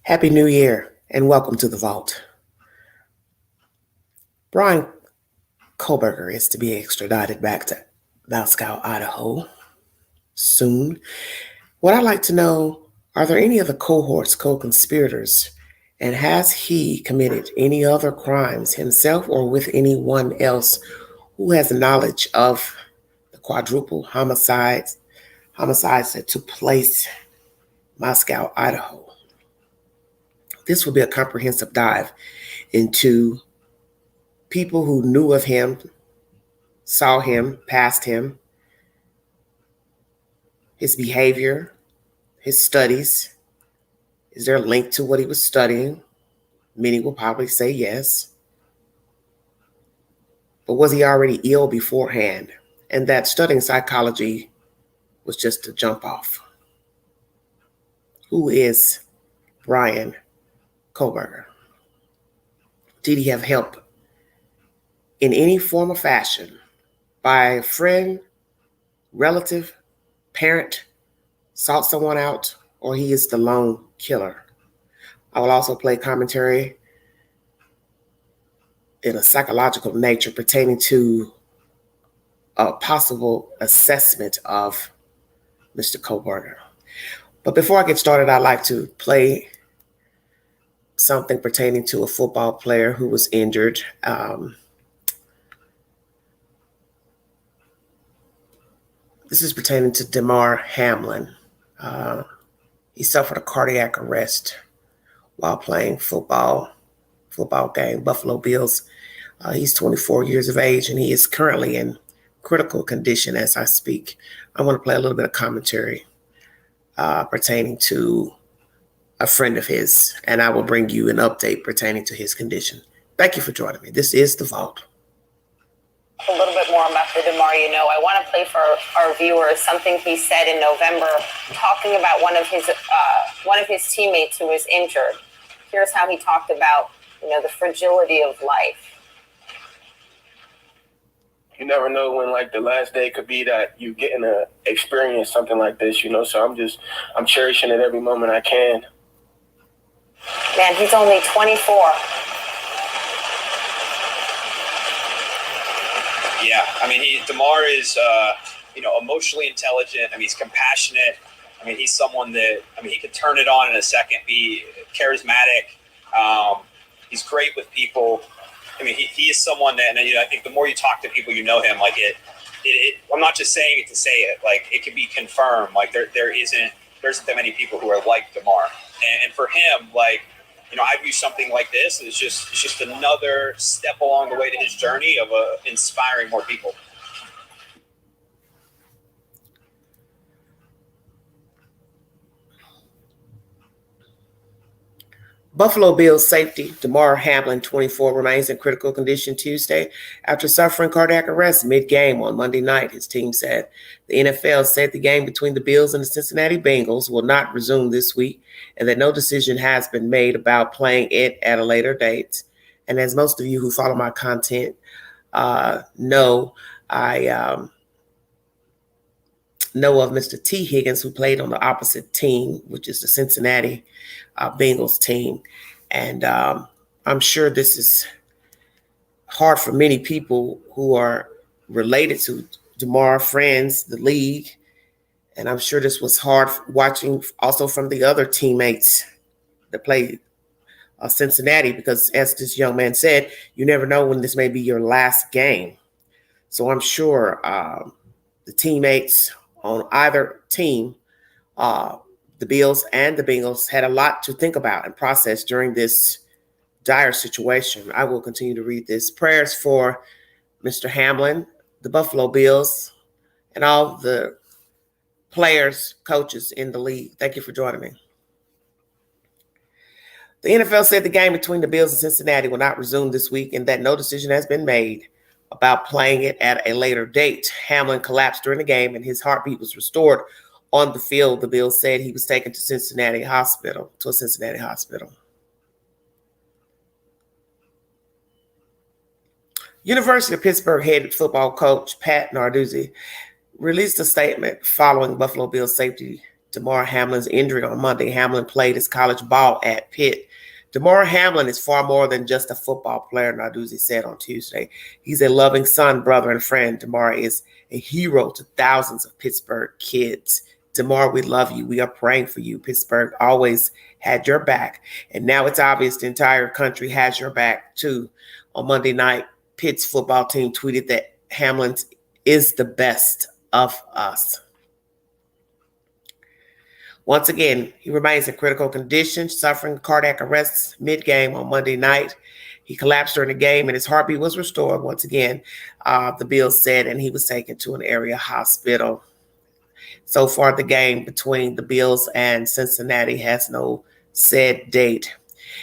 Happy New Year and welcome to the Vault. Bryan Kohberger is to be extradited back to Moscow, Idaho soon. What I'd like to know, are there any other cohorts, co-conspirators, and has he committed any other crimes himself or with anyone else who has knowledge of the quadruple homicides that took place in Moscow, Idaho? This will be a comprehensive dive into people who knew of him, saw him, passed him, his behavior, his studies. Is there a link to what he was studying? Many will probably say yes. But was he already ill beforehand? And that studying psychology was just a jump off. Who is Bryan Kohberger? Did he have help in any form or fashion by a friend, relative, parent, sought someone out, or he is the lone killer? I will also play commentary in a psychological nature pertaining to a possible assessment of Mr. Kohberger. But before I get started, I'd like to play something pertaining to a football player who was injured. This is pertaining to Damar Hamlin. He suffered a cardiac arrest while playing football game, Buffalo Bills. He's 24 years of age, and he is currently in critical condition as I speak. I want to play a little bit of commentary pertaining to a friend of his, and I will bring you an update pertaining to his condition. Thank you for joining me. This is The Vault. A little bit more about the Damar. I want to play for our viewers something he said in November, talking about one of his teammates who was injured. Here's how he talked about, the fragility of life. You never know when, the last day could be that you getting to experience something like this, So I'm cherishing it every moment I can. Man, he's only 24. Yeah, Damar is, emotionally intelligent. He's compassionate. He's someone that, he can turn it on in a second, be charismatic. He's great with people. He is someone that, and I think the more you talk to people, you know him, I'm not just saying it to say it, it can be confirmed. There isn't that many people who are like Damar. And for him, I view something like this as just another step along the way to his journey of inspiring more people. Buffalo Bills safety Damar Hamlin, 24, remains in critical condition Tuesday after suffering cardiac arrest mid-game on Monday night, his team said. The NFL said the game between the Bills and the Cincinnati Bengals will not resume this week and that no decision has been made about playing it at a later date. And as most of you who follow my content know, I know of Mr. T. Higgins, who played on the opposite team, which is the Cincinnati Bengals team. And I'm sure this is hard for many people who are related to Damar, friends, the league. And I'm sure this was hard watching also from the other teammates that played Cincinnati, because as this young man said, you never know when this may be your last game. So I'm sure the teammates on either team, the Bills and the Bengals, had a lot to think about and process during this dire situation. I will continue to read this. Prayers for Mr. Hamlin, the Buffalo Bills, and all the players, coaches in the league. Thank you for joining me. The NFL said the game between the Bills and Cincinnati will not resume this week and that no decision has been made about playing it at a later date. Hamlin collapsed during the game and his heartbeat was restored on the field. The Bills said he was taken to a Cincinnati hospital. University of Pittsburgh head football coach Pat Narduzzi released a statement following Buffalo Bills safety Damar Hamlin's injury on Monday. Hamlin played his college ball at Pitt. Damar Hamlin is far more than just a football player, Narduzzi said on Tuesday. He's a loving son, brother, and friend. Damar is a hero to thousands of Pittsburgh kids. Damar, we love you. We are praying for you. Pittsburgh always had your back, and now it's obvious the entire country has your back, too. On Monday night, Pitt's football team tweeted that Hamlin is the best of us. Once again, he remains in critical condition, suffering cardiac arrest mid-game on Monday night. He collapsed during the game and his heartbeat was restored once again, the Bills said, and he was taken to an area hospital. So far, the game between the Bills and Cincinnati has no set date.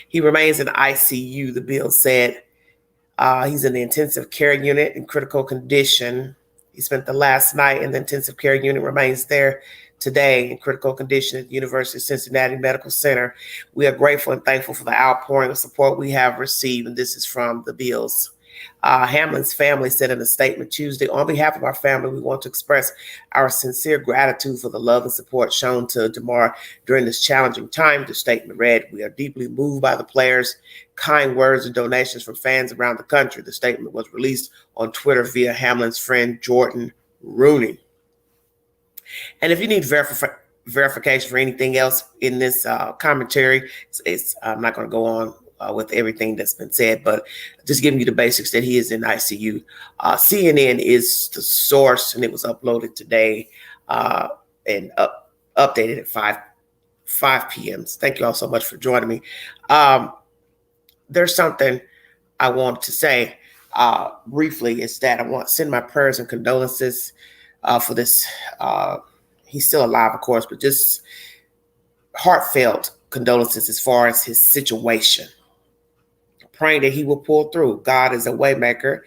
He remains in ICU, the Bills said. He's in the intensive care unit in critical condition. He spent the last night in the intensive care unit, remains there today in critical condition at the University of Cincinnati Medical Center. We are grateful and thankful for the outpouring of support we have received, and this is from the Bills. Hamlin's family said in a statement Tuesday, on behalf of our family, we want to express our sincere gratitude for the love and support shown to Damar during this challenging time. The statement read, we are deeply moved by the players' kind words and donations from fans around the country. The statement was released on Twitter via Hamlin's friend, Jordan Rooney. And if you need verification for anything else in this commentary, I'm not going to go on with everything that's been said, but just giving you the basics that he is in ICU. CNN is the source, and it was uploaded today and updated at 5 p.m. Thank you all so much for joining me. There's something I want to say briefly, is that I want to send my prayers and condolences for this. He's still alive, of course, but just heartfelt condolences as far as his situation. Praying that he will pull through. God is a way maker,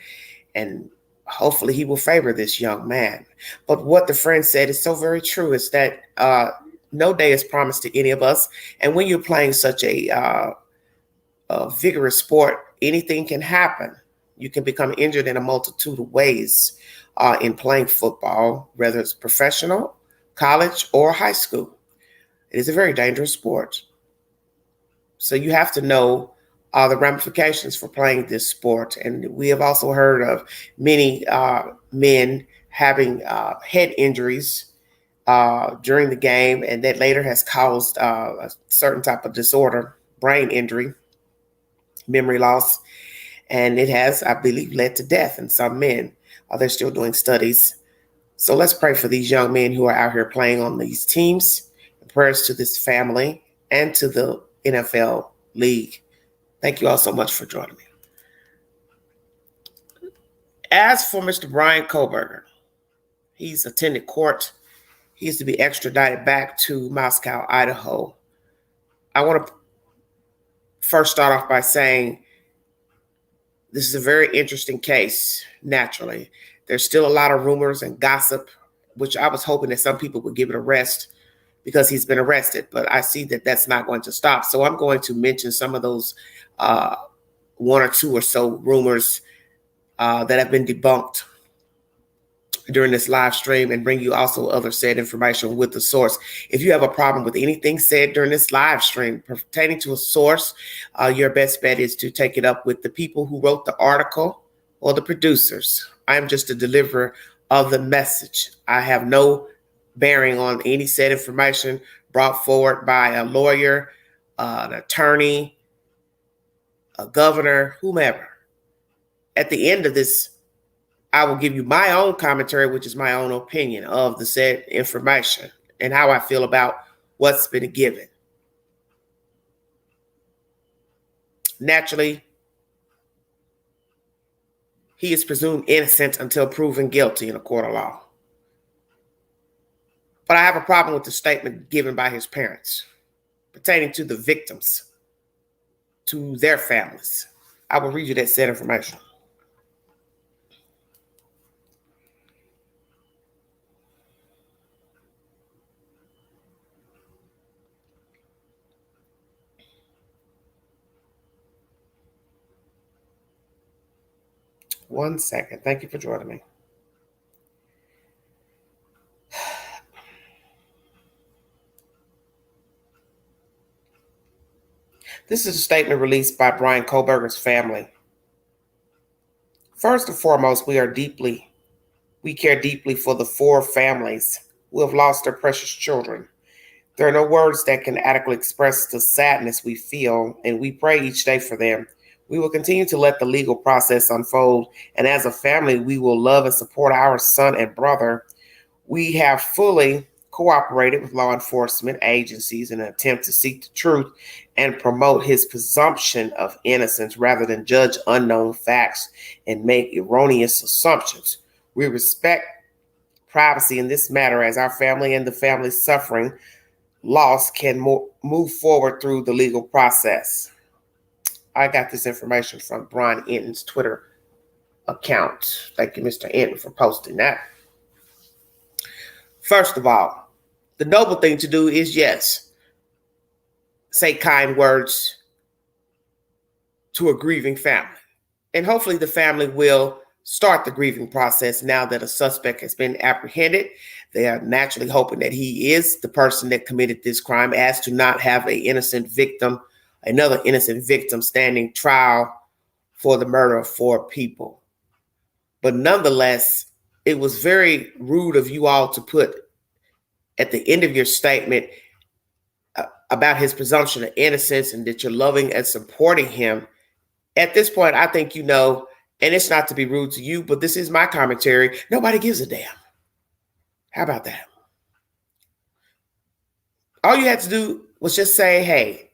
and hopefully he will favor this young man. But what the friend said is so very true, is that no day is promised to any of us. And when you're playing such a vigorous sport, anything can happen. You can become injured in a multitude of ways in playing football, whether it's professional, college, or high school. It is a very dangerous sport. So you have to know the ramifications for playing this sport. And we have also heard of many men having head injuries during the game, and that later has caused a certain type of disorder, brain injury, memory loss, and it has, I believe, led to death in some men. They're still doing studies. So let's pray for these young men who are out here playing on these teams. Prayers to this family and to the NFL league. Thank you all so much for joining me. As for Mr. Bryan Kohberger, he's attended court. He is to be extradited back to Moscow, Idaho. I want to first start off by saying this is a very interesting case, naturally. There's still a lot of rumors and gossip, which I was hoping that some people would give it a rest because he's been arrested. But I see that that's not going to stop. So I'm going to mention some of those one or two or so rumors that have been debunked during this live stream, and bring you also other said information with the source. If you have a problem with anything said during this live stream pertaining to a source, your best bet is to take it up with the people who wrote the article or the producers. I am just a deliverer of the message. I have no bearing on any said information brought forward by a lawyer, an attorney, a governor, whomever. At the end of this, I will give you my own commentary, which is my own opinion of the said information and how I feel about what's been given. Naturally, he is presumed innocent until proven guilty in a court of law. But I have a problem with the statement given by his parents pertaining to the victims, to their families. I will read you that said information. One second. Thank you for joining me. This is a statement released by Bryan Kohberger's family. First and foremost, we care deeply for the 4 families who have lost their precious children. There are no words that can adequately express the sadness we feel, and we pray each day for them. We will continue to let the legal process unfold, and as a family, we will love and support our son and brother. We have fully cooperated with law enforcement agencies in an attempt to seek the truth and promote his presumption of innocence rather than judge unknown facts and make erroneous assumptions. We respect privacy in this matter as our family and the families suffering loss can move forward through the legal process. I got this information from Bryan Enton's Twitter account. Thank you, Mr. Enton, for posting that. First of all, the noble thing to do is, yes, say kind words to a grieving family. And hopefully the family will start the grieving process now that a suspect has been apprehended. They are naturally hoping that he is the person that committed this crime, as to not have another innocent victim standing trial for the murder of 4 people. But nonetheless, it was very rude of you all to put at the end of your statement about his presumption of innocence and that you're loving and supporting him. At this point, I think you know, and it's not to be rude to you, but this is my commentary. Nobody gives a damn. How about that? All you had to do was just say, hey,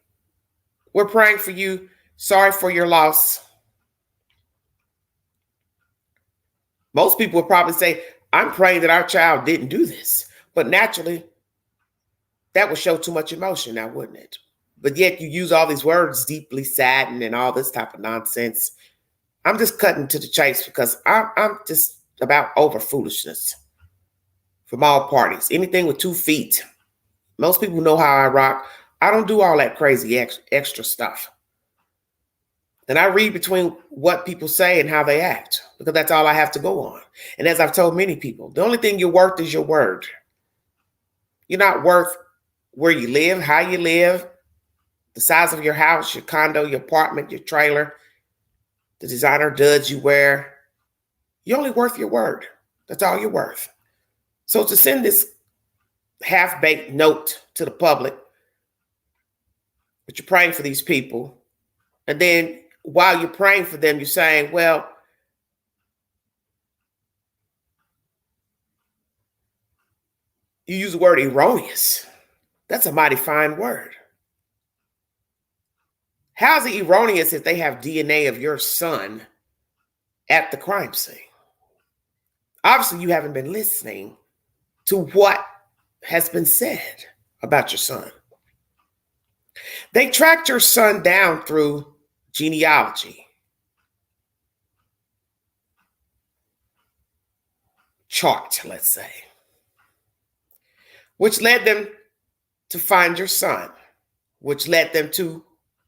we're praying for you. Sorry for your loss. Most people would probably say, I'm praying that our child didn't do this. But naturally, that would show too much emotion now, wouldn't it? But yet you use all these words, deeply saddened and all this type of nonsense. I'm just cutting to the chase because I'm just about over foolishness from all parties. Anything with 2 feet. Most people know how I rock. I don't do all that crazy extra stuff. And I read between what people say and how they act, because that's all I have to go on. And as I've told many people, the only thing you're worth is your word. You're not worth where you live, how you live, the size of your house, your condo, your apartment, your trailer, the designer duds you wear. You're only worth your word. That's all you're worth. So to send this half-baked note to the public that you're praying for these people, and then while you're praying for them, you're saying, well, you use the word erroneous. That's a mighty fine word. How's it erroneous if they have DNA of your son at the crime scene? Obviously, you haven't been listening to what has been said about your son. They tracked your son down through genealogy, chart, let's say, which led them to find your son, which led them to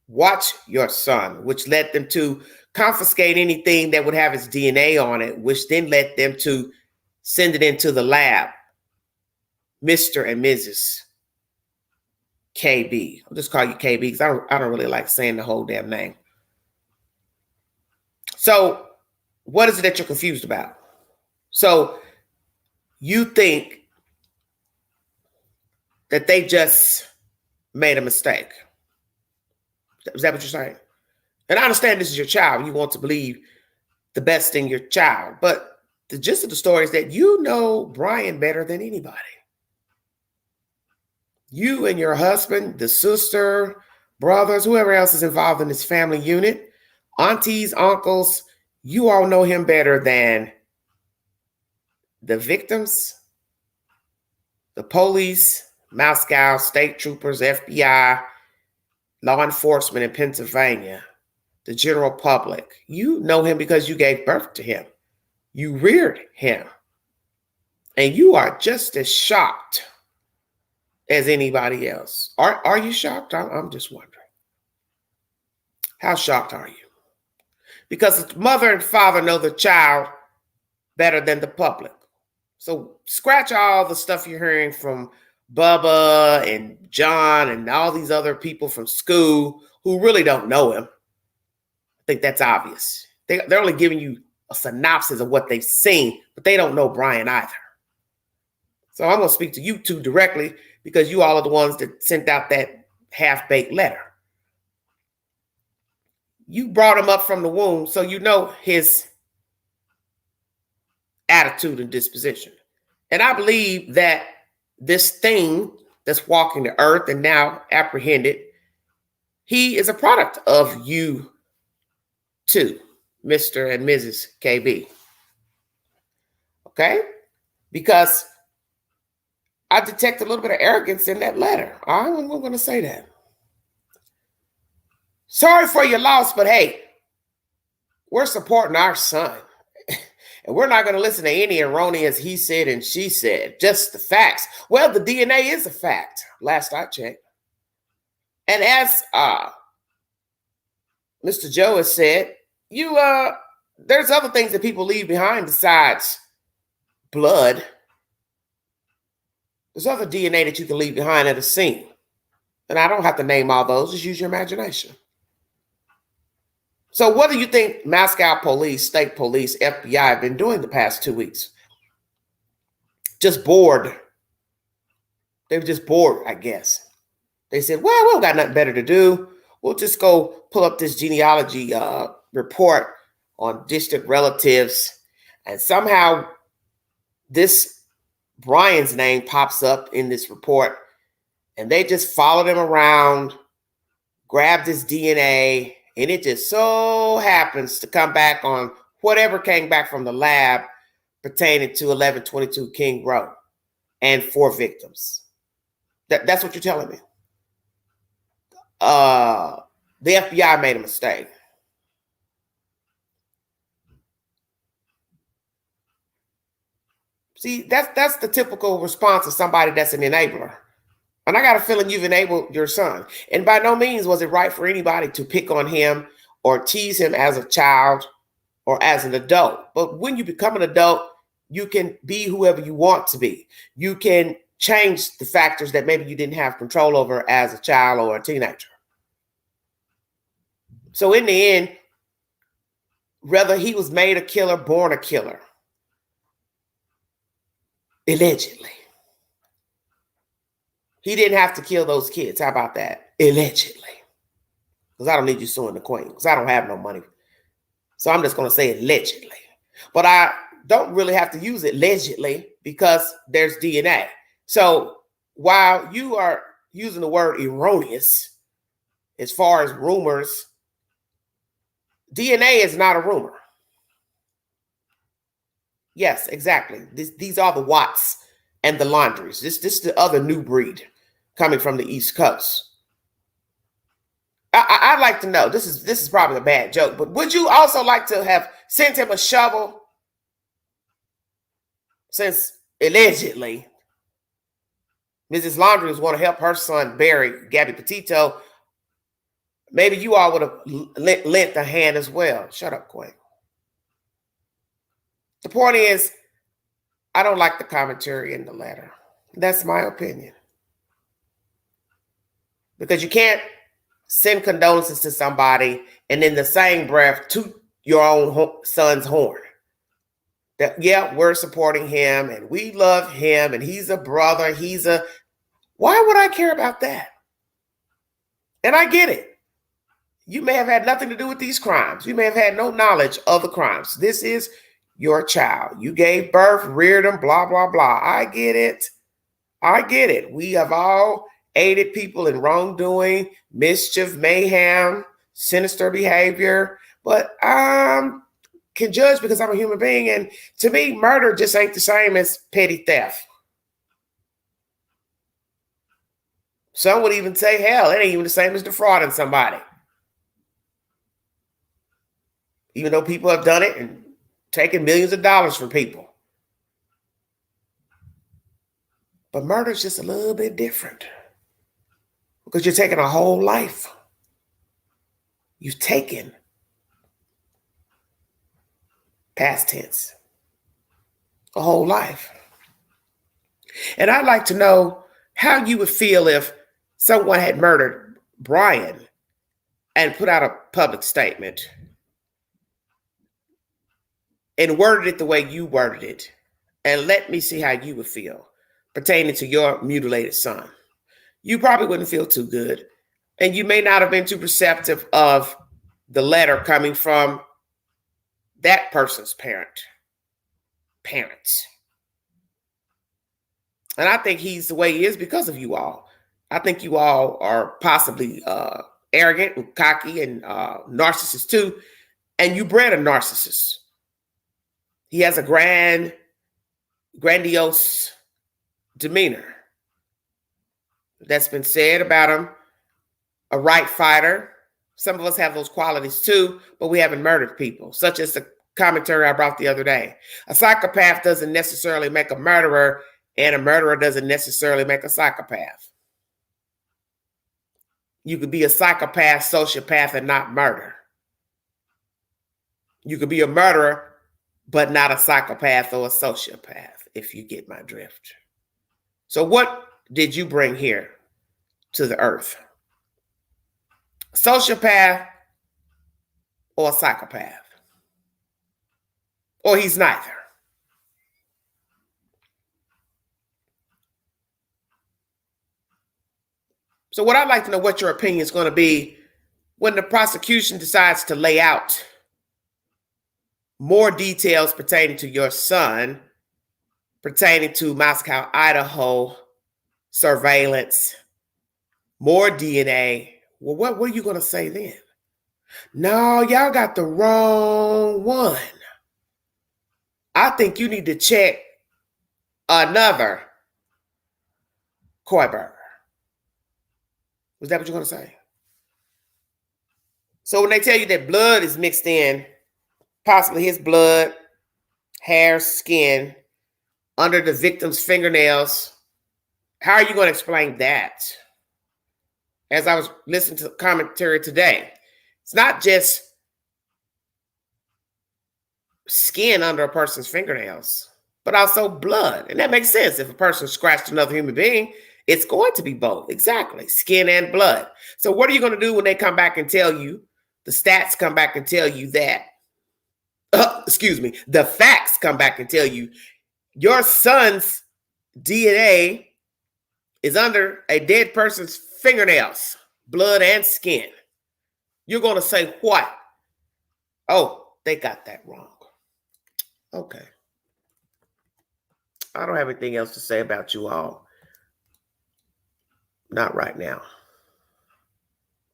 watch your son, which led them to confiscate anything that would have his DNA on it, which then led them to send it into the lab. Mr. and Mrs. KB. I'll just call you KB because I don't really like saying the whole damn name. So what is it that you're confused about? So you think that they just made a mistake. Is that what you're saying? And I understand this is your child. You want to believe the best in your child. But the gist of the story is that you know Bryan better than anybody. You and your husband, the sister, brothers, whoever else is involved in this family unit, aunties, uncles, you all know him better than the victims, the police, Moscow, state troopers, FBI, law enforcement in Pennsylvania, the general public. You know him because you gave birth to him. You reared him. And you are just as shocked as anybody else. Are you shocked? I'm just wondering. How shocked are you? Because the mother and father know the child better than the public. So scratch all the stuff you're hearing from Bubba and John and all these other people from school who really don't know him. I think that's obvious. They're only giving you a synopsis of what they've seen, but they don't know Bryan either. So I'm going to speak to you two directly because you all are the ones that sent out that half-baked letter. You brought him up from the womb, so you know his attitude and disposition. And I believe that this thing that's walking the earth and now apprehended, he is a product of you two, Mr. and Mrs. KB. Okay? Because I detect a little bit of arrogance in that letter. I'm going to say that. Sorry for your loss, but hey, we're supporting our son. And we're not going to listen to any erroneous he said and she said, just the facts. Well, the DNA is a fact, last I checked. And as Mr. Joe has said, there's other things that people leave behind besides blood. There's other DNA that you can leave behind at a scene. And I don't have to name all those, just use your imagination. So what do you think Moscow police, state police, FBI have been doing the past 2 weeks? Just bored. They were just bored, I guess. They said, well, we don't got nothing better to do. We'll just go pull up this genealogy report on distant relatives. And somehow this Bryan's name pops up in this report. And they just followed him around, grabbed his DNA, and it just so happens to come back on whatever came back from the lab pertaining to 1122 King Road and 4 victims. That's what you're telling me. The FBI made a mistake. See, that's the typical response of somebody that's an enabler. And I got a feeling you've enabled your son. And by no means was it right for anybody to pick on him or tease him as a child or as an adult. But when you become an adult, you can be whoever you want to be. You can change the factors that maybe you didn't have control over as a child or a teenager. So in the end, whether he was made a killer, born a killer, allegedly. He didn't have to kill those kids. How about that? Allegedly. Because I don't need you suing the queen. Because I don't have no money. So I'm just going to say allegedly. But I don't really have to use it allegedly because there's DNA. So while you are using the word erroneous, as far as rumors, DNA is not a rumor. Yes, exactly. These are the Watts and the Laundries. This is the other new breed coming from the East Coast. I'd like to know, this is probably a bad joke, but would you also like to have sent him a shovel? Since allegedly Mrs. Laundries want to help her son bury Gabby Petito, maybe you all would have lent a hand as well. Shut up, Quinn. The point is, I don't like the commentary in the letter. That's my opinion. Because you can't send condolences to somebody and in the same breath toot your own son's horn. That, yeah, we're supporting him and we love him and he's a brother. Why would I care about that? And I get it. You may have had nothing to do with these crimes. You may have had no knowledge of the crimes. This is your child. You gave birth, reared him, blah, blah, blah. I get it. I get it. We have all aided people in wrongdoing, mischief, mayhem, sinister behavior. But I can judge because I'm a human being. And to me, murder just ain't the same as petty theft. Some would even say, hell, it ain't even the same as defrauding somebody. Even though people have done it and taken millions of dollars from people. But murder is just a little bit different. Because you're taking a whole life. You've taken, past tense, a whole life. And I'd like to know how you would feel if someone had murdered Bryan and put out a public statement and worded it the way you worded it, and let me see how you would feel pertaining to your mutilated son. You probably wouldn't feel too good, and you may not have been too perceptive of the letter coming from that person's parents. And I think he's the way he is because of you all. I think you all are possibly arrogant and cocky and narcissists too, and you bred a narcissist. He has a grandiose demeanor. That's been said about him. A right fighter. Some of us have those qualities too, but we haven't murdered people, such as the commentary I brought the other day. A psychopath doesn't necessarily make a murderer, and a murderer doesn't necessarily make a psychopath. You could be a psychopath, sociopath, and not murder. You could be a murderer, but not a psychopath or a sociopath, if you get my drift. So what did you bring here to the earth? A sociopath or a psychopath? Or he's neither? So what I'd like to know what your opinion is going to be when the prosecution decides to lay out more details pertaining to your son, pertaining to Moscow, Idaho, surveillance, more DNA. Well, what are you going to say then? No, y'all got the wrong one. I think you need to check another Kohberger. Was that what you're going to say? So when they tell you that blood is mixed in, possibly his blood, hair, skin, under the victim's fingernails, how are you going to explain that? As I was listening to the commentary today, it's not just skin under a person's fingernails, but also blood. And that makes sense. If a person scratched another human being, it's going to be both. Exactly. Skin and blood. So what are you going to do when they come back and tell you, the stats come back and tell you that, the facts come back and tell you your son's DNA is under a dead person's fingernails, blood and skin. You're going to say what? Oh, they got that wrong. Okay. I don't have anything else to say about you all. Not right now.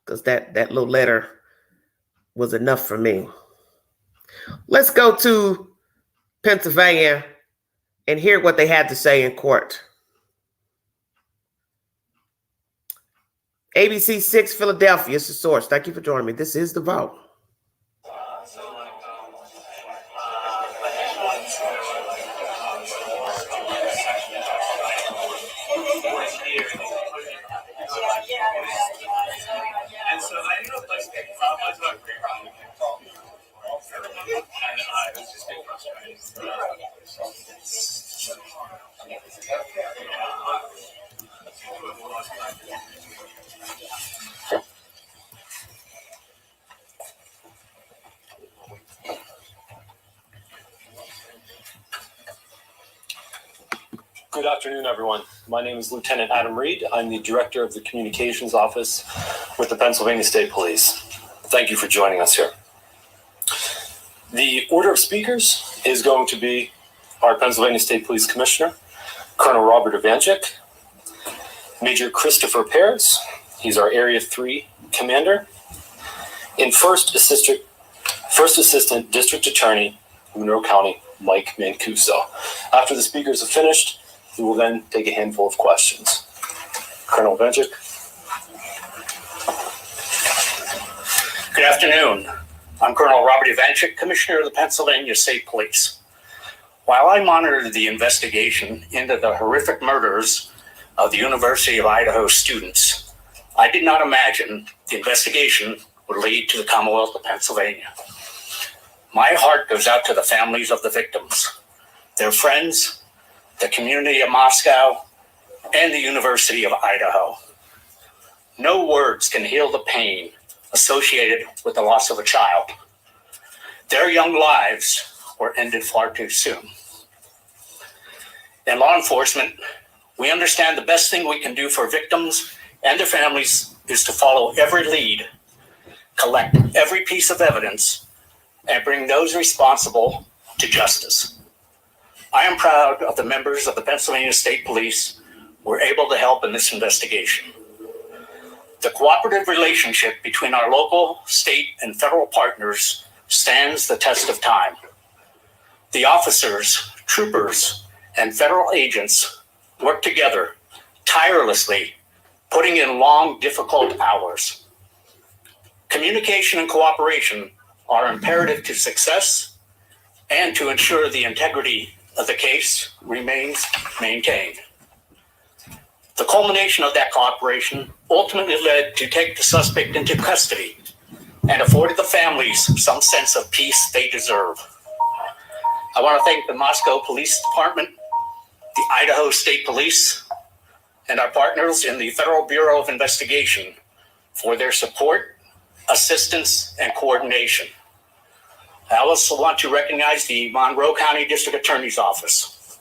Because that little letter was enough for me. Let's go to Pennsylvania and hear what they had to say in court. ABC 6 Philadelphia is the source. Thank you for joining me. This is The Vote. Good afternoon, everyone. My name is Lieutenant Adam Reed. I'm the Director of the Communications Office with the Pennsylvania State Police. Thank you for joining us here. The order of speakers is going to be our Pennsylvania State Police Commissioner, Colonel Robert Ivanchik, Major Christopher Pears, he's our Area 3 Commander, and First Assistant District Attorney, Monroe County, Mike Mancuso. After the speakers have finished, we will then take a handful of questions. Colonel Ivanchik. Good afternoon. I'm Colonel Robert Ivanchik, Commissioner of the Pennsylvania State Police. While I monitored the investigation into the horrific murders of the University of Idaho students, I did not imagine the investigation would lead to the Commonwealth of Pennsylvania. My heart goes out to the families of the victims, their friends, the community of Moscow, and the University of Idaho. No words can heal the pain associated with the loss of a child. Their young lives were ended far too soon. In law enforcement, we understand the best thing we can do for victims and their families is to follow every lead, collect every piece of evidence, and bring those responsible to justice. I am proud of the members of the Pennsylvania State Police who were able to help in this investigation. The cooperative relationship between our local, state, and federal partners stands the test of time. The officers, troopers, and federal agents work together tirelessly, putting in long, difficult hours. Communication and cooperation are imperative to success and to ensure the integrity of the case remains maintained. The culmination of that cooperation ultimately led to take the suspect into custody and afforded the families some sense of peace they deserve. I want to thank the Moscow Police Department, the Idaho State Police, and our partners in the Federal Bureau of Investigation for their support, assistance, and coordination. I also want to recognize the Monroe County District Attorney's Office.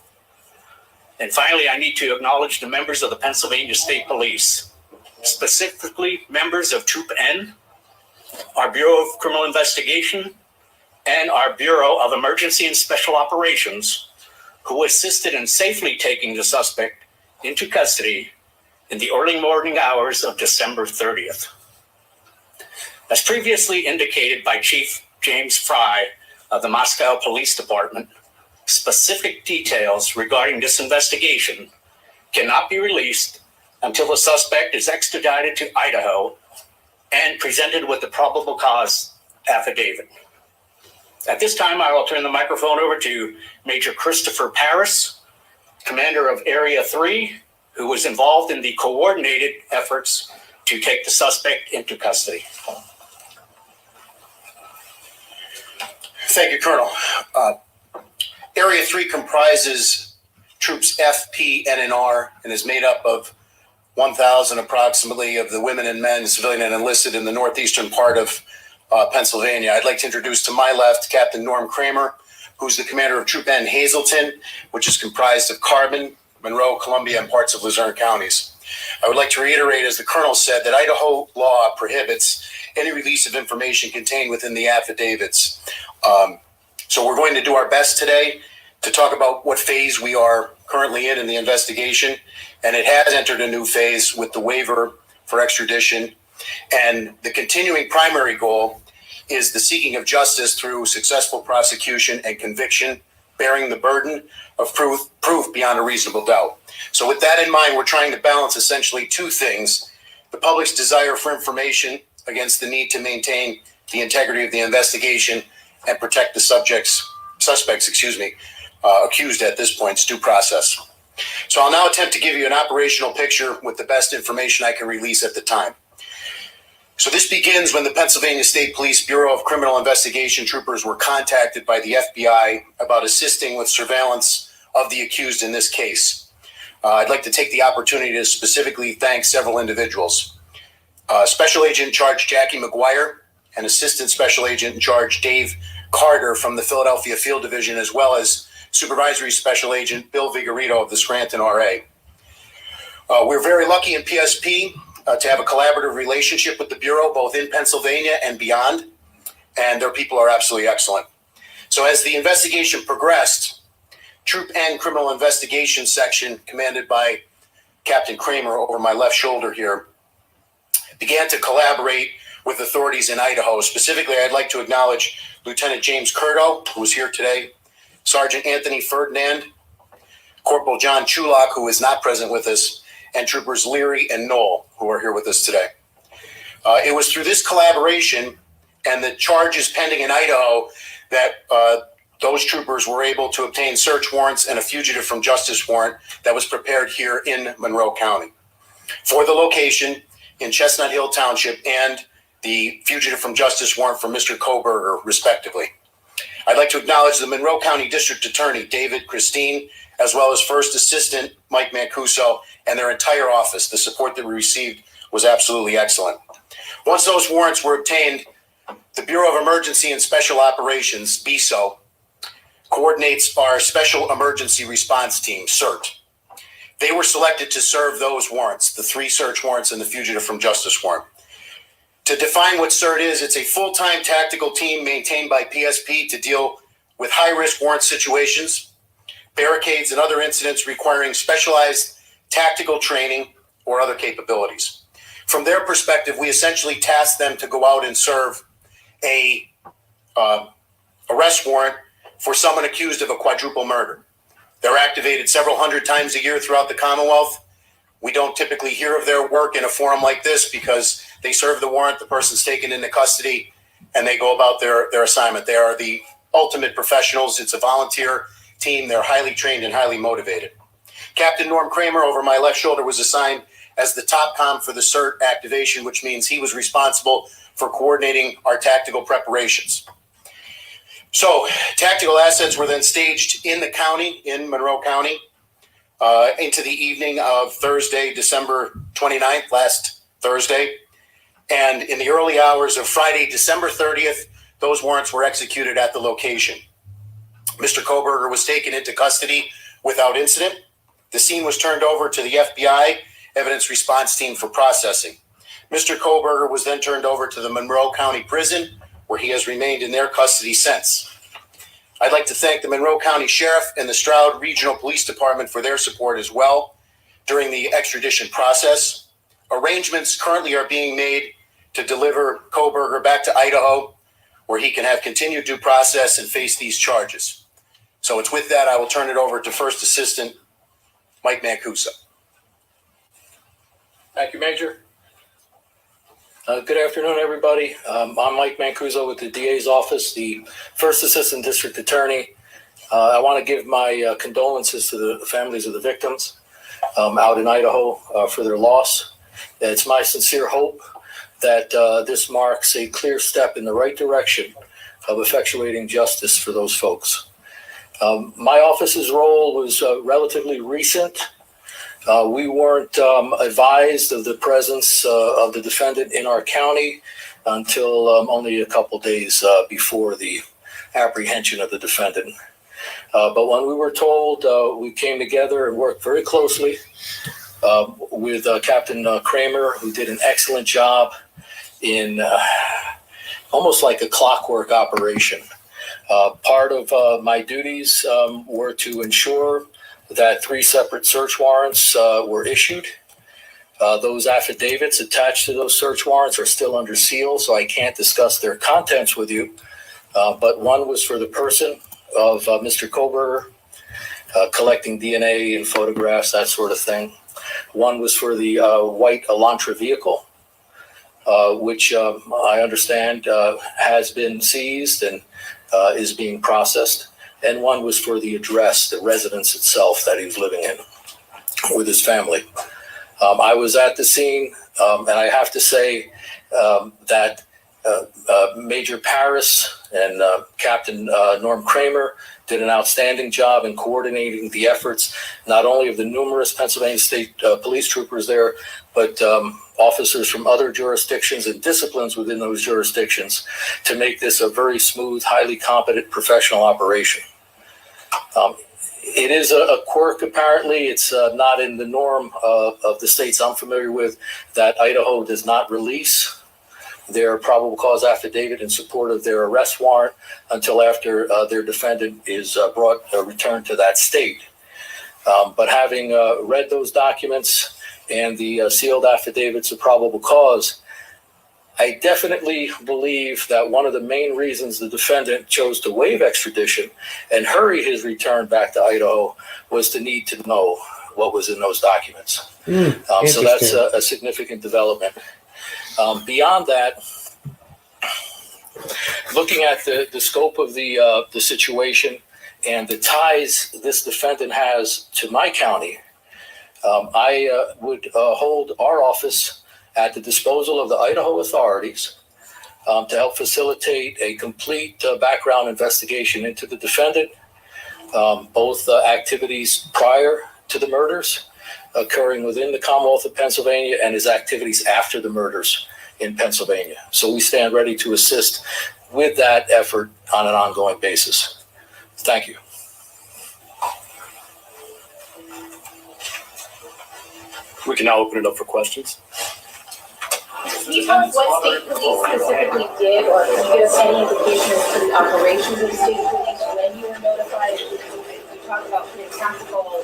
And finally, I need to acknowledge the members of the Pennsylvania State Police, specifically members of Troop N, our Bureau of Criminal Investigation, and our Bureau of Emergency and Special Operations, who assisted in safely taking the suspect into custody in the early morning hours of December 30th. As previously indicated by Chief James Fry of the Moscow Police Department, specific details regarding this investigation cannot be released until the suspect is extradited to Idaho and presented with the probable cause affidavit. At this time, I will turn the microphone over to Major Christopher Paris, commander of Area 3, who was involved in the coordinated efforts to take the suspect into custody. Thank you, Colonel. Area 3 comprises troops F, P, N, and R, and is made up of 1,000 approximately of the women and men, civilian and enlisted, in the northeastern part of Pennsylvania. I'd like to introduce to my left Captain Norm Kramer, who's the commander of Troop N Hazleton, which is comprised of Carbon, Monroe, Columbia, and parts of Luzerne counties. I would like to reiterate, as the colonel said, that Idaho law prohibits any release of information contained within the affidavits. So we're going to do our best today to talk about what phase we are currently in the investigation. And it has entered a new phase with the waiver for extradition. And the continuing primary goal is the seeking of justice through successful prosecution and conviction, bearing the burden of proof beyond a reasonable doubt. So with that in mind, we're trying to balance essentially two things: the public's desire for information against the need to maintain the integrity of the investigation and protect the suspects, accused at this point's due process. So I'll now attempt to give you an operational picture with the best information I can release at the time. So this begins when the Pennsylvania State Police Bureau of Criminal Investigation troopers were contacted by the FBI about assisting with surveillance of the accused in this case. I'd like to take the opportunity to specifically thank several individuals. Special Agent in Charge Jackie McGuire and Assistant Special Agent in Charge Dave Carter from the Philadelphia Field Division, as well as Supervisory Special Agent Bill Vigorito of the Scranton RA. We're very lucky in PSP to have a collaborative relationship with the Bureau, both in Pennsylvania and beyond, and their people are absolutely excellent. So as the investigation progressed, Troop N Criminal Investigation Section, commanded by Captain Kramer over my left shoulder here, began to collaborate with authorities in Idaho. Specifically, I'd like to acknowledge Lieutenant James Curto, who is here today, Sergeant Anthony Ferdinand, Corporal John Chulak, who is not present with us, and Troopers Leary and Knoll, who are here with us today. It was through this collaboration and the charges pending in Idaho that those troopers were able to obtain search warrants and a fugitive from justice warrant that was prepared here in Monroe County for the location in Chestnut Hill Township and the fugitive from justice warrant for Mr. Kohberger, respectively. I'd like to acknowledge the Monroe County District Attorney, David Christine, as well as First Assistant Mike Mancuso and their entire office. The support that we received was absolutely excellent. Once those warrants were obtained, the Bureau of Emergency and Special Operations, BESO, coordinates our Special Emergency Response Team, CERT. They were selected to serve those warrants, the 3 search warrants and the fugitive from justice warrant. To define what CERT is, it's a full-time tactical team maintained by PSP to deal with high-risk warrant situations, barricades, and other incidents requiring specialized tactical training or other capabilities. From their perspective, we essentially task them to go out and serve a arrest warrant for someone accused of a quadruple murder. They're activated several hundred times a year throughout the Commonwealth. We don't typically hear of their work in a forum like this because they serve the warrant, the person's taken into custody, and they go about their assignment. They are the ultimate professionals. It's a volunteer team. They're highly trained and highly motivated. Captain Norm Kramer over my left shoulder was assigned as the top comm for the CERT activation, which means he was responsible for coordinating our tactical preparations. So tactical assets were then staged in the county, in Monroe County, into the evening of Thursday, December 29th, last Thursday. And in the early hours of Friday, December 30th, those warrants were executed at the location. Mr. Kohberger was taken into custody without incident. The scene was turned over to the FBI Evidence Response Team for processing. Mr. Kohberger was then turned over to the Monroe County Prison, where he has remained in their custody since. I'd like to thank the Monroe County Sheriff and the Stroud Regional Police Department for their support as well during the extradition process. Arrangements currently are being made to deliver Kohberger back to Idaho, where he can have continued due process and face these charges. So it's with that, I will turn it over to First Assistant Mike Mancuso. Thank you, Major. Good afternoon, everybody. I'm Mike Mancuso with the DA's office, the First Assistant District Attorney. I want to give my condolences to the families of the victims out in Idaho for their loss. It's my sincere hope that this marks a clear step in the right direction of effectuating justice for those folks. My office's role was relatively recent. We weren't advised of the presence of the defendant in our county until only a couple days before the apprehension of the defendant. But when we were told, we came together and worked very closely with Captain Kramer, who did an excellent job in almost like a clockwork operation. Part of my duties were to ensure that 3 separate search warrants were issued. Those affidavits attached to those search warrants are still under seal, so I can't discuss their contents with you. But one was for the person of Mr. Kohberger, collecting DNA and photographs, that sort of thing. One was for the white Elantra vehicle, which I understand has been seized and is being processed. And one was for the address, the residence itself that he was living in with his family. I was at the scene, and I have to say that Major Paris and Captain Norm Kramer did an outstanding job in coordinating the efforts, not only of the numerous Pennsylvania State police troopers there, but officers from other jurisdictions and disciplines within those jurisdictions to make this a very smooth, highly competent professional operation. It is a quirk, apparently. It's not in the norm of the states I'm familiar with that Idaho does not release their probable cause affidavit in support of their arrest warrant until after their defendant is returned to that state. But having read those documents and the sealed affidavits of probable cause, I definitely believe that one of the main reasons the defendant chose to waive extradition and hurry his return back to Idaho was the need to know what was in those documents. So that's a significant development. Beyond that, looking at the scope of the situation and the ties this defendant has to my county, I would hold our office at the disposal of the Idaho authorities to help facilitate a complete background investigation into the defendant, both activities prior to the murders, occurring within the Commonwealth of Pennsylvania and his activities after the murders in Pennsylvania. So we stand ready to assist with that effort on an ongoing basis. Thank you. We can now open it up for questions. Can you tell us what state police specifically did, or can you give us any indication as to the operations of state police when you were notified? You talked about putting tactical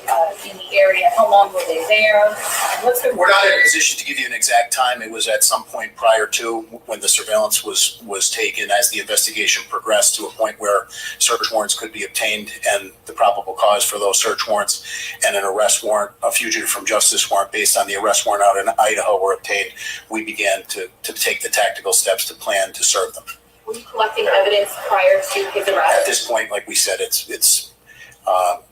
in the area. How long were they there? And what's the? We're not in a position to give you an exact time. It was at some point prior to when the surveillance was taken, as the investigation progressed to a point where search warrants could be obtained, and the probable cause for those search warrants and an arrest warrant, a fugitive from justice warrant based on the arrest warrant out in Idaho were obtained. We began to take the tactical steps to plan to serve them. Were you collecting evidence prior to his arrest? At this point, like we said, it's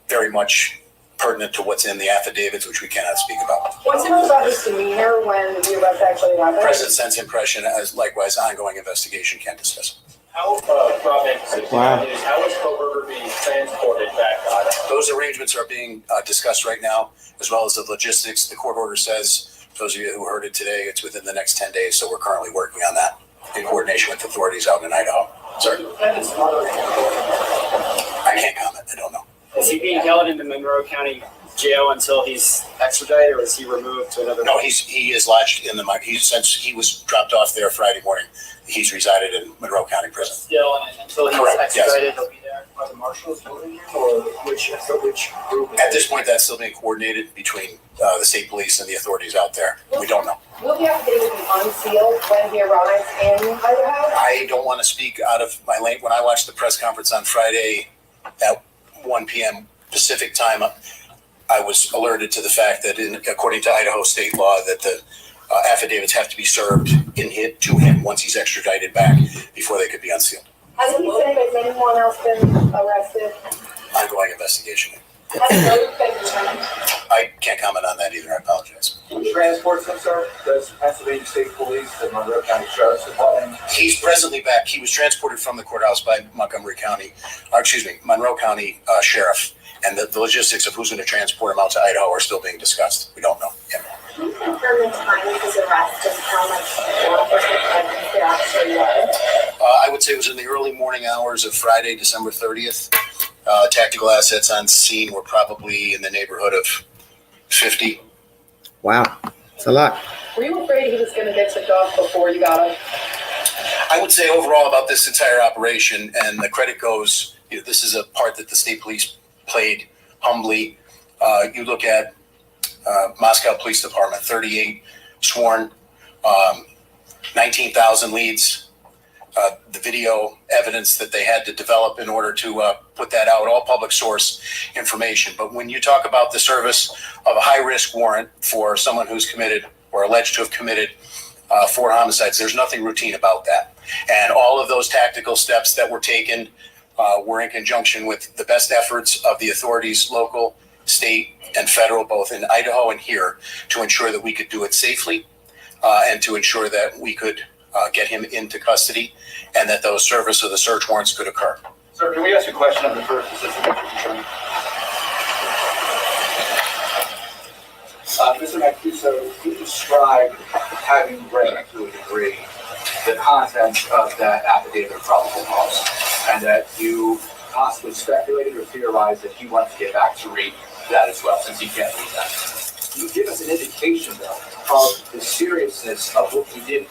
very much pertinent to what's in the affidavits, which we cannot speak about. What's it about his demeanor when the arrest actually happened? Present sense impression, as likewise ongoing investigation can't discuss. How, Robin, how is Kohberger being transported back to Idaho? Those arrangements are being discussed right now, as well as the logistics. The court order says, those of you who heard it today, it's within the next 10 days, so we're currently working on that in coordination with authorities out in Idaho. Sorry. I can't comment. I don't know. Is he being held in the Monroe County jail until he's extradited, or is he removed to another? No, he is lodged in since he was dropped off there Friday morning. He's resided in Monroe County Prison. Still, until he's Correct, extradited, yes. he'll be there. Are the marshals holding him, or which group? At this point, that's still being coordinated between the state police and the authorities out there. We don't know. Will the affidavit be unsealed when he arrives in Idaho? I don't want to speak out of my lane. When I watched the press conference on Friday at 1 p.m. Pacific time, I was alerted to the fact that, according to Idaho state law, that the affidavits have to be served to him once he's extradited back before they could be unsealed. Has he said has anyone else been arrested? Ongoing investigation. Has those been determined? I can't comment on that either. I apologize. Who transports him, sir? Does Pennsylvania State Police, the Monroe County Sheriff's Department? He's presently back. He was transported from the courthouse by Monroe County Sheriff, and the logistics of who's going to transport him out to Idaho are still being discussed. We don't know yet. Can you confirm the time of his arrest and how much law enforcement presence there actually was? I would say it was in the early morning hours of Friday, December 30th. Tactical assets on scene were probably in the neighborhood of 50. Wow, it's a lot. Were you afraid he was going to get tipped off before you got him? I would say overall about this entire operation, and the credit goes, this is a part that the state police played humbly. You look at Moscow Police Department, 38 sworn, 19,000 leads, the video evidence that they had to develop in order to put that out, all public source information. But when you talk about the service of a high-risk warrant for someone who's committed or alleged to have committed 4 homicides, there's nothing routine about that. And all of those tactical steps that were taken were in conjunction with the best efforts of the authorities, local, state, and federal, both in Idaho and here, to ensure that we could do it safely and to ensure that we could get him into custody and that those service of the search warrants could occur. Sir, can we ask a question of the first assistant district attorney? Mr. Mancuso, you described having read to a degree the contents of that affidavit of probable cause, and that you possibly speculated or theorized that he wanted to get back to read that as well, since he can't read that. You give us an indication, though, of the seriousness of what he did.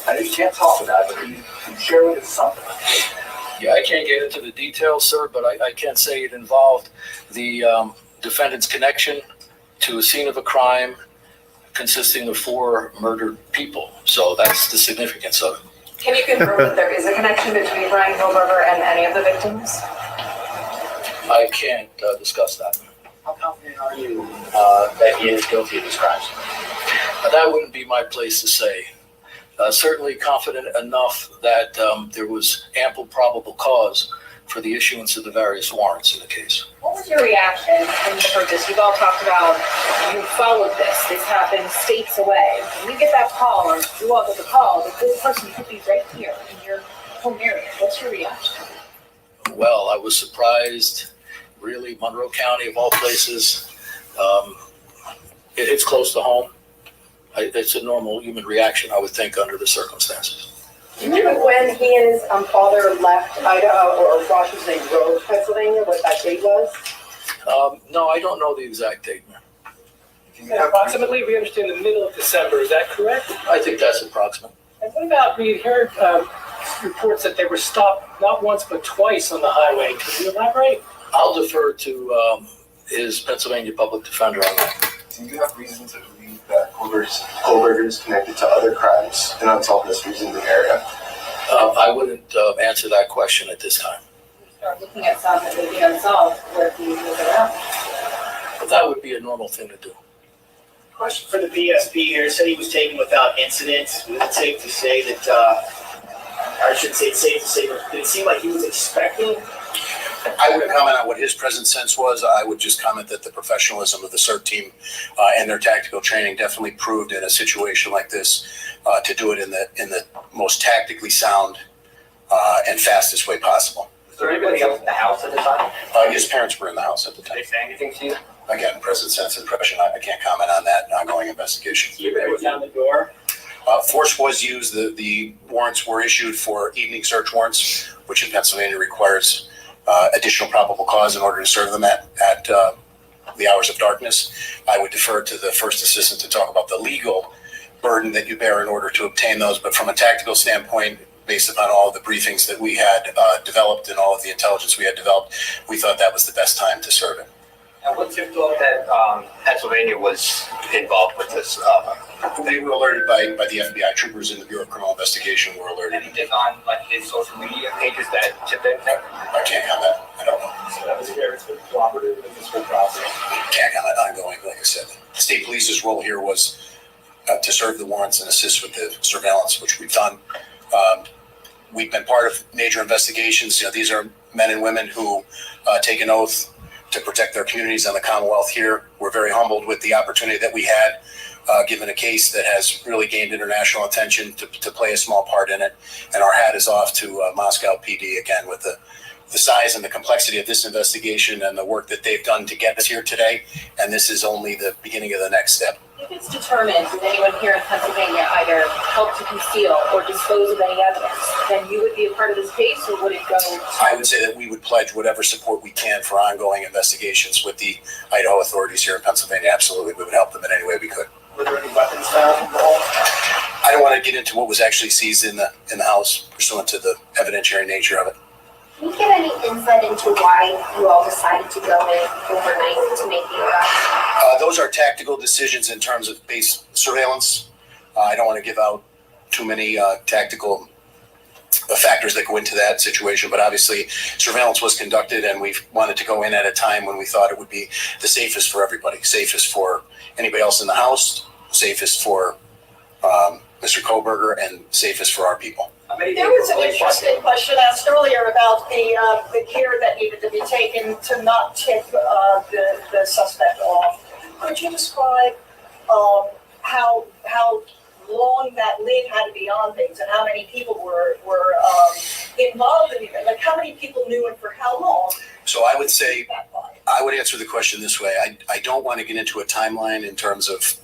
I know you can't talk about it, but you can share with us something. Yeah, I can't get into the details, sir, but I can say it involved the defendant's connection to a scene of a crime consisting of 4 murdered people. So that's the significance of it. Can you confirm that there is a connection between Bryan Kohberger and any of the victims? I can't discuss that. How confident are you that he is guilty of these crimes? That wouldn't be my place to say. Certainly confident enough that there was ample probable cause for the issuance of the various warrants in the case. What was your reaction when you heard this? You've all talked about, you followed this. This happened states away. When you get that call, or you all get the call, that this person could be right here in your home area, what's your reaction? Well, I was surprised. Really, Monroe County, of all places, it hits close to home. It's a normal human reaction, I would think, under the circumstances. Do you remember when he and his father left Idaho or Washington Grove, Pennsylvania, what that date was? No, I don't know the exact date, man. Approximately, we understand the middle of December, is that correct? I think that's approximate. And what about, we heard reports that they were stopped not once but twice on the highway. Can you elaborate? I'll defer to his Pennsylvania public defender on that. Do you have reason to believe that Kohberger is connected to other crimes and unsolved mysteries in the area? I wouldn't answer that question at this time. Start looking at some that may be unsolved, where he was around. But that would be a normal thing to do. Question for the PSP here. Said he was taken without incident. Is it safe to say that, I shouldn't say it's safe to say, but did it seem like he was expecting? I wouldn't comment on what his present sense was. I would just comment that the professionalism of the CERT team and their tactical training definitely proved in a situation like this to do it in the most tactically sound and fastest way possible. Was there anybody else in the house at the time? His parents were in the house at the time. Did they say anything to you? Again, present sense impression. I can't comment on that ongoing investigation. You were down the door. Force was used. The warrants were issued for evening search warrants, which in Pennsylvania requires additional probable cause in order to serve them at the hours of darkness. I would defer to the first assistant to talk about the legal burden that you bear in order to obtain those. But from a tactical standpoint, based upon all of the briefings that we had developed and all of the intelligence we had developed, we thought that was the best time to serve it. And what's your thought that Pennsylvania was involved with this? They were alerted by the FBI. Troopers in the Bureau of Criminal Investigation were alerted. Anything on like his social media pages that tipped anything? I can't comment. I don't know. So that was very cooperative in this whole process. Can't comment ongoing, like I said. The state police's role here was to serve the warrants and assist with the surveillance, which we've done. We've been part of major investigations. These are men and women who take an oath to protect their communities and the Commonwealth here. We're very humbled with the opportunity that we had, given a case that has really gained international attention to play a small part in it. And our hat is off to Moscow PD again with the size and the complexity of this investigation and the work that they've done to get us here today. And this is only the beginning of the next step. If it's determined that anyone here in Pennsylvania either helped to conceal or dispose of any evidence, then you would be a part of this case, or would it go? I would say that we would pledge whatever support we can for ongoing investigations with the Idaho authorities here in Pennsylvania. Absolutely, we would help them in any way we could. Were there any weapons found involved? I don't want to get into what was actually seized in the house pursuant to the evidentiary nature of it. Can you give any insight into why you all decided to go in overnight to make the arrest? Those are tactical decisions in terms of base surveillance. I don't want to give out too many tactical factors that go into that situation, but obviously surveillance was conducted and we wanted to go in at a time when we thought it would be the safest for everybody, safest for anybody else in the house, safest for Mr. Kohberger, and safest for our people. There was an interesting question asked earlier about the care that needed to be taken to not tip the suspect off. Could you describe how long that lid had to be on things and how many people were involved in it? Like how many people knew and for how long? So I would say, I would answer the question this way. I don't want to get into a timeline in terms of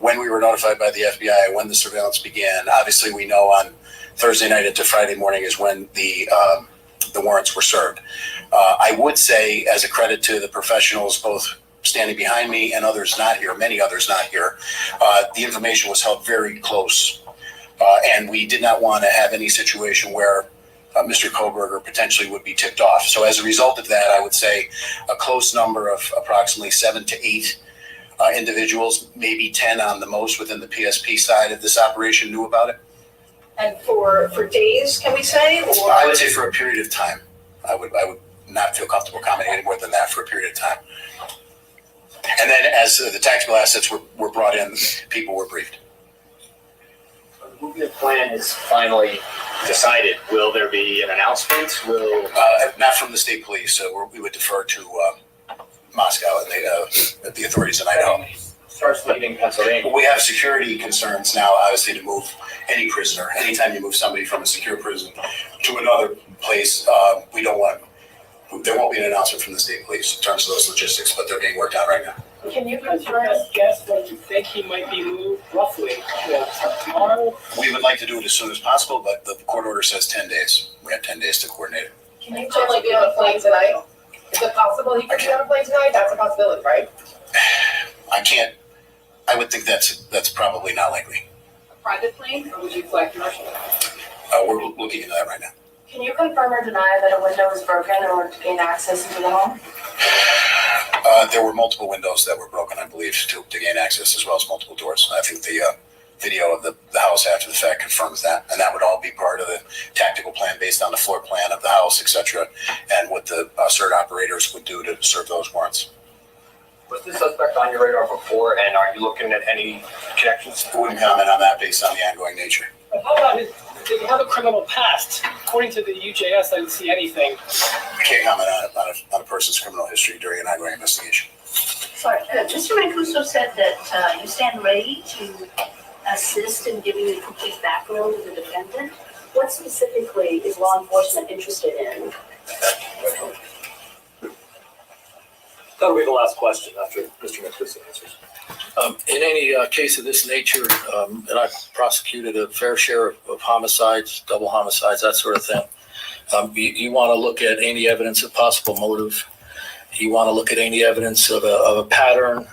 when we were notified by the FBI, when the surveillance began. Obviously, we know on Thursday night into Friday morning is when the warrants were served. I would say, as a credit to the professionals, both standing behind me and others not here, many others not here, the information was held very close. And we did not want to have any situation where Mr. Kohberger potentially would be tipped off. So as a result of that, I would say a close number of approximately 7 to 8 individuals, maybe 10 on the most within the PSP side of this operation knew about it. And for days, can we say? Or? I would say for a period of time. I would not feel comfortable commenting any more than that for a period of time. And then as the tactical assets were brought in, people were briefed. The movement plan is finally decided. Will there be an announcement? Not from the state police. So we would defer to Moscow and the authorities in Idaho. Starts leaving Pennsylvania. We have security concerns now, obviously, to move any prisoner. Anytime you move somebody from a secure prison to another place, we don't want There won't be an announcement from the state police in terms of those logistics, but they're being worked out right now. Can you confirm best guess when you think he might be moved roughly? Tomorrow? We would like to do it as soon as possible, but the court order says 10 days. We have 10 days to coordinate it. Can you totally be on a plane tonight? Is it possible he could be on a plane tonight? That's a possibility, right? I can't. I would think that's probably not likely. A private plane, or would you fly commercial? We're looking into that right now. Can you confirm or deny that a window was broken in order to gain access into the home? There were multiple windows that were broken, I believe, to gain access, as well as multiple doors. I think the video of the house after the fact confirms that, and that would all be part of the tactical plan based on the floor plan of the house, etc., and what the CERT operators would do to serve those warrants. Was the suspect on your radar before, and are you looking at any connections? I wouldn't comment on that based on the ongoing nature. But how about did he have a criminal past? According to the UJS, I didn't see anything. I can't comment on a person's criminal history during an ongoing investigation. Sorry, Mr. Mancuso said that you stand ready to assist in giving a complete background of the defendant. What specifically is law enforcement interested in? That'll be the last question after Mr. Mancuso answers. In any case of this nature, and I've prosecuted a fair share of homicides, double homicides, that sort of thing, you want to look at any evidence of possible motive. You want to look at any evidence of a pattern,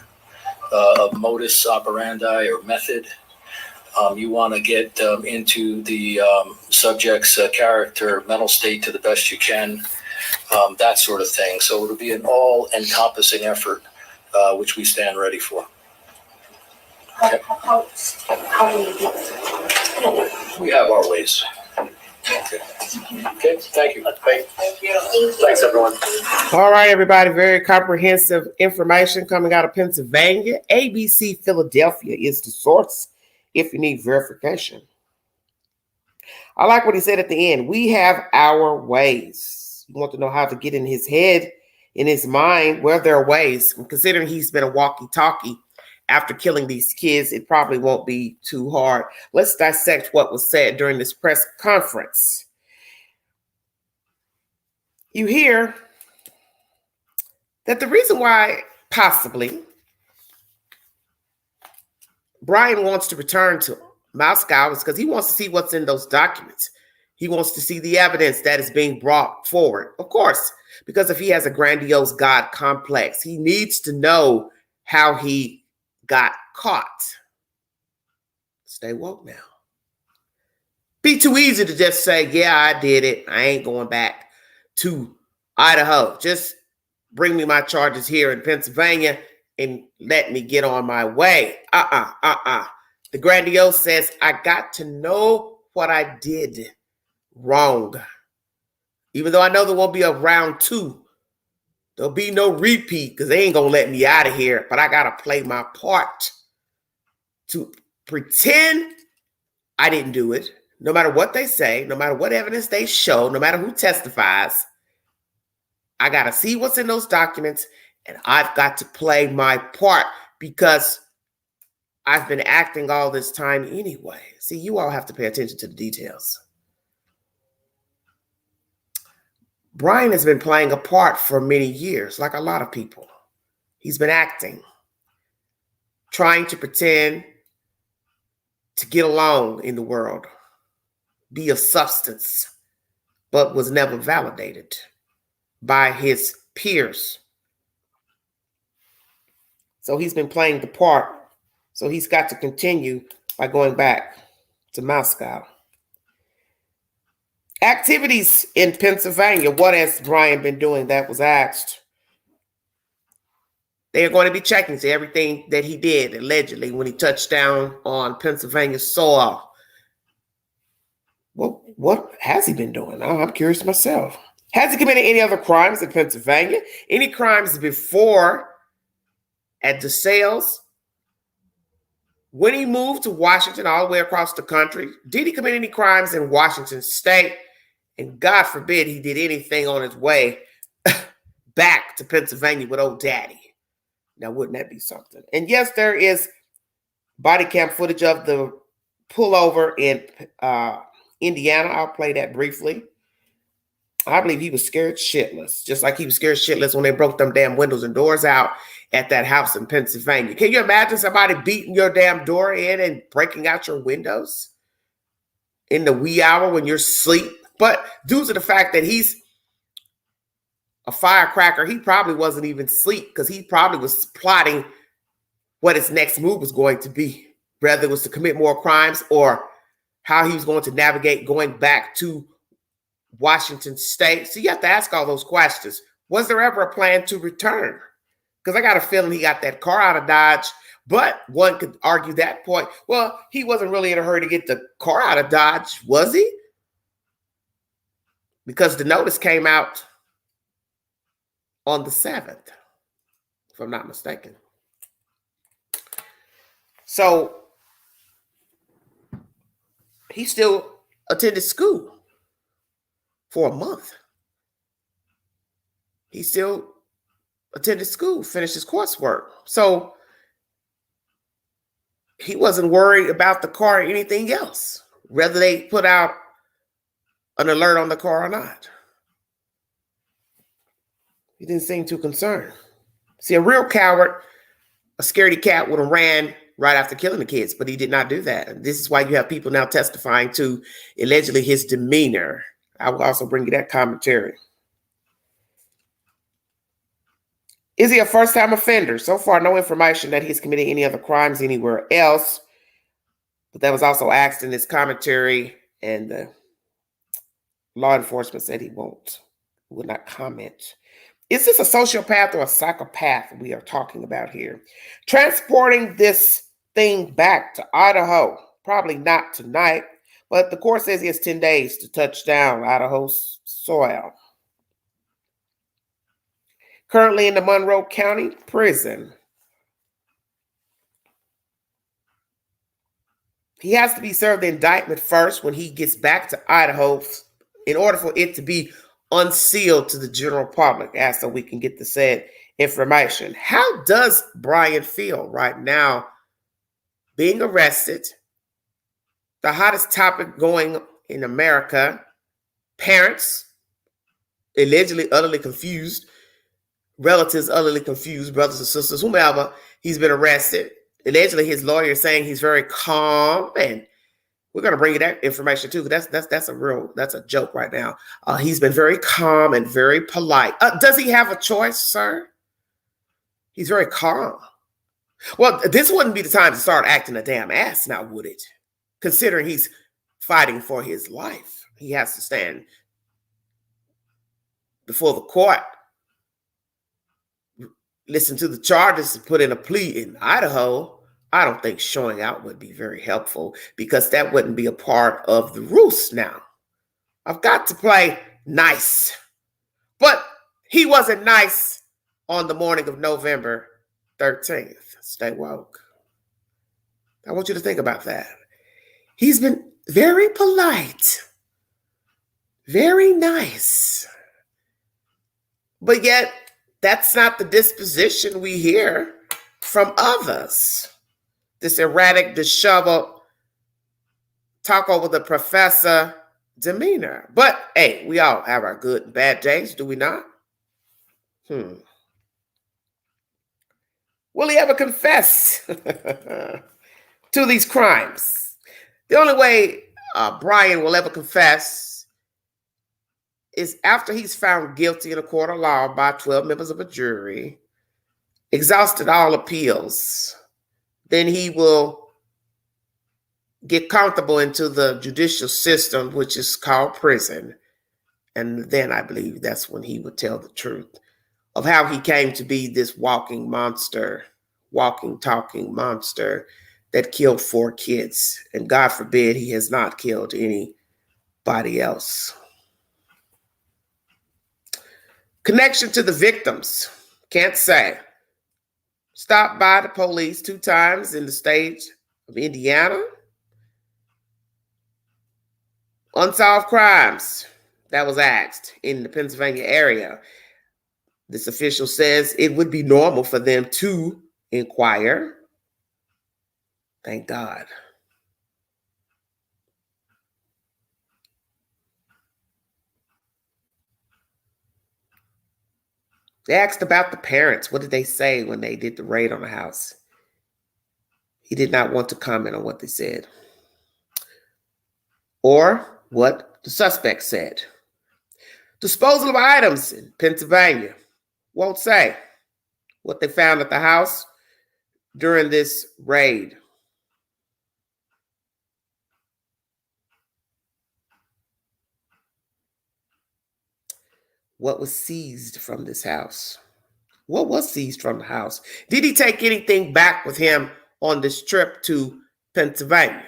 of modus operandi or method. You want to get into the subject's character, mental state to the best you can, that sort of thing. So it'll be an all-encompassing effort, which we stand ready for. Okay. How many people? We have our ways. Okay, thank you. That's great. Thank you. Thanks, everyone. All right, everybody. Very comprehensive information coming out of Pennsylvania. ABC Philadelphia is the source if you need verification. I like what he said at the end. We have our ways. You want to know how to get in his head, in his mind, where there are ways. And considering he's been a walkie-talkie after killing these kids, it probably won't be too hard. Let's dissect what was said during this press conference. You hear that the reason why possibly Bryan wants to return to Moscow is because he wants to see what's in those documents. He wants to see the evidence that is being brought forward. Of course, because if he has a grandiose God complex, he needs to know how he got caught. Stay woke now. Be too easy to just say, yeah, I did it. I ain't going back to Idaho. Just bring me my charges here in Pennsylvania and let me get on my way. The grandiose says, I got to know what I did wrong. Even though I know there won't be a round two. There'll be no repeat because they ain't going to let me out of here. But I got to play my part to pretend I didn't do it. No matter what they say, no matter what evidence they show, no matter who testifies, I got to see what's in those documents and I've got to play my part because I've been acting all this time anyway. See, you all have to pay attention to the details. Bryan has been playing a part for many years, like a lot of people. He's been acting, trying to pretend to get along in the world, be of substance, but was never validated by his peers. So he's been playing the part. So he's got to continue by going back to Moscow. Activities in Pennsylvania. What has Bryan been doing? That was asked. They are going to be checking to everything that he did allegedly when he touched down on Pennsylvania soil. Well, what has he been doing? I'm curious myself. Has he committed any other crimes in Pennsylvania? Any crimes before at DeSales? When he moved to Washington all the way across the country, did he commit any crimes in Washington state? And God forbid he did anything on his way back to Pennsylvania with old daddy. Now, wouldn't that be something? And yes, there is body cam footage of the pullover in Indiana. I'll play that briefly. I believe he was scared shitless, just like he was scared shitless when they broke them damn windows and doors out at that house in Pennsylvania. Can you imagine somebody beating your damn door in and breaking out your windows in the wee hour when you're asleep? But due to the fact that he's a firecracker, he probably wasn't even asleep because he probably was plotting what his next move was going to be, whether it was to commit more crimes or how he was going to navigate going back to Washington State. So you have to ask all those questions. Was there ever a plan to return? Because I got a feeling he got that car out of Dodge, but one could argue that point. Well, he wasn't really in a hurry to get the car out of Dodge, was he? Because the notice came out on the 7th, if I'm not mistaken. So he still attended school for a month. He still attended school, finished his coursework. So he wasn't worried about the car or anything else, whether they put out an alert on the car or not. He didn't seem too concerned. See, a real coward, a scaredy cat would have ran right after killing the kids, but he did not do that. And this is why you have people now testifying to allegedly his demeanor. I will also bring you that commentary. Is he a first-time offender? So far, no information that he's committed any other crimes anywhere else. But that was also asked in his commentary, and the law enforcement said he would not comment. Is this a sociopath or a psychopath we are talking about here? Transporting this thing back to Idaho. Probably not tonight, but the court says he has 10 days to touch down Idaho's soil. Currently in the Monroe County Prison. He has to be served the indictment first when he gets back to Idaho in order for it to be unsealed to the general public, as so we can get the said information. How does Bryan feel right now being arrested? The hottest topic going in America. Parents allegedly utterly confused. Relatives utterly confused, brothers and sisters, whomever. He's been arrested. Allegedly, his lawyer is saying he's very calm, and we're going to bring you that information too. That's a joke right now. He's been very calm and very polite. Does he have a choice, sir? He's very calm. Well, this wouldn't be the time to start acting a damn ass now, would it? Considering he's fighting for his life. He has to stand before the court, listen to the charges, and put in a plea in Idaho. I don't think showing out would be very helpful because that wouldn't be a part of the ruse now. I've got to play nice. But he wasn't nice on the morning of November 13th. Stay woke. I want you to think about that. He's been very polite, very nice. But yet, that's not the disposition we hear from others. This erratic, disheveled, talk over the professor demeanor. But hey, we all have our good and bad days, do we not? Will he ever confess to these crimes? The only way Bryan will ever confess is after he's found guilty in a court of law by 12 members of a jury, exhausted all appeals. Then he will get comfortable into the judicial system, which is called prison. And then I believe that's when he would tell the truth of how he came to be this walking monster, walking, talking monster that killed 4 kids. And God forbid he has not killed anybody else. Connection to the victims, can't say. Stopped by the police 2 times in the state of Indiana. Unsolved crimes, that was asked in the Pennsylvania area. This official says it would be normal for them to inquire. Thank God. They asked about the parents. What did they say when they did the raid on the house? He did not want to comment on what they said or what the suspect said. Disposal of items in Pennsylvania. Won't say what they found at the house during this raid. What was seized from this house? What was seized from the house? Did he take anything back with him on this trip to Pennsylvania?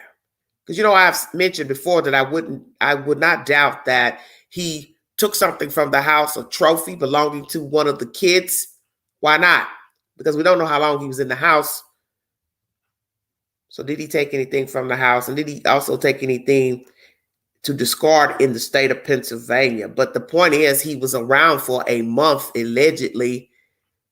Because, I've mentioned before that I would not doubt that he took something from the house, a trophy belonging to one of the kids. Why not? Because we don't know how long he was in the house. So did he take anything from the house? And did he also take anything to discard in the state of Pennsylvania? But the point is, he was around for a month, allegedly.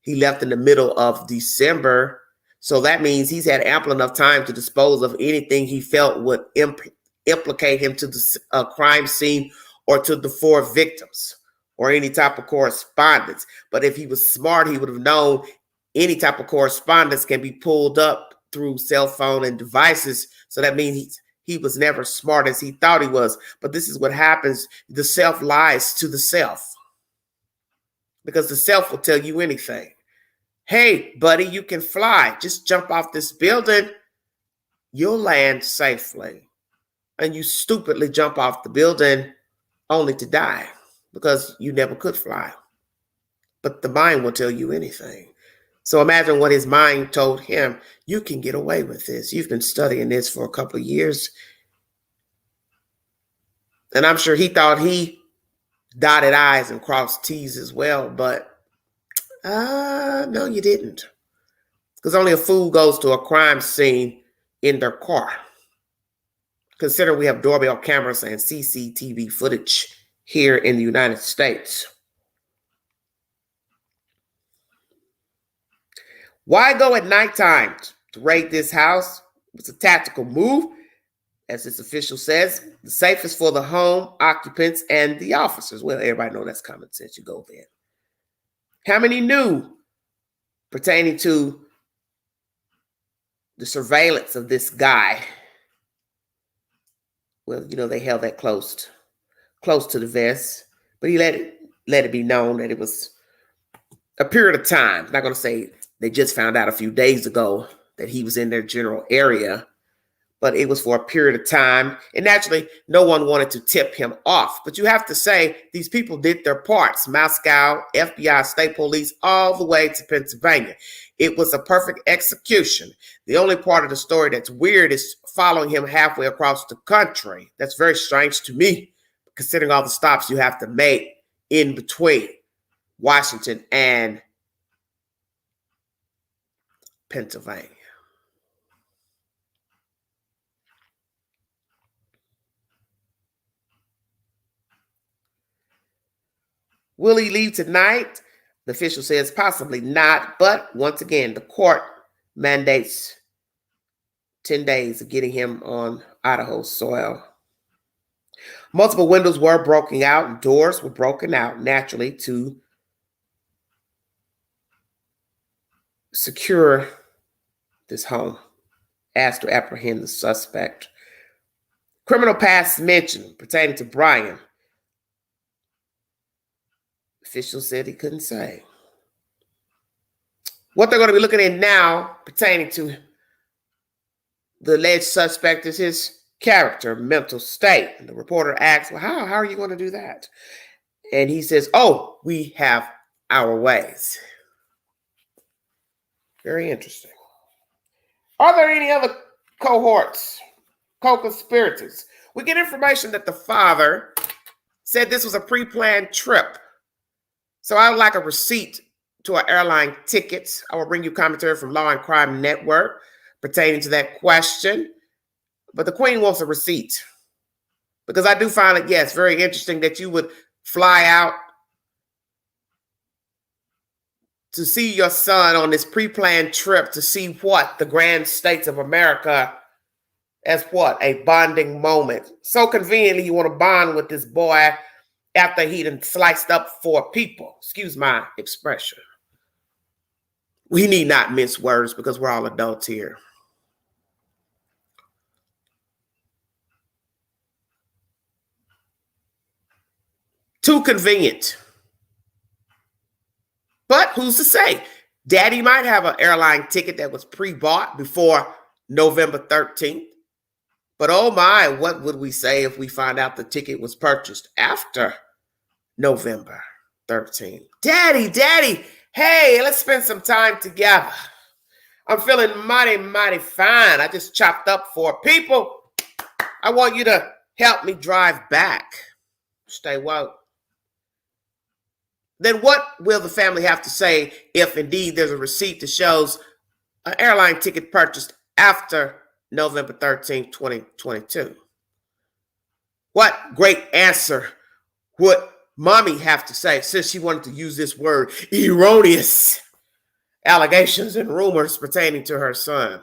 He left in the middle of December. So that means he's had ample enough time to dispose of anything he felt would implicate him to the crime scene or to the 4 victims or any type of correspondence. But if he was smart, he would have known any type of correspondence can be pulled up through cell phone and devices. So that means he was never smart as he thought he was. But this is what happens. The self lies to the self, because the self will tell you anything. Hey, buddy, you can fly. Just jump off this building. You'll land safely. And you stupidly jump off the building only to die because you never could fly. But the mind will tell you anything. So imagine what his mind told him. You can get away with this. You've been studying this for a couple of years. And I'm sure he thought he dotted I's and crossed T's as well. But no, you didn't. Because only a fool goes to a crime scene in their car. Consider we have doorbell cameras and CCTV footage here in the United States. Why go at nighttime to raid this house? It's a tactical move. As this official says, the safest for the home occupants and the officers. Well, everybody knows that's common sense. You go there. How many knew pertaining to the surveillance of this guy? Well, they held that close to the vest, but he let it be known that it was a period of time. I'm not going to say they just found out a few days ago that he was in their general area, but it was for a period of time. And naturally, no one wanted to tip him off. But you have to say these people did their parts. Moscow, FBI, state police, all the way to Pennsylvania. It was a perfect execution. The only part of the story that's weird is following him halfway across the country. That's very strange to me, considering all the stops you have to make in between Washington and Pennsylvania. Will he leave tonight? The official says possibly not, but once again, the court mandates 10 days of getting him on Idaho soil. Multiple windows were broken out and doors were broken out naturally to secure this home as to apprehend the suspect. Criminal past mentioned pertaining to Bryan. Officials said he couldn't say. What they're going to be looking at now pertaining to the alleged suspect is his character, mental state. And the reporter asks, well, how are you going to do that? And he says, oh, we have our ways. Very interesting. Are there any other cohorts, co-conspirators? We get information that the father said this was a pre-planned trip. So I would like a receipt to our airline tickets. I will bring you commentary from Law and Crime Network pertaining to that question. But the Queen wants a receipt, because I do find it, yes, very interesting that you would fly out to see your son on this pre-planned trip to see what the grand states of America as what? A bonding moment. So conveniently, you want to bond with this boy after he done sliced up 4 people. Excuse my expression. We need not mince words because we're all adults here. Too convenient. But who's to say? Daddy might have an airline ticket that was pre-bought before November 13th. But oh my, what would we say if we find out the ticket was purchased after November 13th? Daddy, hey, let's spend some time together. I'm feeling mighty fine. I just chopped up 4 people. I want you to help me drive back. Stay woke. Then what will the family have to say if indeed there's a receipt that shows an airline ticket purchased after November 13th, 2022? What great answer would mommy have to say since she wanted to use this word, erroneous allegations and rumors pertaining to her son?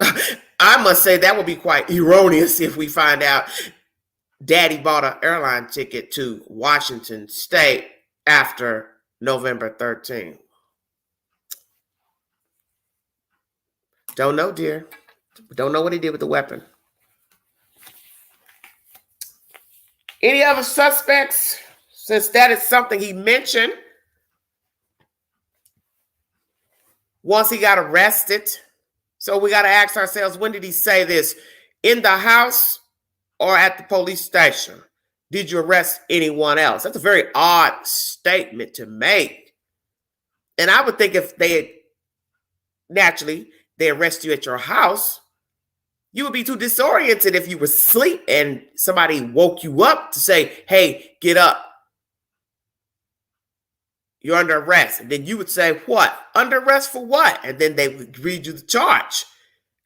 I must say that would be quite erroneous if we find out Daddy bought an airline ticket to Washington State after November 13th. Don't know, dear. Don't know what he did with the weapon. Any other suspects? Since that is something he mentioned once he got arrested. So we got to ask ourselves, when did he say this? In the house or at the police station? Did you arrest anyone else? That's a very odd statement to make. And I would think if they arrest you at your house, you would be too disoriented if you were asleep and somebody woke you up to say, hey, get up. You're under arrest. And then you would say, what? Under arrest for what? And then they would read you the charge.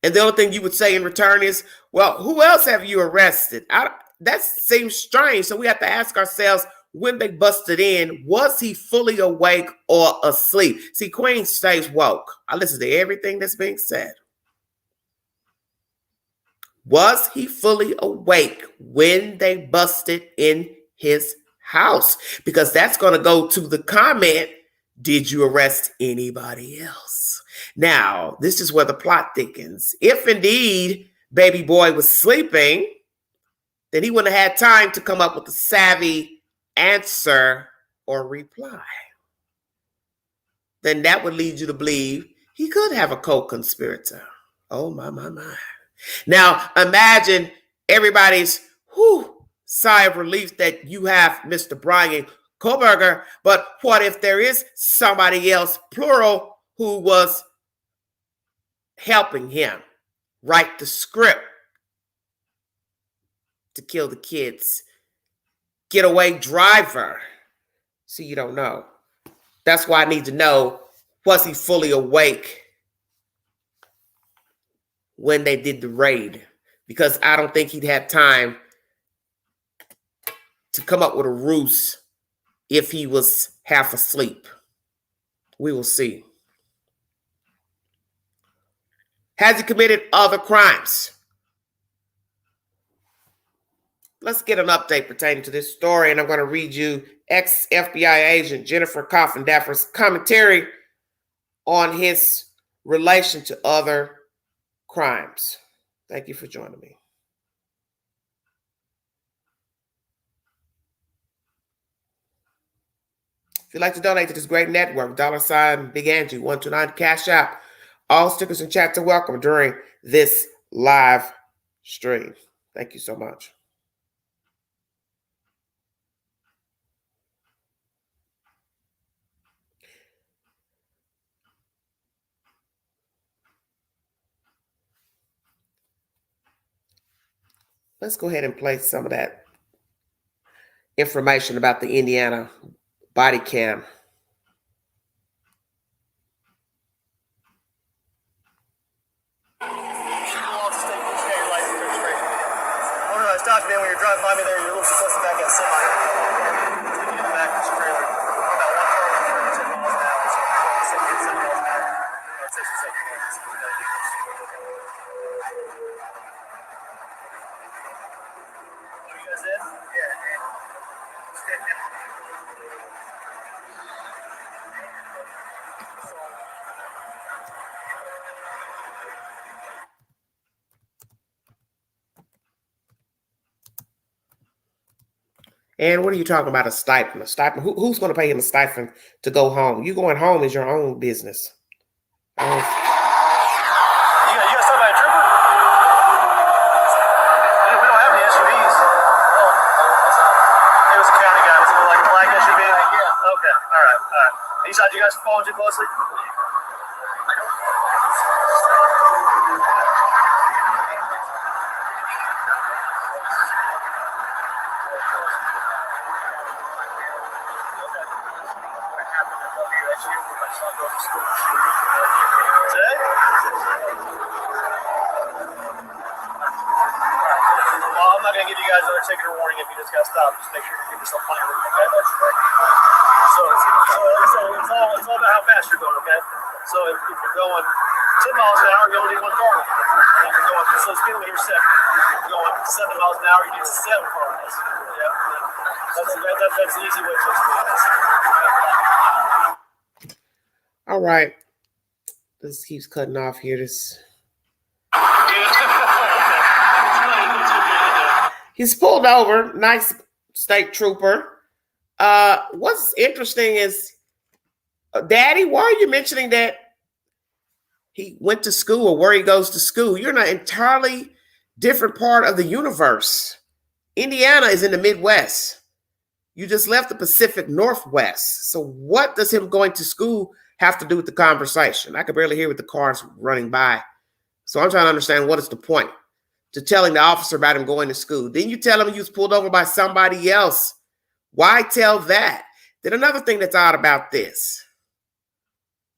And the only thing you would say in return is, well, who else have you arrested? That seems strange. So we have to ask ourselves, when they busted in, was he fully awake or asleep? See, Queen stays woke. I listen to everything that's being said. Was he fully awake when they busted in his house? Because that's going to go to the comment, did you arrest anybody else? Now, this is where the plot thickens. If indeed baby boy was sleeping, then he wouldn't have had time to come up with a savvy answer or reply. Then that would lead you to believe he could have a co-conspirator. Oh, my. Now, imagine everybody's sigh of relief that you have Mr. Bryan Kohberger, but what if there is somebody else, plural, who was helping him write the script to kill the kids? Getaway driver. See, you don't know. That's why I need to know, was he fully awake when they did the raid? Because I don't think he'd have time to come up with a ruse if he was half asleep. We will see. Has he committed other crimes? Let's get an update pertaining to this story, and I'm going to read you ex-FBI agent Jennifer Coffin-Daffer's commentary on his relation to other crimes. Thank you for joining me. If you'd like to donate to this great network, $ Big Angie 129 Cash App. All stickers and chats are welcome during this live stream. Thank you so much. Let's go ahead and play some of that information about the Indiana body cam. Stopped me when you're driving by me there. You're a little close back at semi. Taking it back this trailer. About 1 car, 10 miles an hour. So 7 miles an hour. That's actually 7 miles. We gotta do this. That's it? Yeah. And what are you talking about? A stipend? A stipend? Who's going to pay him a stipend to go home? You going home is your own business. You guys talking about a trooper? We don't have any SUVs. It was a county guy. Was it like a black SUV? Yeah. Okay. All right. You said you guys following too closely? Well, I'm not going to give you guys another ticket or warning if you just got stopped. Just make sure you give yourself plenty of room, okay? So it's all about how fast you're going, okay? So if you're going 10 miles an hour, you only need one car. If you're going, so speed limit, you're 7. If you're going 7 miles an hour, you need 7 cars. Yeah, that's the easy way to explain this. All right. This keeps cutting off here. He's pulled over. Nice state trooper. What's interesting is, Daddy, why are you mentioning that he went to school or where he goes to school? You're in an entirely different part of the universe. Indiana is in the Midwest. You just left the Pacific Northwest. So what does him going to school have to do with the conversation? I could barely hear with the cars running by. So I'm trying to understand, what is the point to telling the officer about him going to school? Didn't you tell him he was pulled over by somebody else? Why tell that? Then another thing that's odd about this,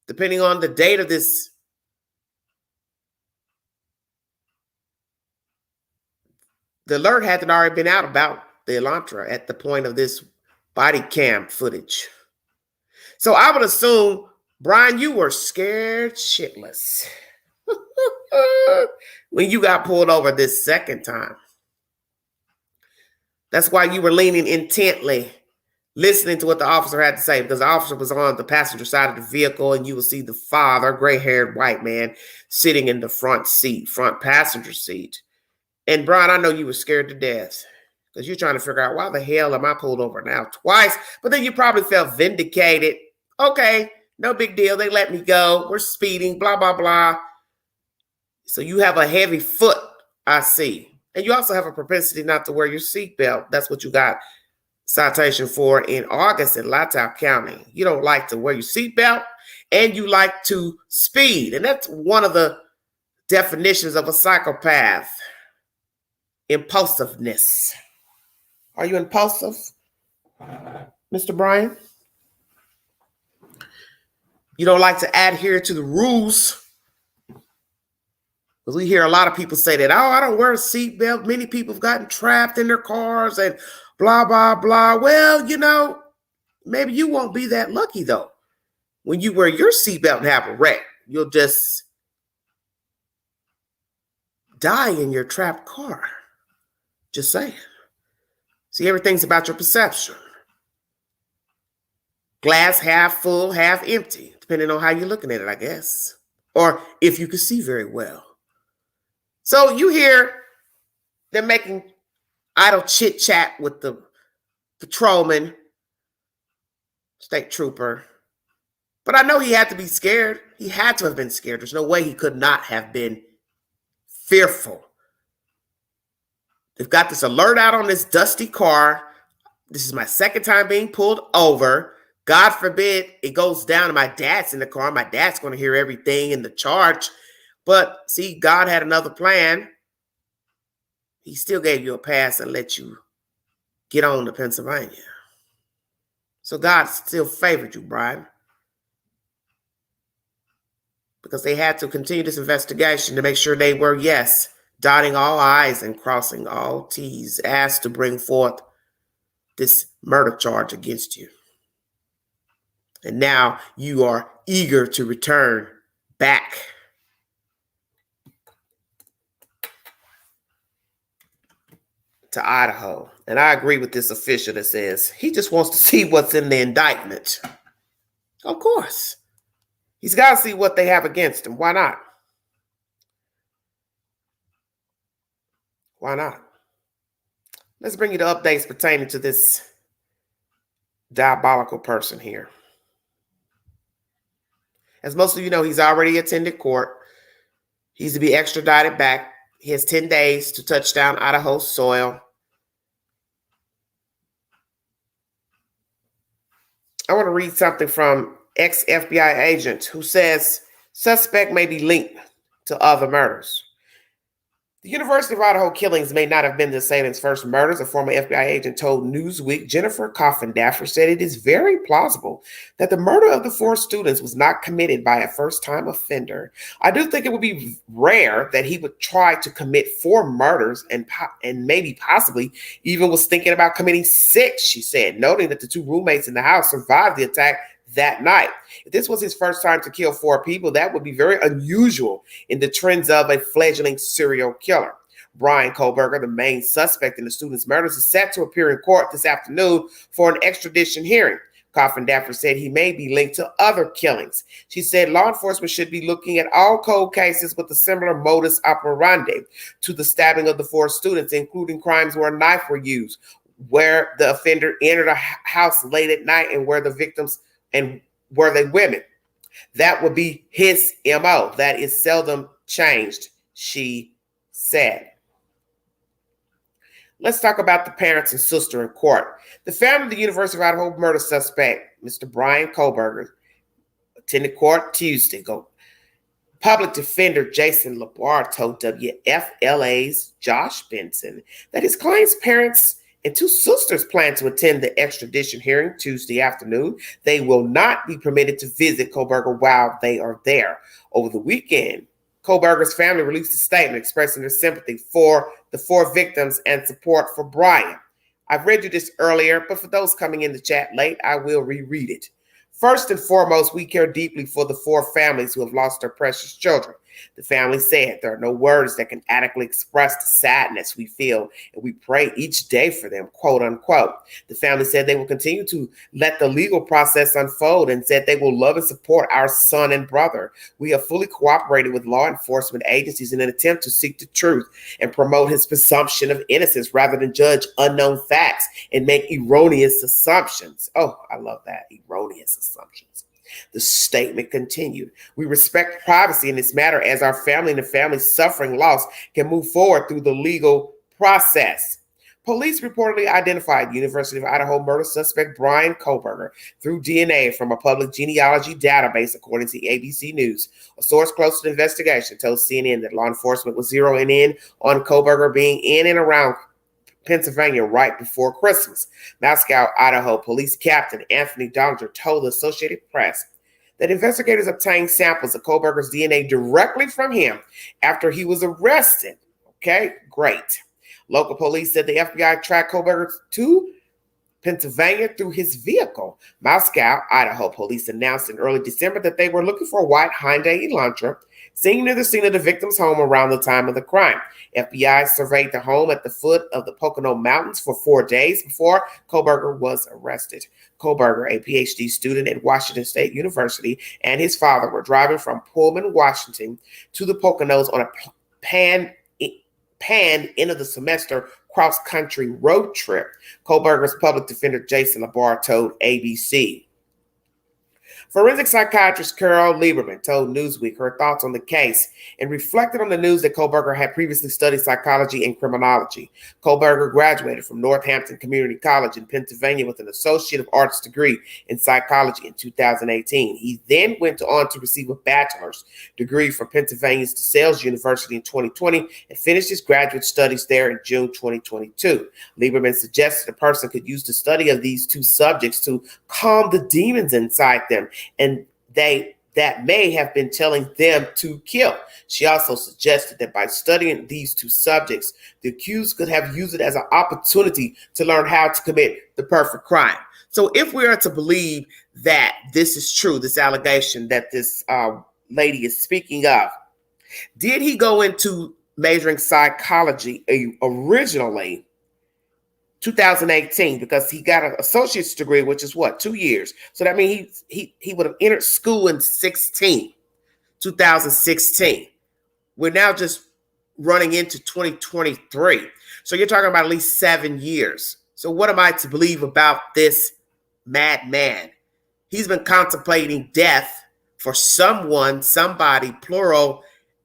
depending on the date of this, the alert hadn't already been out about the Elantra at the point of this body cam footage. So I would assume, Bryan, you were scared shitless when you got pulled over this second time. That's why you were leaning intently, listening to what the officer had to say, because the officer was on the passenger side of the vehicle, and you will see the father, gray-haired white man, sitting in the front passenger seat. And Bryan, I know you were scared to death because you're trying to figure out, why the hell am I pulled over now twice? But then you probably felt vindicated. Okay, no big deal. They let me go. We're speeding, blah, blah, blah. So you have a heavy foot, I see. And you also have a propensity not to wear your seatbelt. That's what you got citation for in August in Latau County. You don't like to wear your seatbelt, and you like to speed. And that's one of the definitions of a psychopath. Impulsiveness. Are you impulsive, Mr. Bryan? You don't like to adhere to the rules. Because we hear a lot of people say that, oh, I don't wear a seatbelt. Many people have gotten trapped in their cars and blah, blah, blah. Well, you know, maybe you won't be that lucky, though. When you wear your seatbelt and have a wreck, you'll just die in your trapped car. Just saying. See, everything's about your perception. Glass half full, half empty, depending on how you're looking at it, I guess. Or if you can see very well. So you hear them making idle chit chat with the patrolman, state trooper. But I know he had to be scared. He had to have been scared. There's no way he could not have been fearful. They've got this alert out on this dusty car. This is my second time being pulled over. God forbid it goes down and my dad's in the car. My dad's going to hear everything in the charge. But see, God had another plan. He still gave you a pass and let you get on to Pennsylvania. So God still favored you, Bryan. Because they had to continue this investigation to make sure they were, yes, dotting all I's and crossing all T's, asked to bring forth this murder charge against you. And now you are eager to return back. to Idaho. And I agree with this official that says he just wants to see what's in the indictment. Of course. He's got to see what they have against him. Why not? Why not? Let's bring you the updates pertaining to this diabolical person here. As most of you know, he's already attended court. He's to be extradited back. He has 10 days to touch down Idaho soil. I want to read something from ex-FBI agent who says suspect may be linked to other murders. The University of Idaho killings may not have been the assailant's first murders. A former FBI agent told Newsweek Jennifer Coffindaffer said it is very plausible that the murder of the 4 students was not committed by a first-time offender. I do think it would be rare that he would try to commit 4 murders and maybe possibly even was thinking about committing 6, she said, noting that the 2 roommates in the house survived the attack that night. If this was his first time to kill 4 people, that would be very unusual in the trends of a fledgling serial killer. Bryan Kohberger, the main suspect in the students' murders, is set to appear in court this afternoon for an extradition hearing. Coffindaffer said he may be linked to other killings. She said law enforcement should be looking at all cold cases with a similar modus operandi to the stabbing of the 4 students, including crimes where a knife were used, where the offender entered a house late at night, and where the victims and were they women. That would be his MO. That is seldom changed, she said. Let's talk about the parents and sister in court. The family of the University of Idaho murder suspect, Mr. Bryan Kohberger, attended court Tuesday. Public defender Jason LaBar told WFLA's Josh Benson that his client's parents and 2 sisters plan to attend the extradition hearing Tuesday afternoon. They will not be permitted to visit Kohberger while they are there. Over the weekend, Kohberger's family released a statement expressing their sympathy for the 4 victims and support for Bryan. I've read you this earlier, but for those coming in the chat late, I will reread it. First and foremost, we care deeply for the 4 families who have lost their precious children. The family said there are no words that can adequately express the sadness we feel, and we pray each day for them, quote unquote. The family said they will continue to let the legal process unfold and said they will love and support our son and brother. We have fully cooperated with law enforcement agencies in an attempt to seek the truth and promote his presumption of innocence rather than judge unknown facts and make erroneous assumptions. Oh, I love that. Erroneous assumptions. The statement continued. We respect privacy in this matter as our family and the families suffering loss can move forward through the legal process. Police reportedly identified University of Idaho murder suspect Bryan Kohberger through DNA from a public genealogy database, according to ABC News. A source close to the investigation told CNN that law enforcement was zeroing in on Kohberger being in and around Pennsylvania right before Christmas. Moscow, Idaho Police Captain Anthony Dollinger told the Associated Press that investigators obtained samples of Kohberger's DNA directly from him after he was arrested. Okay, great. Local police said the FBI tracked Kohberger to Pennsylvania through his vehicle. Moscow, Idaho police announced in early December that they were looking for a white Hyundai Elantra seen near the scene of the victim's home around the time of the crime. FBI surveyed the home at the foot of the Pocono Mountains for 4 days before Kohberger was arrested. Kohberger, a PhD student at Washington State University, and his father were driving from Pullman, Washington to the Poconos on a planned end of the semester cross-country road trip. Kohberger's public defender Jason LaBar told ABC. Forensic psychiatrist Carol Lieberman told Newsweek her thoughts on the case and reflected on the news that Kohberger had previously studied psychology and criminology. Kohberger graduated from Northampton Community College in Pennsylvania with an Associate of Arts degree in psychology in 2018. He then went on to receive a bachelor's degree from Pennsylvania's DeSales University in 2020 and finished his graduate studies there in June 2022. Lieberman suggested a person could use the study of these 2 subjects to calm the demons inside them, and that may have been telling them to kill. She also suggested that by studying these 2 subjects, the accused could have used it as an opportunity to learn how to commit the perfect crime. So if we are to believe that this is true, this allegation that this lady is speaking of, did he go into majoring psychology originally 2018, because he got an associate's degree, which is what, 2 years. So that means he would have entered school in 2016. We're now just running into 2023. So you're talking about at least 7 years. So what am I to believe about this madman? He's been contemplating death for someone, somebody, plural,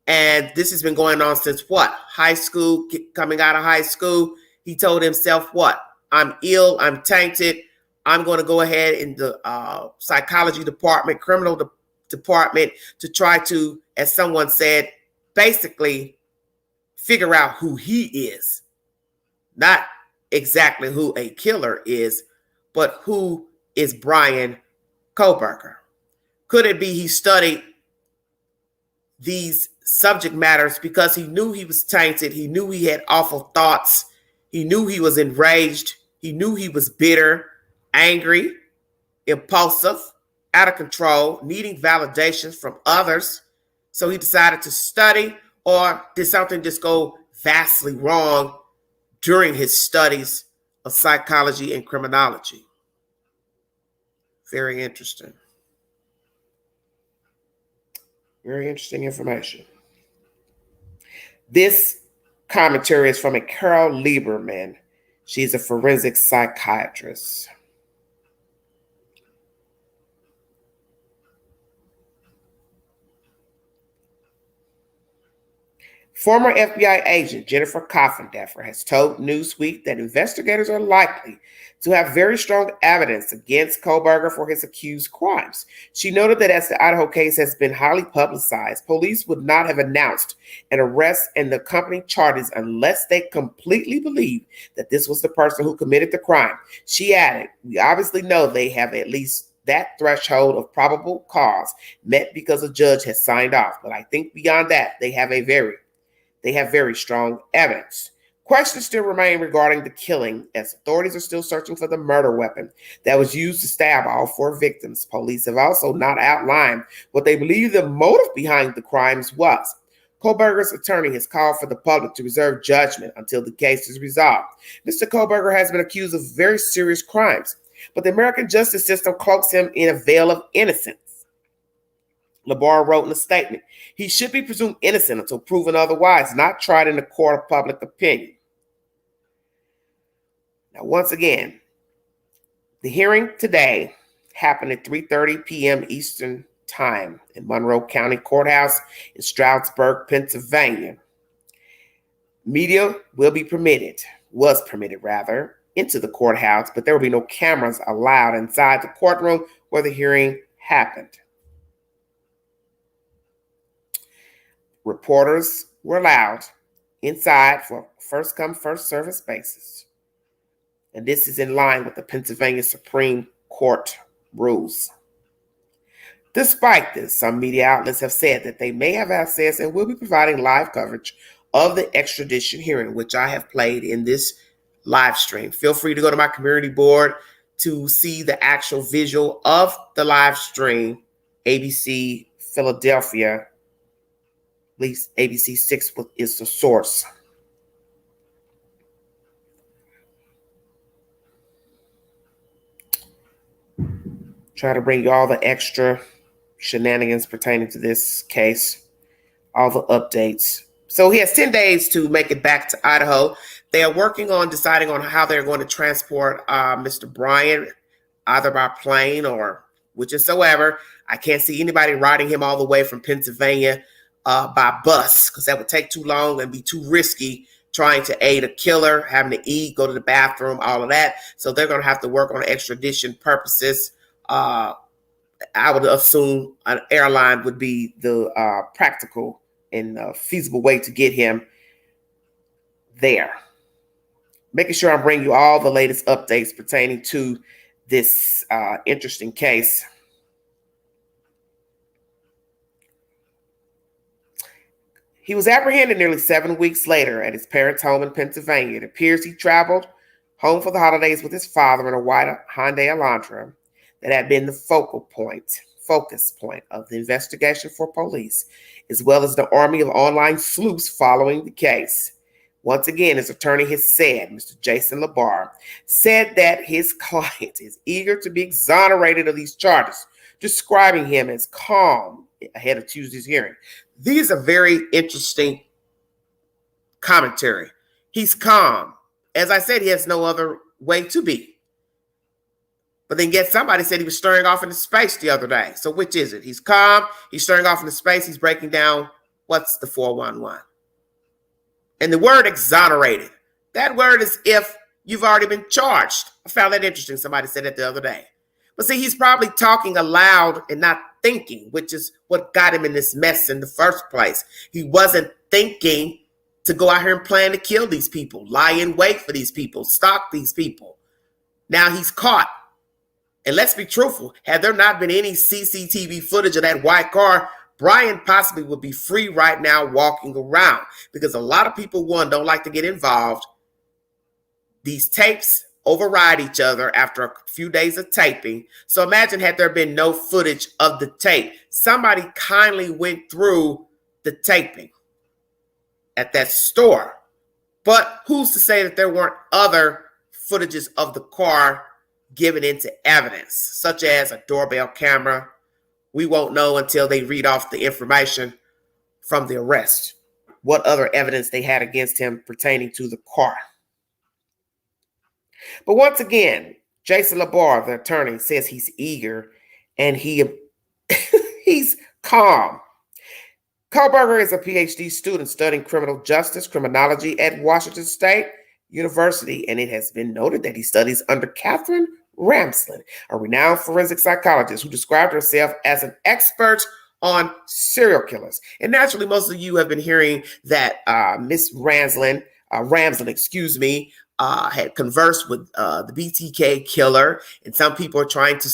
and this has been going on since what? High school, coming out of high school. He told himself what? I'm ill, I'm tainted. I'm going to go ahead in the psychology department, criminal department, to try to, as someone said, basically figure out who he is. Not exactly who a killer is, but who is Bryan Kohberger. Could it be he studied these subject matters because he knew he was tainted, he knew he had awful thoughts, he knew he was enraged, he knew he was bitter, angry, impulsive, out of control, needing validation from others. So he decided to study, or did something just go vastly wrong during his studies of psychology and criminology? Very interesting. Very interesting information. This commentary is from a Carol Lieberman. She's a forensic psychiatrist. Former FBI agent Jennifer Coffindeffer has told Newsweek that investigators are likely to have very strong evidence against Kohberger for his accused crimes. She noted that as the Idaho case has been highly publicized, police would not have announced an arrest and the accompanying charges unless they completely believed that this was the person who committed the crime. She added, "We obviously know they have at least that threshold of probable cause met because a judge has signed off. But I think beyond that, they have very strong evidence." Questions still remain regarding the killing, as authorities are still searching for the murder weapon that was used to stab all 4 victims. Police have also not outlined what they believe the motive behind the crimes was. Kohberger's attorney has called for the public to reserve judgment until the case is resolved. Mr. Kohberger has been accused of very serious crimes, but the American justice system cloaks him in a veil of innocence. LeBar wrote in a statement, "He should be presumed innocent until proven otherwise, not tried in a court of public opinion." Now, once again, the hearing today happened at 3:30 p.m. Eastern Time in Monroe County Courthouse in Stroudsburg, Pennsylvania. Media was permitted into the courthouse, but there will be no cameras allowed inside the courtroom where the hearing happened. Reporters were allowed inside for first come, first service basis. And this is in line with the Pennsylvania Supreme Court rules. Despite this, some media outlets have said that they may have access and will be providing live coverage of the extradition hearing, which I have played in this live stream. Feel free to go to my community board to see the actual visual of the live stream. ABC Philadelphia, at least ABC 6 is the source. Try to bring you all the extra shenanigans pertaining to this case, all the updates. So he has 10 days to make it back to Idaho. They are working on deciding on how they're going to transport Mr. Bryan, either by plane or whichever. I can't see anybody riding him all the way from Pennsylvania by bus, because that would take too long and be too risky, trying to aid a killer, having to eat, go to the bathroom, all of that. So they're going to have to work on extradition purposes. I would assume an airline would be the practical and feasible way to get him there. Making sure I bring you all the latest updates pertaining to this interesting case. He was apprehended nearly 7 weeks later at his parents' home in Pennsylvania. It appears he traveled home for the holidays with his father in a white Hyundai Elantra that had been the focus point of the investigation for police, as well as the army of online sleuths following the case. once again, his attorney has said, Mr. Jason LaBar, said that his client is eager to be exonerated of these charges, describing him as calm ahead of Tuesday's hearing. These are very interesting commentary. He's calm. As I said, he has no other way to be. But then yet somebody said he was stirring off into space the other day. So which is it? He's calm, he's stirring off into space, he's breaking down what's the 411. And the word exonerated, that word is if you've already been charged. I found that interesting. Somebody said it the other day. But see, he's probably talking aloud and not thinking, which is what got him in this mess in the first place. He wasn't thinking to go out here and plan to kill these people, lie in wait for these people, stalk these people. Now he's caught. And let's be truthful, had there not been any CCTV footage of that white car, Bryan possibly would be free right now walking around, because a lot of people, one, don't like to get involved. These tapes override each other after a few days of taping. So imagine had there been no footage of the tape. Somebody kindly went through the taping at that store. But who's to say that there weren't other footages of the car given into evidence, such as a doorbell camera? We won't know until they read off the information from the arrest, what other evidence they had against him pertaining to the car. But once again, Jason LaBar, the attorney, says he's eager and he's calm. Kohberger is a PhD student studying criminal justice, criminology at Washington State University, and it has been noted that he studies under Catherine Ramslin, a renowned forensic psychologist who described herself as an expert on serial killers. And naturally, most of you have been hearing that Miss Ramslin, had conversed with the BTK killer, and some people are trying to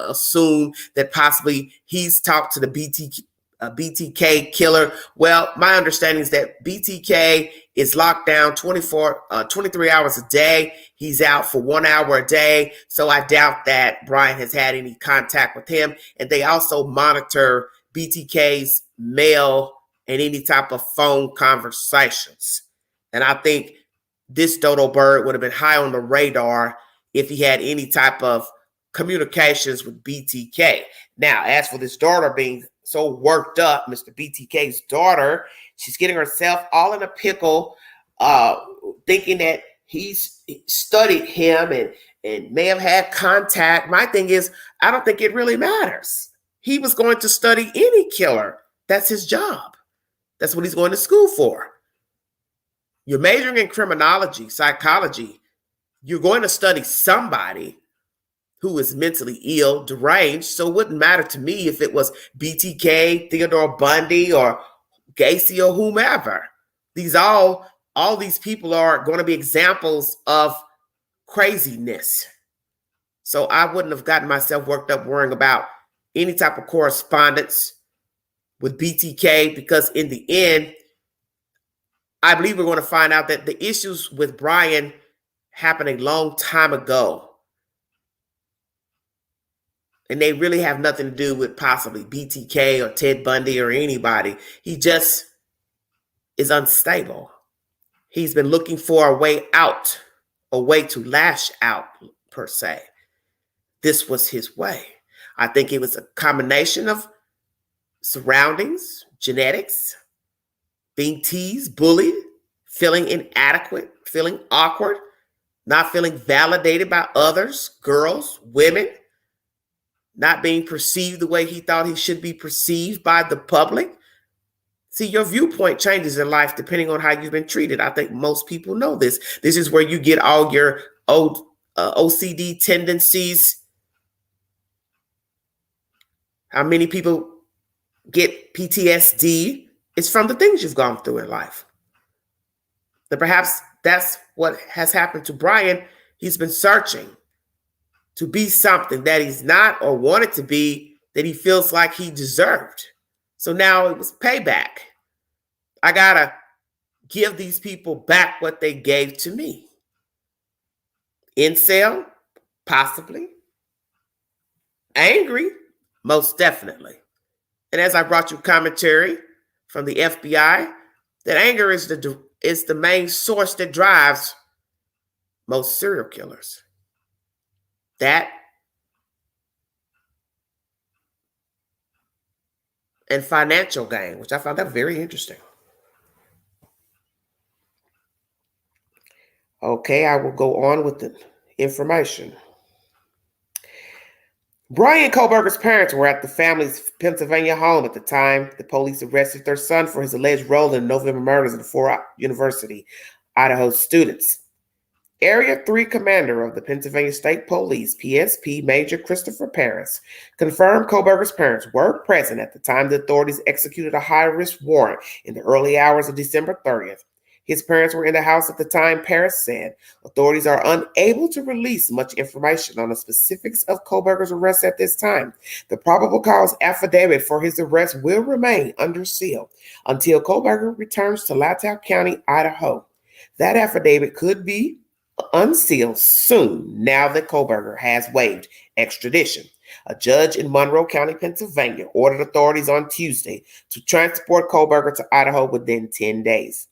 assume that possibly he's talked to the BTK killer. Well, my understanding is that BTK is locked down 23 hours a day. He's out for 1 hour a day. So I doubt that Bryan has had any contact with him. And they also monitor BTK's mail and any type of phone conversations. And I think this dodo bird would have been high on the radar if he had any type of communications with BTK. Now, as for this daughter being so worked up, Mr. BTK's daughter, she's getting herself all in a pickle, thinking that he's studied him and may have had contact. My thing is, I don't think it really matters. He was going to study any killer. That's his job. That's what he's going to school for. You're majoring in criminology, psychology. You're going to study somebody who is mentally ill, deranged. So it wouldn't matter to me if it was BTK, Theodore Bundy, or Gacy, or whomever. All these people are going to be examples of craziness. So I wouldn't have gotten myself worked up worrying about any type of correspondence with BTK, because in the end, I believe we're going to find out that the issues with Bryan happened a long time ago. And they really have nothing to do with possibly BTK or Ted Bundy or anybody. He just is unstable. He's been looking for a way out, a way to lash out, per se. This was his way. I think it was a combination of surroundings, genetics, being teased, bullied, feeling inadequate, feeling awkward, not feeling validated by others, girls, women, not being perceived the way he thought he should be perceived by the public. See, your viewpoint changes in life depending on how you've been treated. I think most people know this. This is where you get all your old OCD tendencies. How many people get PTSD? It's from the things you've gone through in life. That perhaps that's what has happened to Bryan. He's been searching to be something that he's not or wanted to be, that he feels like he deserved. So now it was payback. I gotta give these people back what they gave to me. Incel, possibly. Angry, most definitely. And as I brought you commentary from the FBI, That anger is the main source that drives most serial killers. That and financial gain, which I found that very interesting. Okay, I will go on with the information. Bryan Kohberger's parents were at the family's Pennsylvania home at the time the police arrested their son for his alleged role in the November murders of the 4 University, Idaho students. Area 3 Commander of the Pennsylvania State Police, PSP, Major Christopher Paris, confirmed Kohberger's parents were present at the time the authorities executed a high-risk warrant in the early hours of December 30th. His parents were in the house at the time, Paris said. Authorities are unable to release much information on the specifics of Kohberger's arrest at this time. The probable cause affidavit for his arrest will remain under seal until Kohberger returns to Latau County, Idaho. That affidavit could be unsealed soon now that Kohberger has waived extradition. A judge in Monroe County, Pennsylvania, ordered authorities on Tuesday to transport Kohberger to Idaho within 10 days.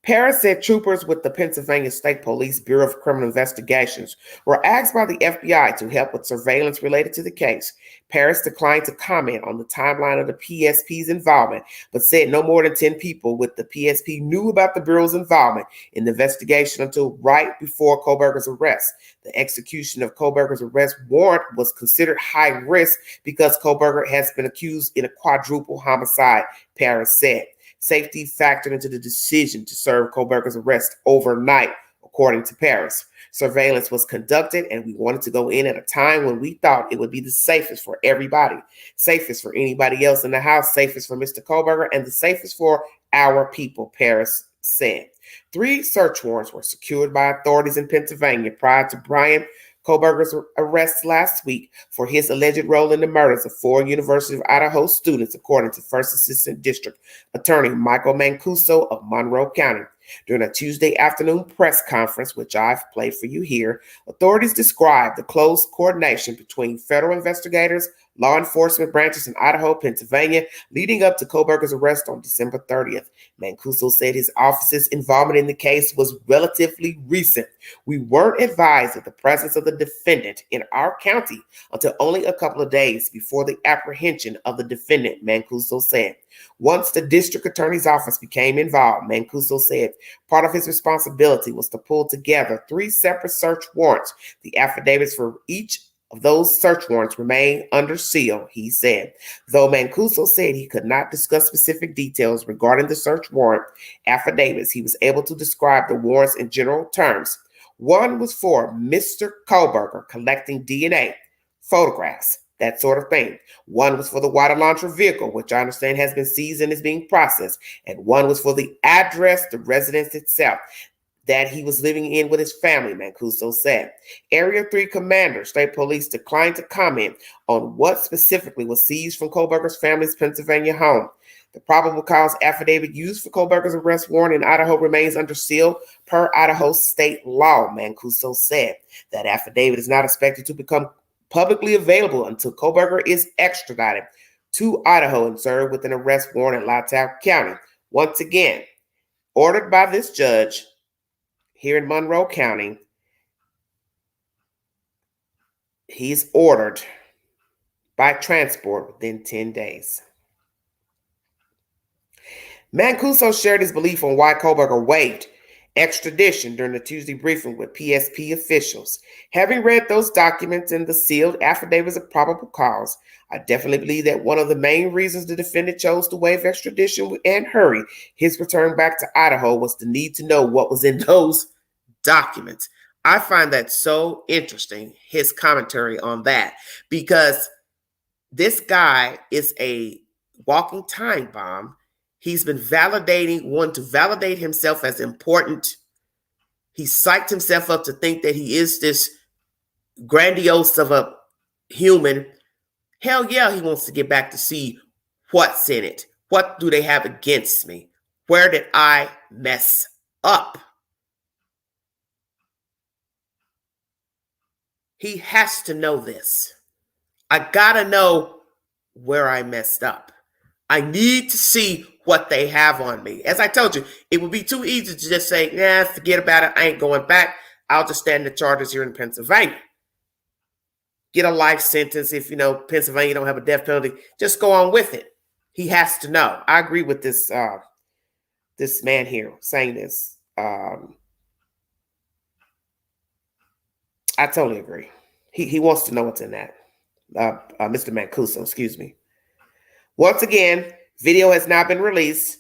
Paris said troopers with the Pennsylvania State Police Bureau of Criminal Investigations were asked by the FBI to help with surveillance related to the case. Paris declined to comment on the timeline of the PSP's involvement, but said no more than 10 people with the PSP knew about the Bureau's involvement in the investigation until right before Kohberger's arrest. The execution of Kohberger's arrest warrant was considered high risk because Kohberger has been accused in a quadruple homicide, Paris said. Safety factored into the decision to serve Kohberger's arrest overnight, according to Paris. Surveillance was conducted, and we wanted to go in at a time when we thought it would be the safest for everybody, safest for anybody else in the house, safest for Mr. Kohberger, and the safest for our people, Paris said. 3 search warrants were secured by authorities in Pennsylvania prior to Bryan Kohberger's arrest last week for his alleged role in the murders of 4 University of Idaho students, according to First Assistant District Attorney Michael Mancuso of Monroe County. During a Tuesday afternoon press conference, which I've played for you here, authorities described the close coordination between federal investigators, law enforcement branches in Idaho, Pennsylvania, leading up to Kohberger's arrest on December 30th. Mancuso said his office's involvement in the case was relatively recent. We weren't advised of the presence of the defendant in our county until only a couple of days before the apprehension of the defendant, Mancuso said. Once the district attorney's office became involved, Mancuso said part of his responsibility was to pull together 3 separate search warrants. The affidavits for each of those search warrants remain under seal, he said. Though Mancuso said he could not discuss specific details regarding the search warrant affidavits, he was able to describe the warrants in general terms. One was for Mr. Kohberger collecting DNA, photographs, that sort of thing. One was for the water launcher vehicle, which I understand has been seized and is being processed. And one was for the address, the residence itself, that he was living in with his family, Mancuso said. Area 3 Commander, State Police, declined to comment on what specifically was seized from Kohberger's family's Pennsylvania home. The probable cause affidavit used for Kohberger's arrest warrant in Idaho remains under seal per Idaho state law, Mancuso said. That affidavit is not expected to become publicly available until Kohberger is extradited to Idaho and served with an arrest warrant in Latau County. Once again, ordered by this judge here in Monroe County, he's ordered by transport within 10 days. Mancuso shared his belief on why Kohberger waived extradition during the Tuesday briefing with PSP officials. Having read those documents and the sealed affidavits of probable cause, I definitely believe that one of the main reasons the defendant chose to waive extradition and hurry his return back to Idaho was the need to know what was in those documents. I find that so interesting, his commentary on that, because this guy is a walking time bomb. He's been wanting to validate himself as important. He psyched himself up to think that he is this grandiose of a human. Hell yeah, he wants to get back to see what's in it. What do they have against me? Where did I mess up? He has to know this. I gotta know where I messed up. I need to see what they have on me. As I told you, it would be too easy to just say, nah, forget about it. I ain't going back. I'll just stand the charges here in Pennsylvania. Get a life sentence if, Pennsylvania don't have a death penalty. Just go on with it. He has to know. I agree with this this man here saying this. I totally agree. He wants to know what's in that. Mr. Mancuso, excuse me. Once again, video has not been released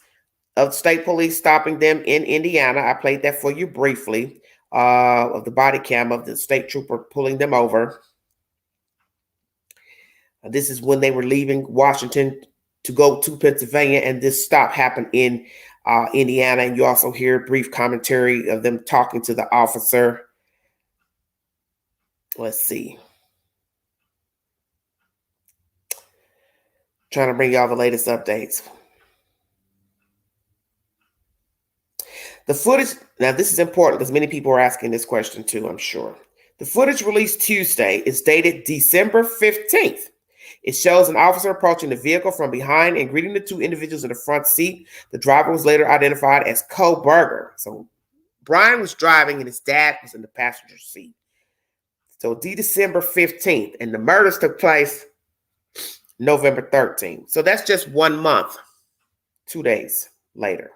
of state police stopping them in Indiana. I played that for you briefly, of the body cam of the state trooper pulling them over. This is when they were leaving Washington to go to Pennsylvania, and this stop happened in Indiana. And you also hear a brief commentary of them talking to the officer. Let's see. Trying to bring y'all the latest updates. The footage, now this is important because many people are asking this question too, I'm sure. The footage released Tuesday is dated December 15th. It shows an officer approaching the vehicle from behind and greeting the two individuals in the front seat. The driver was later identified as Kohberger. So Bryan was driving and his dad was in the passenger seat. So December 15th, and the murders took place November 13th. So that's just 1 month, 2 days later.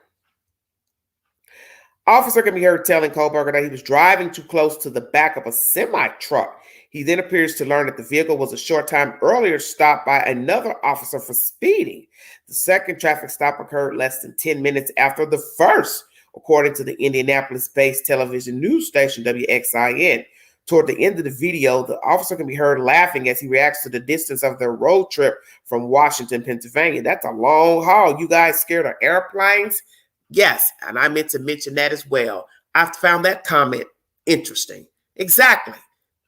Officer can be heard telling Kohberger that he was driving too close to the back of a semi-truck. He then appears to learn that the vehicle was a short time earlier stopped by another officer for speeding. The second traffic stop occurred less than 10 minutes after the first, according to the Indianapolis-based television news station WXIN. Toward the end of the video, the officer can be heard laughing as he reacts to the distance of their road trip from Washington, Pennsylvania. That's a long haul. You guys scared of airplanes? Yes, and I meant to mention that as well. I found that comment interesting. Exactly.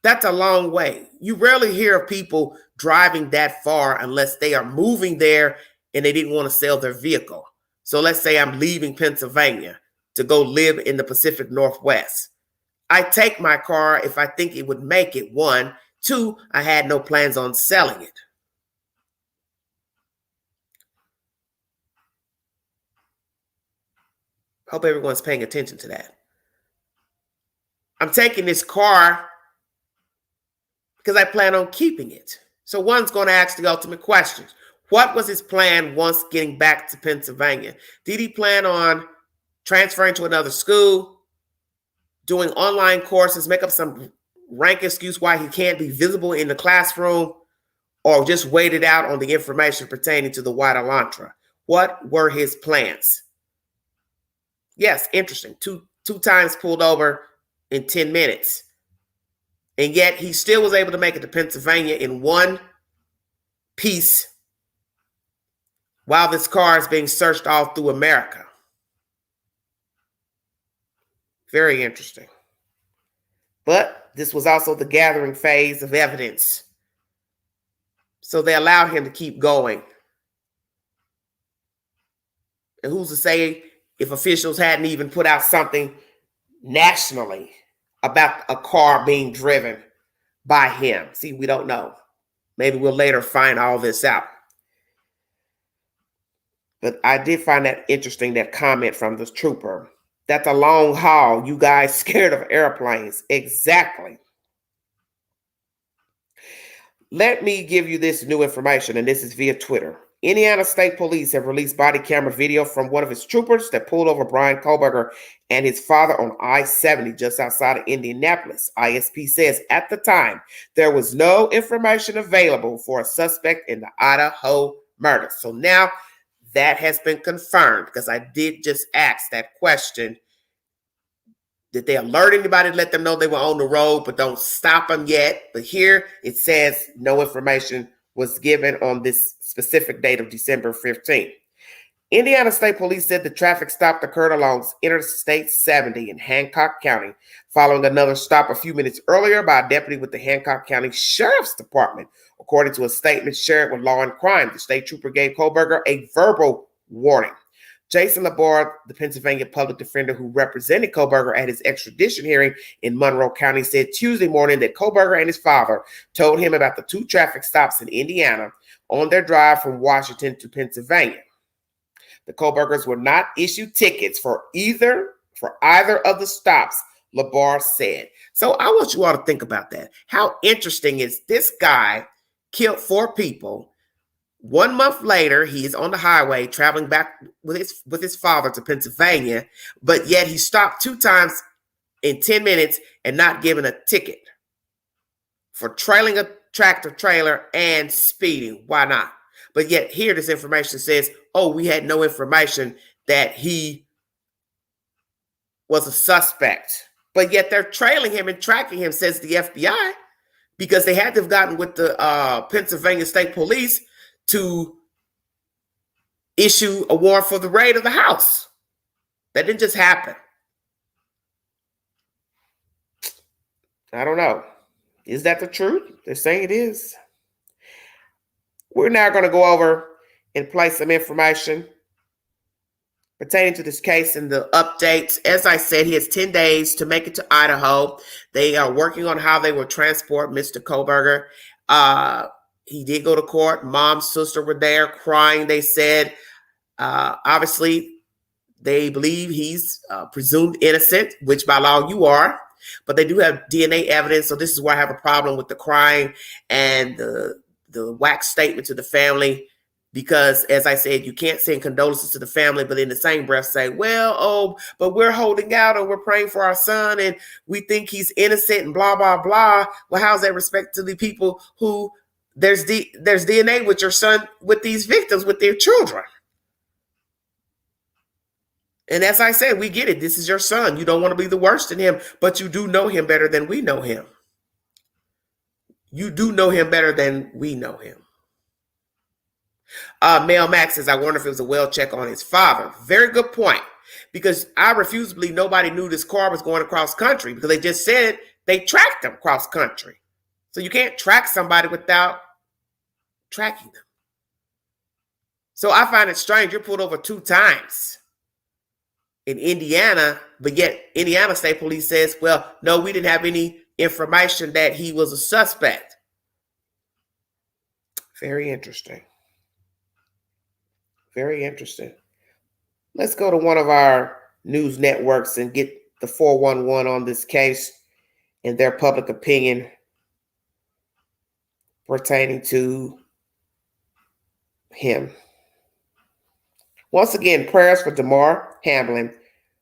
That's a long way. You rarely hear of people driving that far unless they are moving there and they didn't want to sell their vehicle. So let's say I'm leaving Pennsylvania to go live in the Pacific Northwest. I take my car if I think it would make it, 1. 2, I had no plans on selling it. Hope everyone's paying attention to that. I'm taking this car because I plan on keeping it. So one's going to ask the ultimate questions. What was his plan once getting back to Pennsylvania? Did he plan on transferring to another school, doing online courses, make up some rank excuse why he can't be visible in the classroom, or just waited out on the information pertaining to the White Elantra? What were his plans? Yes, interesting. Two times pulled over in 10 minutes. And yet he still was able to make it to Pennsylvania in one piece while this car is being searched all through America. Very interesting. But this was also the gathering phase of evidence. So they allowed him to keep going. And who's to say if officials hadn't even put out something nationally about a car being driven by him? See, we don't know. Maybe we'll later find all this out. But I did find that interesting, that comment from this trooper. That's a long haul. You guys scared of airplanes. Exactly. Let me give you this new information, and this is via Twitter. Indiana State Police have released body camera video from one of its troopers that pulled over Bryan Kohberger and his father on I-70 just outside of Indianapolis. ISP says at the time, there was no information available for a suspect in the Idaho murder. So now that has been confirmed, because I did just ask that question. Did they alert anybody to let them know they were on the road, but don't stop them yet? But here it says no information was given on this specific date of December 15th. Indiana State Police said the traffic stop occurred along Interstate 70 in Hancock County, following another stop a few minutes earlier by a deputy with the Hancock County Sheriff's Department. According to a statement shared with Law and Crime, the state trooper gave Kohberger a verbal warning. Jason Laborde, the Pennsylvania public defender who represented Kohberger at his extradition hearing in Monroe County, said Tuesday morning that Kohberger and his father told him about the 2 traffic stops in Indiana on their drive from Washington to Pennsylvania. The Kohbergers were not issued tickets for either of the stops, LaBar said. So I want you all to think about that. How interesting is this guy killed 4 people. 1 month later, he is on the highway traveling back with his father to Pennsylvania, but yet he stopped 2 times in 10 minutes and not given a ticket for trailing a tractor trailer and speeding. Why not? But yet here this information says, oh, we had no information that he was a suspect. But yet they're trailing him and tracking him, says the FBI, because they had to have gotten with the Pennsylvania State Police to issue a warrant for the raid of the house. That didn't just happen. I don't know. Is that the truth? They're saying it is. We're now going to go over and play some information pertaining to this case and the updates. As I said, he has 10 days to make it to Idaho. They are working on how they will transport Mr. Kohberger. He did go to court. Mom, sister were there crying. They said, obviously, they believe he's presumed innocent, which by law you are. But they do have DNA evidence. So this is where I have a problem with the crying and the wax statement to the family. Because, as I said, you can't send condolences to the family, but in the same breath say, well, oh, but we're holding out and we're praying for our son and we think he's innocent and blah, blah, blah. Well, how's that respect to the people who there's DNA with your son, with these victims, with their children? And as I said, we get it. This is your son. You don't want to be the worst in him, but you do know him better than we know him. You do know him better than we know him. Mel Max says, I wonder if it was a well check on his father. Very good point. Because I refuse to believe nobody knew this car was going across country because they just said they tracked them across country. So you can't track somebody without tracking them. So I find it strange. You're pulled over 2 times in Indiana, but yet Indiana State Police says, well, no, we didn't have any information that he was a suspect. Very interesting. Very interesting. Let's go to one of our news networks and get the 411 on this case and their public opinion pertaining to him. Once again, prayers for Damar Hamlin,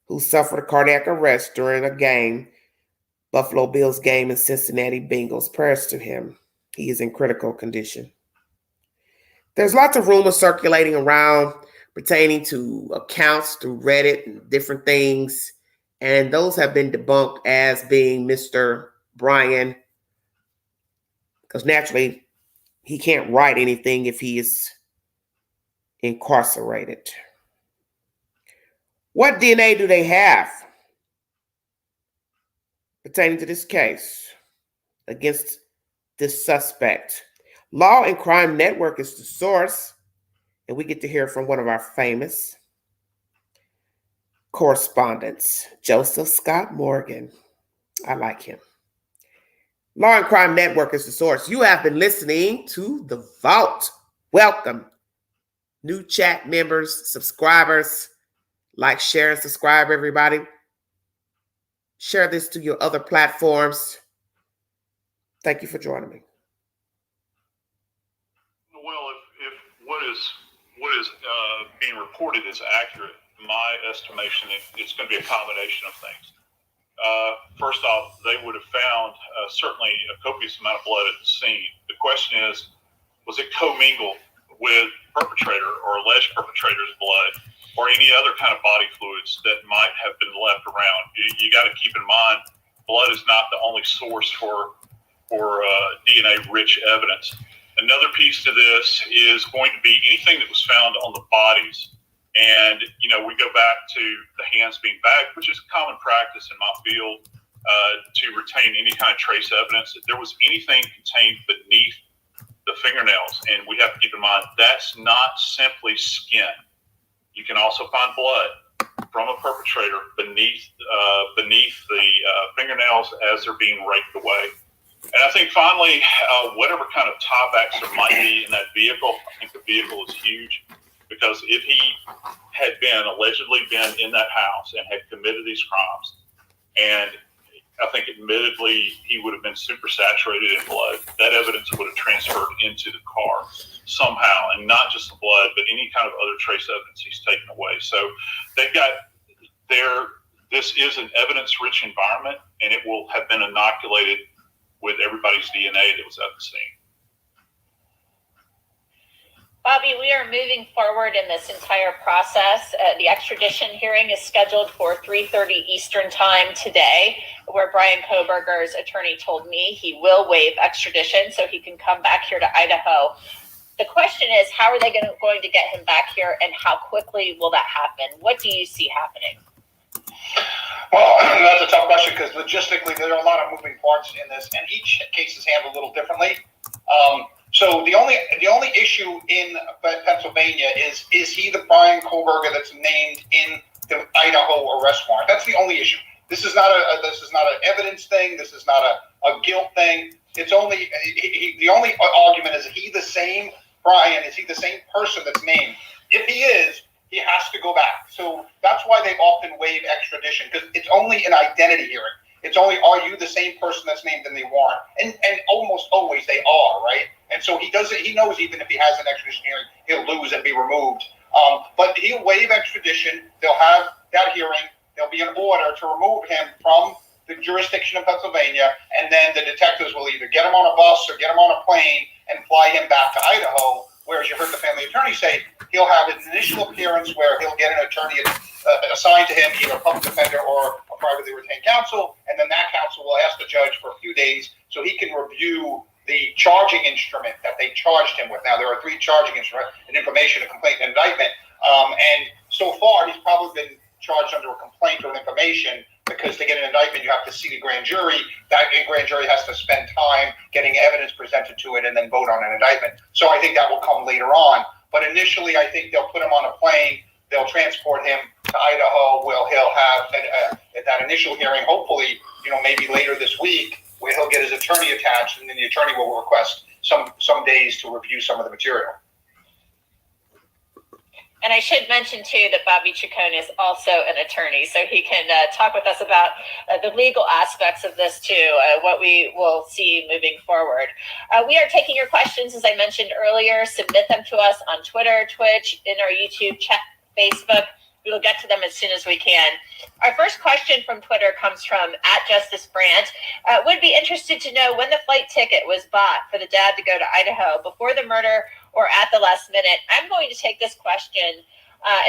who suffered a cardiac arrest during a game, Buffalo Bills game and Cincinnati Bengals. Prayers to him. He is in critical condition. There's lots of rumors circulating around pertaining to accounts through Reddit and different things, and those have been debunked as being Mr. Bryan, because naturally he can't write anything if he is incarcerated. What DNA do they have pertaining to this case against this suspect? Law and Crime Network is the source, and we get to hear from one of our famous correspondents, Joseph Scott Morgan. I like him. Law and Crime Network is the source. You have been listening to The Vault. Welcome. New chat members, subscribers, like, share, and subscribe, everybody. Share this to your other platforms. Thank you for joining me. Well, if what is being reported is accurate, in my estimation, it's going to be a combination of things. First off, they would have found certainly a copious amount of blood at the scene. The question is, was it commingled with perpetrator or alleged perpetrator's blood or any other kind of body fluids that might have been left around? You got to keep in mind, blood is not the only source for DNA-rich evidence. Another piece to this is going to be anything that was found on the bodies. And, we go back to the hands being bagged, which is common practice in my field, to retain any kind of trace evidence. If there was anything contained beneath the fingernails, and we have to keep in mind, that's not simply skin. You can also find blood from a perpetrator beneath the fingernails as they're being raked away. And I think finally, whatever kind of tiebacks there might be in that vehicle, I think the vehicle is huge. because if he had allegedly been in that house and had committed these crimes, and I think admittedly he would have been super saturated in blood, that evidence would have transferred into the car somehow, and not just the blood, but any kind of other trace evidence he's taken away. So they've got this is an evidence-rich environment, and it will have been inoculated with everybody's DNA that was at the scene. Bobby, we are moving forward in this entire process. The extradition hearing is scheduled for 3:30 Eastern time today, where Bryan Kohberger's attorney told me he will waive extradition so he can come back here to Idaho. The question is, how are they going to get him back here, and how quickly will that happen? What do you see happening? Well, that's a tough question because logistically there are a lot of moving parts in this, and each case is handled a little differently. So the only issue in Pennsylvania is he the Bryan Kohberger that's named in the Idaho arrest warrant? That's the only issue. This is not an evidence thing. This is not a guilt thing. It's only the only argument is he the same Bryan? Is he the same person that's named? If he is, he has to go back. So that's why they often waive extradition, because it's only an identity hearing. It's only, are you the same person that's named in the warrant? And almost always they are, right? And so he knows even if he has an extradition hearing, he'll lose and be removed. But he'll waive extradition. They'll have that hearing. There'll be an order to remove him from the jurisdiction of Pennsylvania, and then the detectives will either get him on a bus or get him on a plane and fly him back to Idaho, where, as you heard the family attorney say, he'll have an initial appearance where he'll get an attorney assigned to him, either a public defender or a privately retained counsel, and then that counsel will ask the judge for a few days so he can review the charging instrument that they charged him with. Now, there are 3 charging instruments: an information, a complaint, and indictment. And so far, he's probably been charged under a complaint or an information, because to get an indictment, you have to see the grand jury. That grand jury has to spend time getting evidence presented to it and then vote on an indictment. So I think that will come later on. But initially, I think they'll put him on a plane. They'll transport him to Idaho, where he'll have at that initial hearing, hopefully, maybe later this week, where he'll get his attorney attached, and then the attorney will request some days to review some of the material. And I should mention, too, that Bobby Chacon is also an attorney, so he can talk with us about the legal aspects of this, too, what we will see moving forward. We are taking your questions, as I mentioned earlier. Submit them to us on Twitter, Twitch, in our YouTube chat, Facebook. We will get to them as soon as we can. Our first question from Twitter comes from @JusticeBrant. Would be interested to know when the flight ticket was bought for the dad to go to Idaho, before the murder or at the last minute. I'm going to take this question,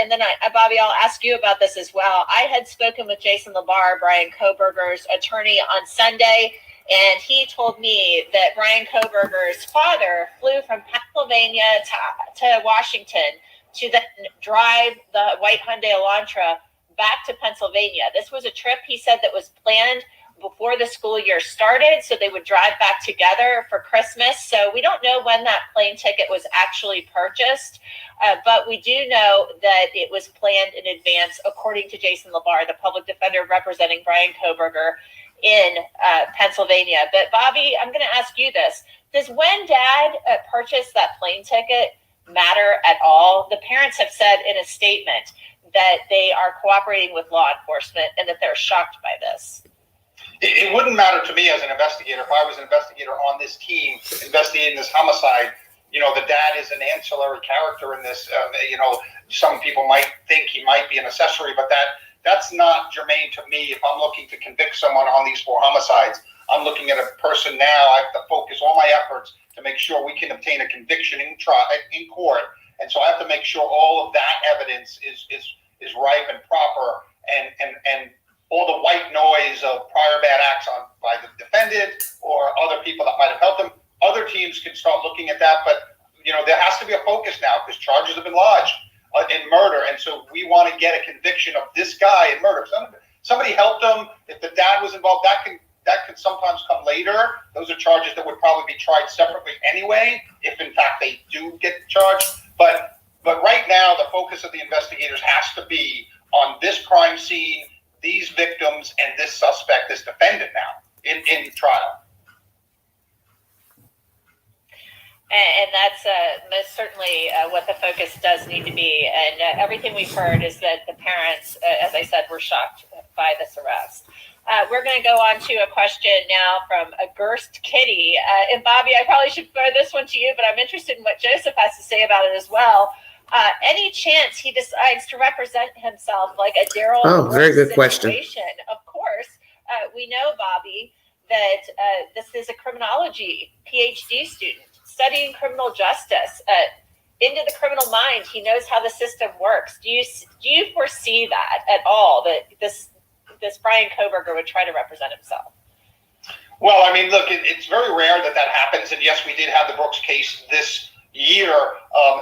and then Bobby, I'll ask you about this as well. I had spoken with Jason LaBar, Bryan Kohberger's attorney, on Sunday, and he told me that Bryan Kohberger's father flew from Pennsylvania to Washington to then drive the white Hyundai Elantra back to Pennsylvania. This was a trip, he said, that was planned before the school year started, so they would drive back together for Christmas. So we don't know when that plane ticket was actually purchased, but we do know that it was planned in advance, according to Jason LaBar, the public defender representing Bryan Kohberger in Pennsylvania. But Bobby, I'm going to ask you this. Does when Dad purchased that plane ticket matter at all? The parents have said in a statement that they are cooperating with law enforcement and that they're shocked by this. It wouldn't matter to me as an investigator. If I was an investigator on this team investigating this homicide, the dad is an ancillary character in this. Some people might think he might be an accessory, but that's not germane to me. If I'm looking to convict someone on these 4 homicides, I'm looking at a person now. I have to focus all my efforts to make sure we can obtain a conviction in court. And so I have to make sure all of that evidence is ripe and proper, and all the white noise of prior bad acts by the defendant or other people that might have helped them. Other teams can start looking at that, but there has to be a focus now because charges have been lodged in murder, and so we want to get a conviction of this guy in murder. Somebody helped him. If the dad was involved, that could sometimes come later. Those are charges that would probably be tried separately anyway, if in fact they do get charged. But right now, the focus of the investigators has to be on this crime scene, these victims, and this suspect, this defendant now in trial. And that's most certainly what the focus does need to be. And everything we've heard is that the parents, as I said, were shocked by this arrest. We're going to go on to a question now from a Gerst Kitty. And Bobby, I probably should throw this one to you, but I'm interested in what Joseph has to say about it as well. Any chance he decides to represent himself like a Daryl? Oh, very good question. Of course, we know, Bobby, that this is a criminology PhD student studying criminal justice. Into the criminal mind, he knows how the system works. Do you foresee that at all? That this Bryan Kohberger would try to represent himself? Well, I mean, look, it's very rare that happens. And yes, we did have the Brooks case this year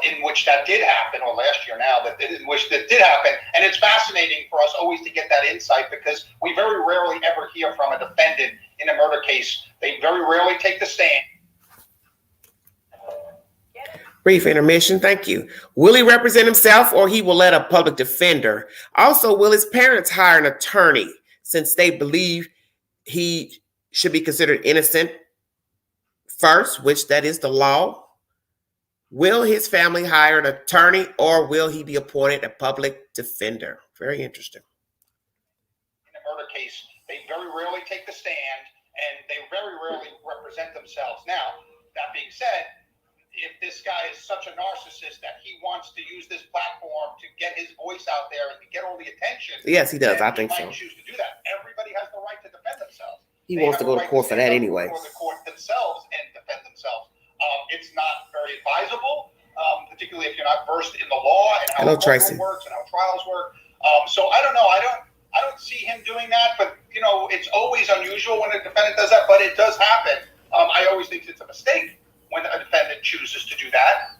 in which that did happen, or last year now, but in which that did happen. And it's fascinating for us always to get that insight, because we very rarely ever hear from a defendant in a murder case. They very rarely take the stand. Brief intermission. Thank you. Will he represent himself, or he will let a public defender? Also, will his parents hire an attorney since they believe he should be considered innocent first, which that is the law? Will his family hire an attorney, or will he be appointed a public defender? Very interesting. In a murder case, they very rarely take the stand, and they very rarely represent themselves. Now, that being said, if this guy is such a narcissist that he wants to use this platform to get his voice out there and to get all the attention, yes, he does. I think so. He might choose to do that. Everybody has the right to defend themselves. He wants to go to court for that anyway. Go to court themselves and defend themselves. It's not very advisable, particularly if you're not versed in the law and how it works and how trials work. So I don't know. I don't see him doing that. But you know, it's always unusual when a defendant does that. But it does happen. I always think it's a mistake when a defendant chooses to do that,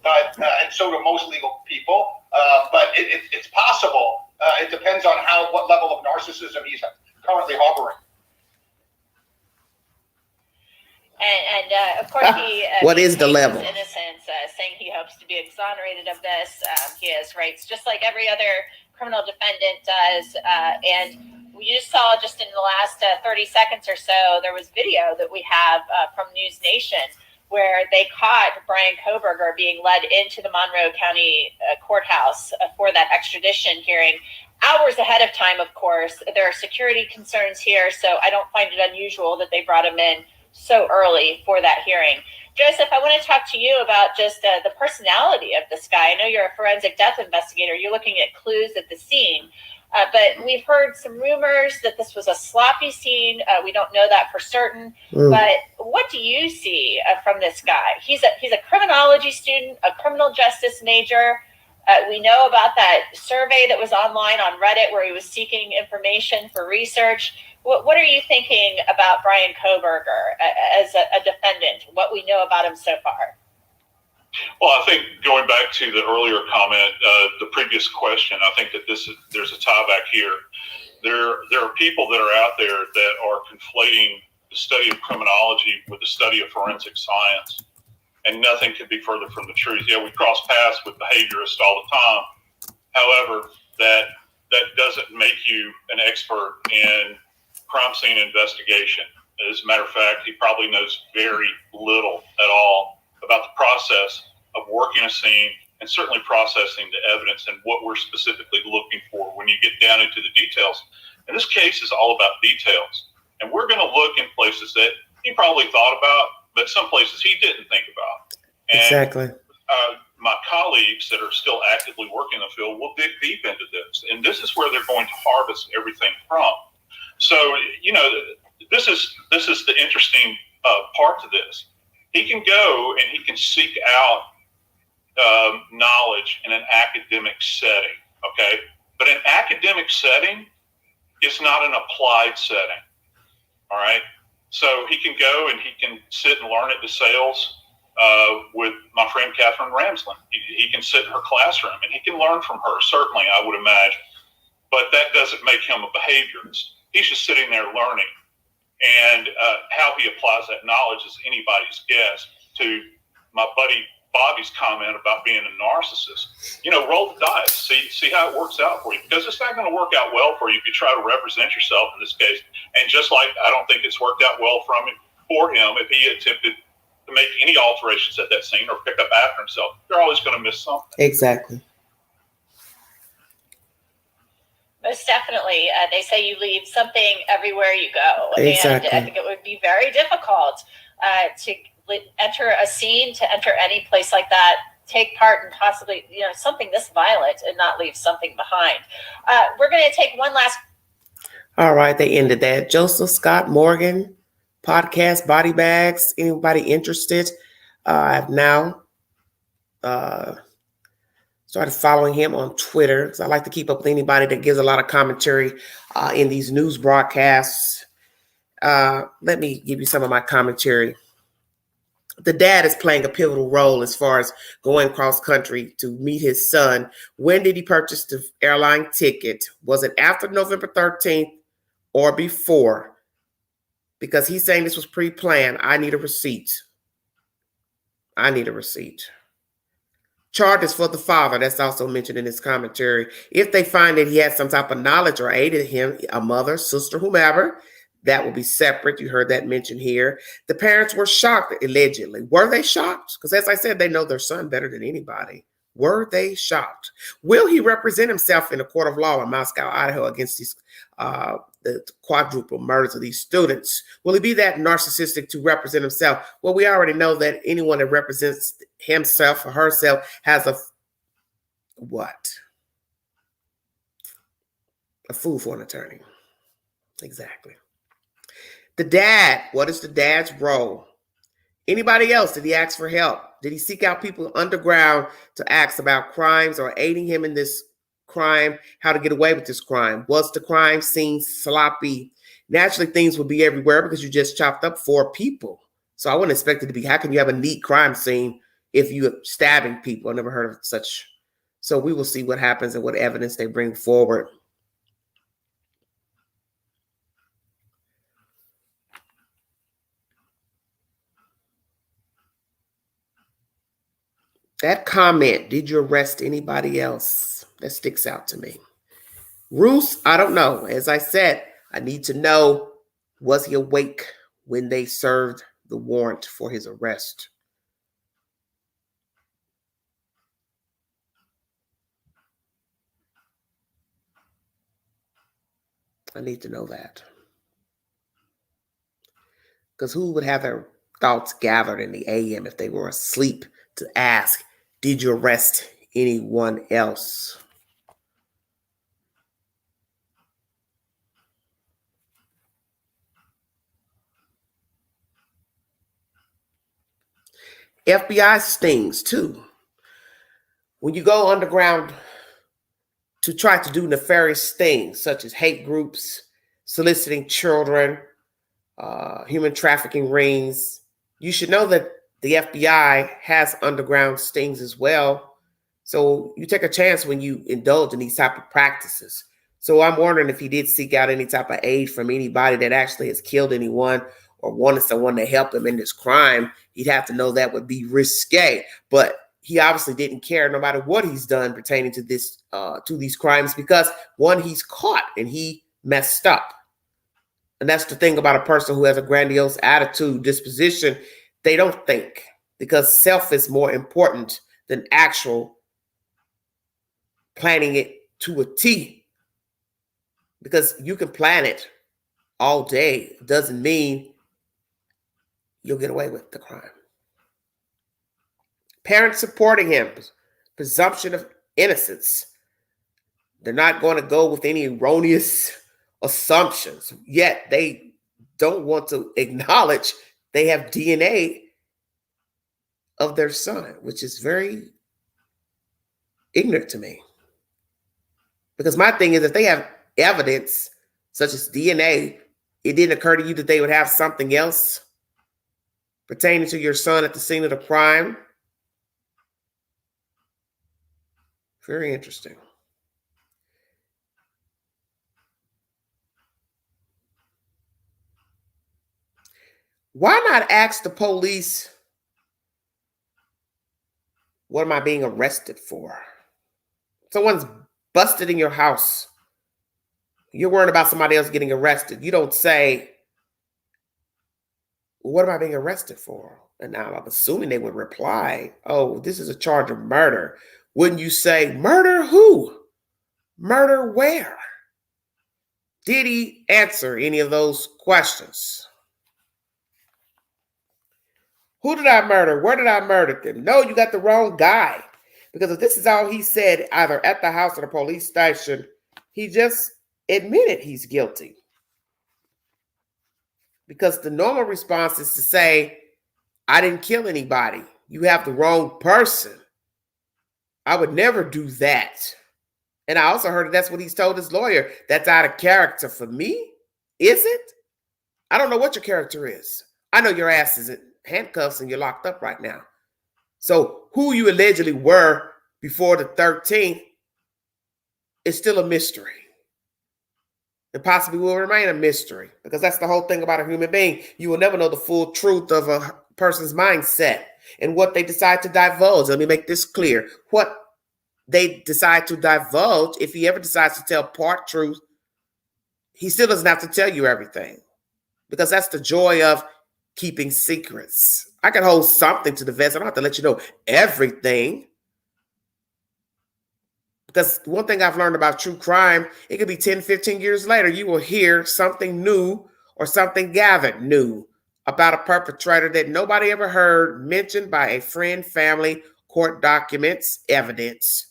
and so do most legal people. But it's possible. It depends on what level of narcissism he's currently harboring. And of course, he what is the level? Innocence, saying he hopes to be exonerated of this. He has rights just like every other criminal defendant does. And you just saw just in the last 30 seconds or so, there was video that we have from News Nation where they caught Bryan Kohberger being led into the Monroe County courthouse for that extradition hearing hours ahead of time, of course. There are security concerns here, so I don't find it unusual that they brought him in so early for that hearing. Joseph, I want to talk to you about just the personality of this guy. I know you're a forensic death investigator. You're looking at clues at the scene. But we've heard some rumors that this was a sloppy scene. We don't know that for certain. But what do you see from this guy? He's a criminology student, a criminal justice major. We know about that survey that was online on Reddit where he was seeking information for research. What are you thinking about Bryan Kohberger as a defendant? What we know about him so far? Well, I think going back to the earlier comment, the previous question, I think that there's a tie back here. There are people that are out there that are conflating the study of criminology with the study of forensic science, and nothing could be further from the truth. Yeah, we cross paths with behaviorists all the time. However, that doesn't make you an expert in crime scene investigation. As a matter of fact, he probably knows very little at all about the process of working a scene and certainly processing the evidence and what we're specifically looking for when you get down into the details. And this case is all about details. And we're going to look in places that he probably thought about, but some places he didn't think about. And, exactly. My colleagues that are still actively working in the field will dig deep into this. And this is where they're going to harvest everything from. So, you know, this is the interesting part to this. He can go and he can seek out knowledge in an academic setting, okay? But an academic setting is not an applied setting, all right? So he can go and he can sit and learn at DeSales with my friend Catherine Ramsland. He can sit in her classroom and he can learn from her, certainly, I would imagine. But that doesn't make him a behaviorist. He's just sitting there learning. And how he applies that knowledge is anybody's guess. To my buddy Bobby's comment about being a narcissist, you know, roll the dice, see how it works out for you, because it's not going to work out well for you if you try to represent yourself in this case. And just like I don't think it's worked out well for him if he attempted to to make any alterations at that scene or pick up after himself, they're always going to miss something. Exactly. Most definitely. They say you leave something everywhere you go. Exactly. And I think it would be very difficult to enter a scene, to enter any place like that, take part in possibly, something this violent and not leave something behind. We're going to take one last. All right. They ended that. Joseph Scott Morgan podcast, Body Bags. Anybody interested? I've now started following him on Twitter because I like to keep up with anybody that gives a lot of commentary in these news broadcasts. Let me give you some of my commentary. The dad is playing a pivotal role as far as going cross country to meet his son. When did he purchase the airline ticket? Was it after November 13th or before? Because he's saying this was pre-planned. I need a receipt. I need a receipt. Charges for the father, that's also mentioned in his commentary. If they find that he had some type of knowledge or aided him, a mother, sister, whomever, that will be separate. You heard that mentioned here. The parents were shocked, allegedly. Were they shocked? Because as I said, they know their son better than anybody. Were they shocked? Will he represent himself in a court of law in Moscow, Idaho, against these the quadruple murders of these students? Will he be that narcissistic to represent himself? Well, we already know that anyone that represents himself or herself has a fool for an attorney. Exactly. The dad, what is the dad's role? Anybody else? Did he ask for help? Did he seek out people underground to ask about crimes or aiding him in this crime, how to get away with this crime? Was the crime scene sloppy? Naturally, things would be everywhere because you just chopped up 4 people. So I wouldn't expect it to be, how can you have a neat crime scene if you're stabbing people? I never heard of such. So we will see what happens and what evidence they bring forward. That comment, did you arrest anybody else? That sticks out to me. Roos, I don't know. As I said, I need to know, was he awake when they served the warrant for his arrest? I need to know that. Because who would have their thoughts gathered in the AM if they were asleep to ask, did you arrest anyone else? FBI stings too. When you go underground to try to do nefarious things, such as hate groups, soliciting children, human trafficking rings, you should know that the FBI has underground stings as well. So you take a chance when you indulge in these type of practices. So I'm wondering if he did seek out any type of aid from anybody that actually has killed anyone or wanted someone to help him in this crime. He'd have to know that would be risque. But he obviously didn't care no matter what he's done pertaining to this, to these crimes, because one, he's caught and he messed up. And that's the thing about a person who has a grandiose attitude, disposition. They don't think, because self is more important than actual planning it to a T. Because you can plan it all day. It doesn't mean you'll get away with the crime. Parents supporting him, presumption of innocence. They're not going to go with any erroneous assumptions, yet they don't want to acknowledge they have DNA of their son, which is very ignorant to me. Because my thing is, if they have evidence such as DNA, it didn't occur to you that they would have something else pertaining to your son at the scene of the crime. Very interesting. Why not ask the police, what am I being arrested for? Someone's busted in your house. You're worried about somebody else getting arrested. You don't say, What am I being arrested for? And now I'm assuming they would reply, oh, this is a charge of murder. Wouldn't you say, murder who? Murder where? Did he answer any of those questions? Who did I murder? Where did I murder them? No, you got the wrong guy. Because if this is all he said, either at the house or the police station, he just admitted he's guilty. Because the normal response is to say, I didn't kill anybody. You have the wrong person. I would never do that. And I also heard that's what he's told his lawyer. That's out of character for me. Is it? I don't know what your character is. I know your ass is in handcuffs and you're locked up right now. So who you allegedly were before the 13th is still a mystery. And possibly will remain a mystery, because that's the whole thing about a human being. You will never know the full truth of a person's mindset and what they decide to divulge. Let me make this clear. What they decide to divulge, if he ever decides to tell part truth, he still doesn't have to tell you everything, because that's the joy of keeping secrets. I can hold something to the vest. I don't have to let you know everything. Because one thing I've learned about true crime, it could be 10, 15 years later, you will hear something new or something gathered new about a perpetrator that nobody ever heard mentioned by a friend, family, court documents, evidence.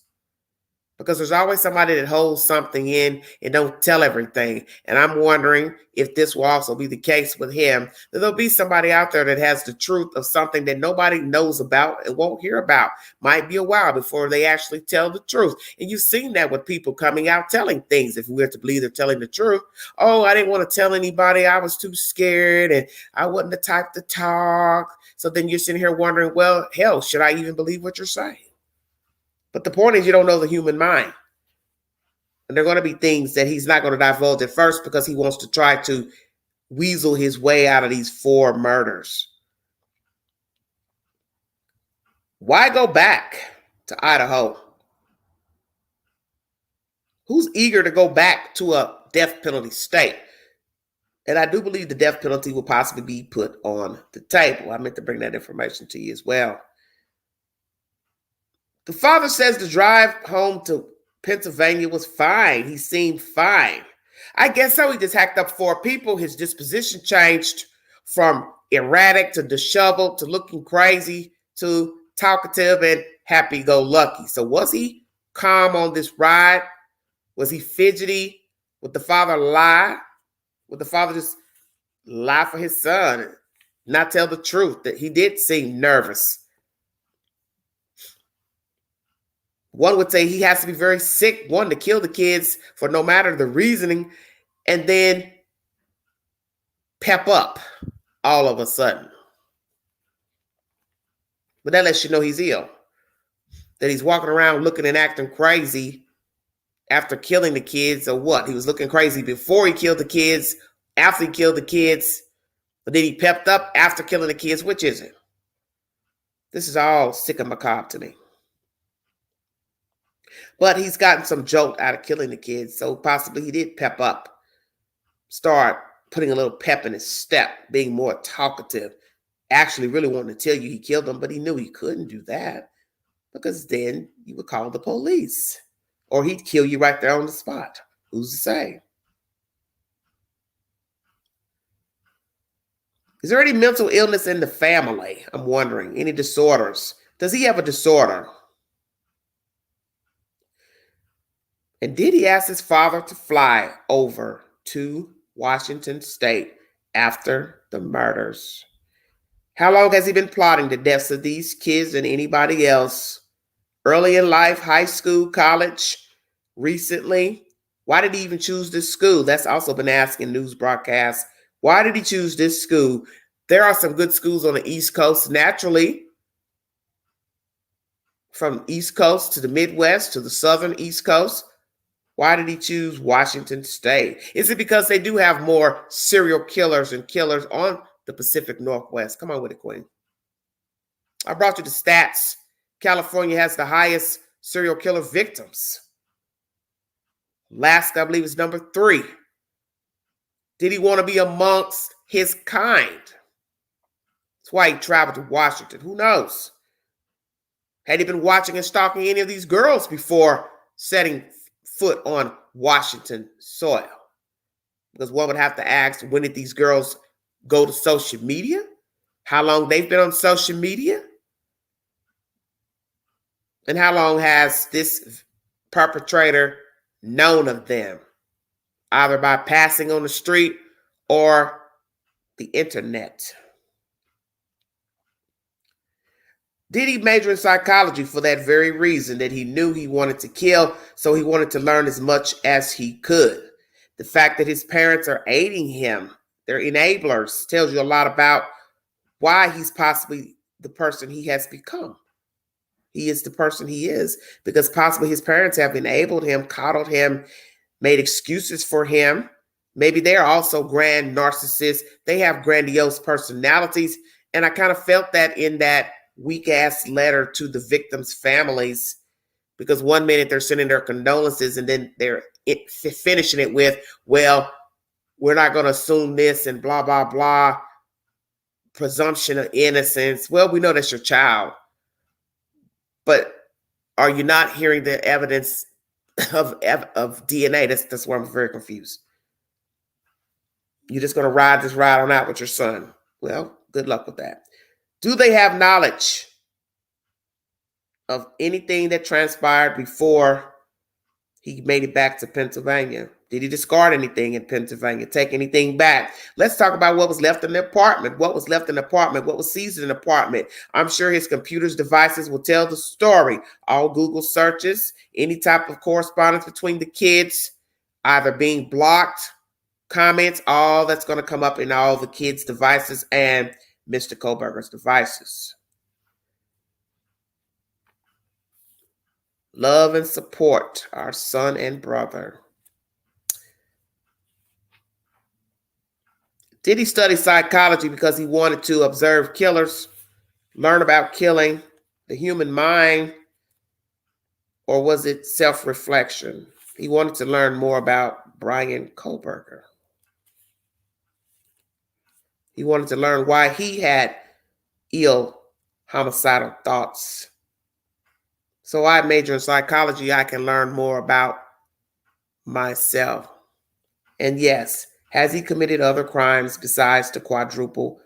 Because there's always somebody that holds something in and don't tell everything. And I'm wondering if this will also be the case with him, that there'll be somebody out there that has the truth of something that nobody knows about and won't hear about. Might be a while before they actually tell the truth. And you've seen that with people coming out telling things, if we're to believe they're telling the truth. Oh, I didn't want to tell anybody. I was too scared and I wasn't the type to talk. So then you're sitting here wondering, well, hell, should I even believe what you're saying? But the point is, you don't know the human mind. And there are going to be things that he's not going to divulge at first because he wants to try to weasel his way out of these 4 murders. Why go back to Idaho? Who's eager to go back to a death penalty state? And I do believe the death penalty will possibly be put on the table. I meant to bring that information to you as well. The father says the drive home to Pennsylvania was fine. He seemed fine. I guess so. He just hacked up 4 people. His disposition changed from erratic to disheveled to looking crazy to talkative and happy-go-lucky. So was he calm on this ride? Was he fidgety? Would the father lie? Would the father just lie for his son and not tell the truth? That he did seem nervous. One would say he has to be very sick, one, to kill the kids for no matter the reasoning, and then pep up all of a sudden. But that lets you know he's ill. That he's walking around looking and acting crazy after killing the kids, or what? He was looking crazy before he killed the kids, after he killed the kids, but then he pepped up after killing the kids. Which is it? This is all sick and macabre to me. But he's gotten some jolt out of killing the kids, so possibly he did pep up. Start putting a little pep in his step, being more talkative, actually really wanting to tell you he killed them, but he knew he couldn't do that because then you would call the police or he'd kill you right there on the spot. Who's to say? Is there any mental illness in the family? I'm wondering. Any disorders? Does he have a disorder? And did he ask his father to fly over to Washington State after the murders? How long has he been plotting the deaths of these kids and anybody else? Early in life, high school, college, recently? Why did he even choose this school? That's also been asked in news broadcasts. Why did he choose this school? There are some good schools on the East Coast, naturally. From East Coast to the Midwest to the Southern East Coast. Why did he choose Washington State? Is it because they do have more serial killers and killers on the Pacific Northwest? Come on with it, Queen. I brought you the stats. California has the highest serial killer victims. Alaska, I believe, is number 3. Did he want to be amongst his kind? That's why he traveled to Washington. Who knows? Had he been watching and stalking any of these girls before setting foot on Washington soil? Because one would have to ask, when did these girls go to social media? How long they've been on social media? And how long has this perpetrator known of them? Either by passing on the street or the internet. Did he major in psychology for that very reason, that he knew he wanted to kill, so he wanted to learn as much as he could? The fact that his parents are aiding him, they're enablers, tells you a lot about why he's possibly the person he has become. He is the person he is because possibly his parents have enabled him, coddled him, made excuses for him. Maybe they're also grand narcissists. They have grandiose personalities. And I kind of felt that in that weak-ass letter to the victims' families, because one minute they're sending their condolences and then they're finishing it with, well, we're not going to assume this and blah, blah, blah, presumption of innocence. Well, we know that's your child. But are you not hearing the evidence of DNA? That's where I'm very confused. You're just going to ride this ride on out with your son. Well, good luck with that. Do they have knowledge of anything that transpired before he made it back to Pennsylvania? Did he discard anything in Pennsylvania? Take anything back? Let's talk about what was left in the apartment. What was left in the apartment? What was seized in the apartment? I'm sure his computer's devices will tell the story. All Google searches, any type of correspondence between the kids, either being blocked, comments, all that's going to come up in all the kids' devices and Mr. Kohberger's devices. Love and support our son and brother. Did he study psychology because he wanted to observe killers, learn about killing, the human mind, or was it self-reflection? He wanted to learn more about Bryan Kohberger. He wanted to learn why he had ill homicidal thoughts. So I major in psychology. I can learn more about myself. And yes, has he committed other crimes besides the quadruple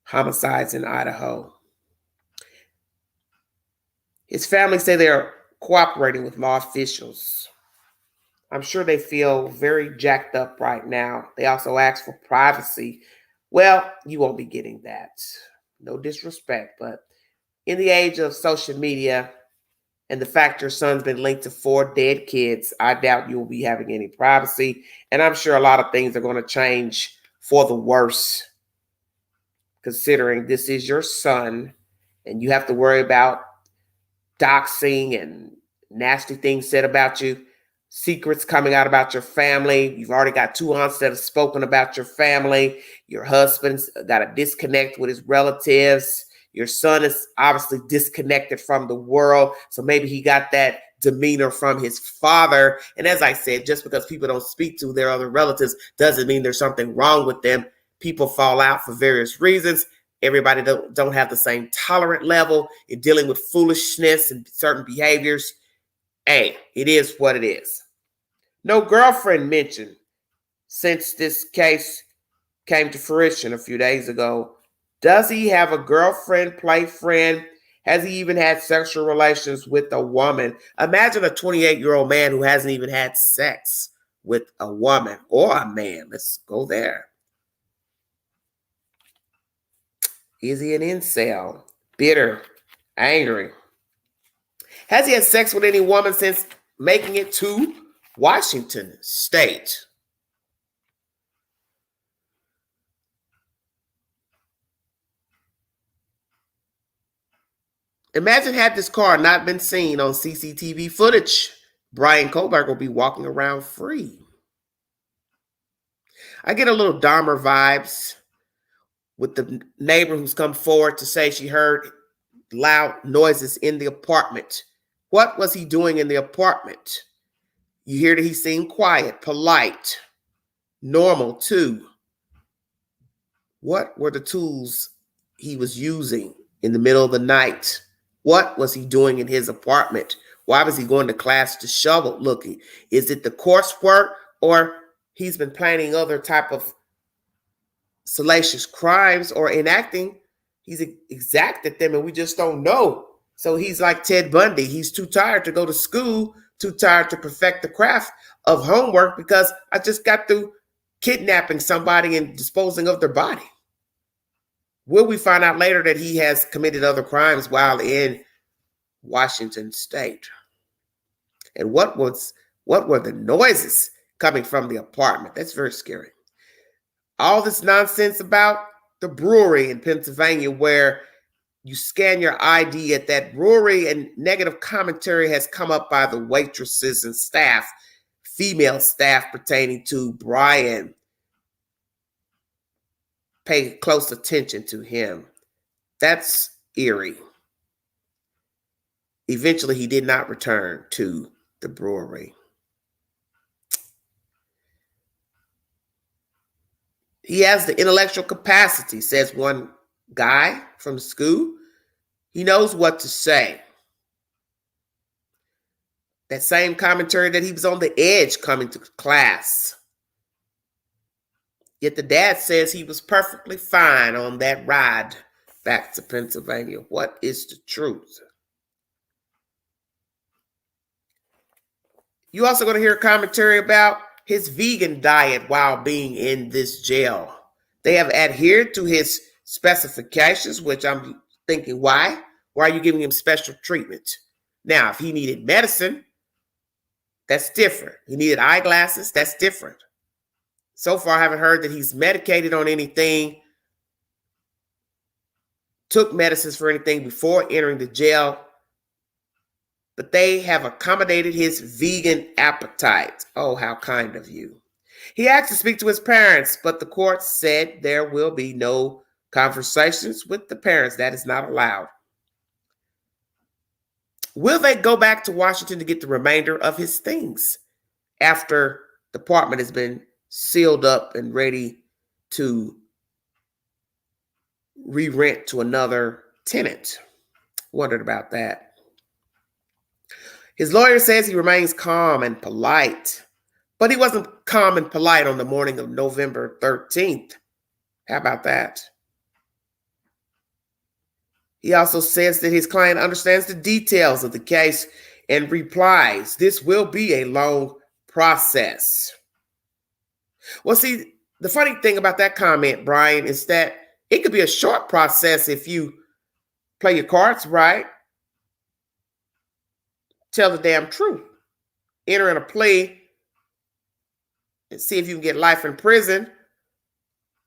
homicides in Idaho? His family say they're cooperating with law officials. I'm sure they feel very jacked up right now. They also ask for privacy. Well, you won't be getting that. No disrespect, but in the age of social media and the fact your son's been linked to 4 dead kids, I doubt you will be having any privacy. And I'm sure a lot of things are going to change for the worse, considering this is your son and you have to worry about doxing and nasty things said about you, secrets coming out about your family. You've already got 2 aunts that have spoken about your family. Your husband's got a disconnect with his relatives. Your son is obviously disconnected from the world. So maybe he got that demeanor from his father. And as I said, just because people don't speak to their other relatives doesn't mean there's something wrong with them. People fall out for various reasons. Everybody don't have the same tolerant level in dealing with foolishness and certain behaviors. Hey, it is what it is. No girlfriend mentioned since this case came to fruition a few days ago. Does he have a girlfriend, play friend? Has he even had sexual relations with a woman? Imagine a 28-year-old man who hasn't even had sex with a woman or a man. Let's go there. Is he an incel? Bitter? Angry? Has he had sex with any woman since making it to Washington State? Imagine had this car not been seen on CCTV footage. Bryan Kohberger will be walking around free. I get a little Dahmer vibes with the neighbor who's come forward to say she heard loud noises in the apartment. What was he doing in the apartment? You hear that he seemed quiet, polite, normal too. What were the tools he was using in the middle of the night? What was he doing in his apartment? Why was he going to class to shovel? Look, is it the coursework, or he's been planning other type of salacious crimes or enacting? He's exacted them and we just don't know. So he's like Ted Bundy. He's too tired to go to school, too tired to perfect the craft of homework because I just got through kidnapping somebody and disposing of their body. Will we find out later that he has committed other crimes while in Washington State? And what were the noises coming from the apartment? That's very scary. All this nonsense about the brewery in Pennsylvania where you scan your ID at that brewery, and negative commentary has come up by the waitresses and staff, female staff pertaining to Bryan. Pay close attention to him. That's eerie. Eventually, he did not return to the brewery. He has the intellectual capacity, says one guy from school. He knows what to say. That same commentary that he was on the edge coming to class. Yet the dad says he was perfectly fine on that ride back to Pennsylvania. What is the truth? You also going to hear a commentary about his vegan diet while being in this jail. They have adhered to his specifications, which I'm thinking, why? Why are you giving him special treatment? Now, if he needed medicine, that's different. He needed eyeglasses, that's different. So far, I haven't heard that he's medicated on anything, took medicines for anything before entering the jail, but they have accommodated his vegan appetite. Oh, how kind of you. He asked to speak to his parents, but the court said there will be no conversations with the parents. That is not allowed. Will they go back to Washington to get the remainder of his things after the apartment has been sealed up and ready to re-rent to another tenant? Wondered about that. His lawyer says he remains calm and polite, but he wasn't calm and polite on the morning of November 13th. How about that? He also says that his client understands the details of the case and replies, this will be a long process. Well, see, the funny thing about that comment, Bryan, is that it could be a short process if you play your cards right, tell the damn truth, enter in a plea, and see if you can get life in prison,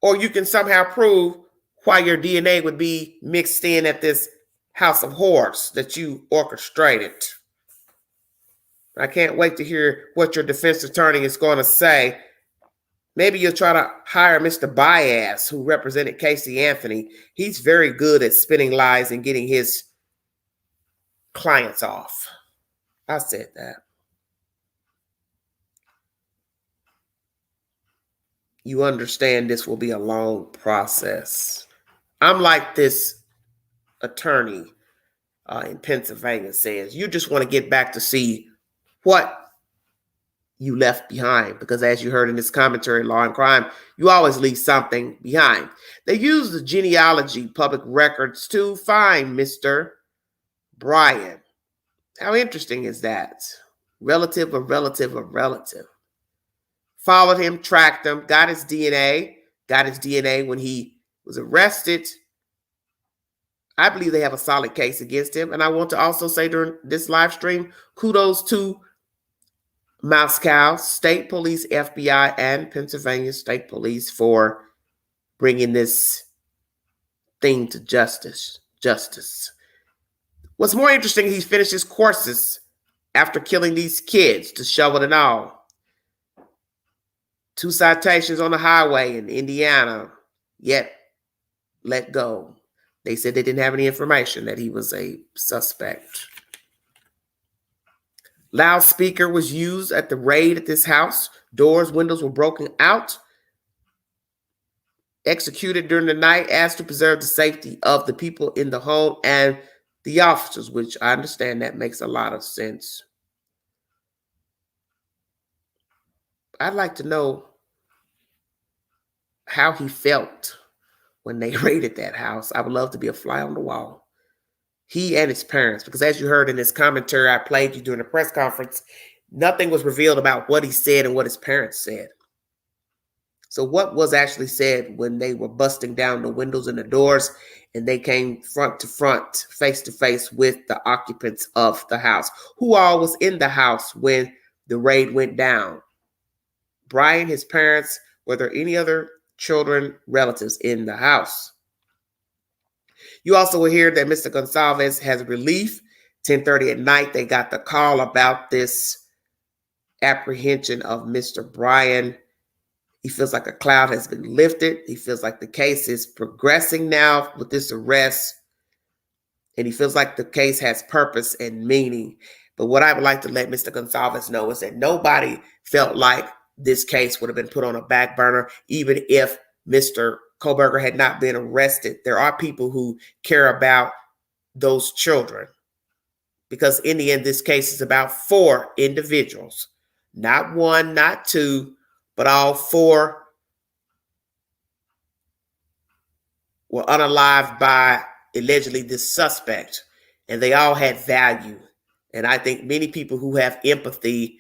or you can somehow prove why your DNA would be mixed in at this house of horrors that you orchestrated. I can't wait to hear what your defense attorney is going to say. Maybe you'll try to hire Mr. Bias, who represented Casey Anthony. He's very good at spinning lies and getting his clients off. I said that. You understand this will be a long process. I'm like this attorney in Pennsylvania says, you just want to get back to see what you left behind, because as you heard in this commentary, Law and Crime, you always leave something behind. They use the genealogy public records to find Mr. Bryan. How interesting is that? Relative of relative of relative. Followed him, tracked him, got his DNA when he was arrested. I believe they have a solid case against him. And I want to also say during this live stream, kudos to Moscow State Police, FBI, and Pennsylvania State Police for bringing this thing to justice. What's more interesting, he's finished his courses after killing these kids to shovel and all. 2 citations on the highway in Indiana, yet let go. They said they didn't have any information that he was a suspect. Loudspeaker was used at the raid at this house. Doors, windows were broken out. executed during the night as to preserve the safety of the people in the home and the officers, which I understand that makes a lot of sense. I'd like to know how he felt when they raided that house. I would love to be a fly on the wall. He and his parents, because as you heard in this commentary I played you during the press conference, nothing was revealed about what he said and what his parents said. So what was actually said when they were busting down the windows and the doors and they came front to front, face to face with the occupants of the house? Who all was in the house when the raid went down? Bryan, his parents, were there any other children, relatives in the house? You also will hear that Mr. Gonsalves has relief. 10:30 at night, they got the call about this apprehension of Mr. Bryan. He feels like a cloud has been lifted. He feels like the case is progressing now with this arrest. And he feels like the case has purpose and meaning. But what I would like to let Mr. Gonsalves know is that nobody felt like this case would have been put on a back burner, even if Mr. Kohberger had not been arrested. There are people who care about those children. Because in the end, this case is about 4 individuals. Not 1, not 2, but all 4 were unalived by allegedly this suspect, and they all had value. And I think many people who have empathy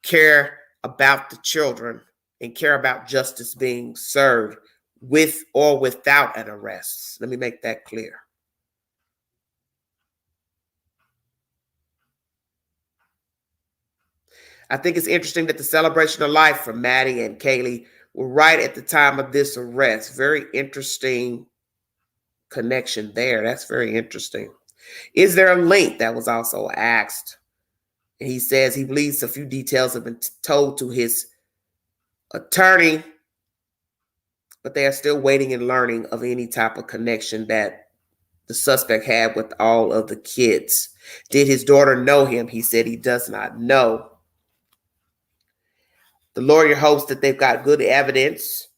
care about the children and care about justice being served with or without an arrest. Let me make that clear. I think it's interesting that the celebration of life for Maddie and Kaylee were right at the time of this arrest. Very interesting connection there. That's very interesting. Is there a link? That was also asked. And he says he believes a few details have been told to his attorney, but they are still waiting and learning of any type of connection that the suspect had with all of the kids. Did his daughter know him? He said he does not know. The lawyer hopes that they've got good evidence,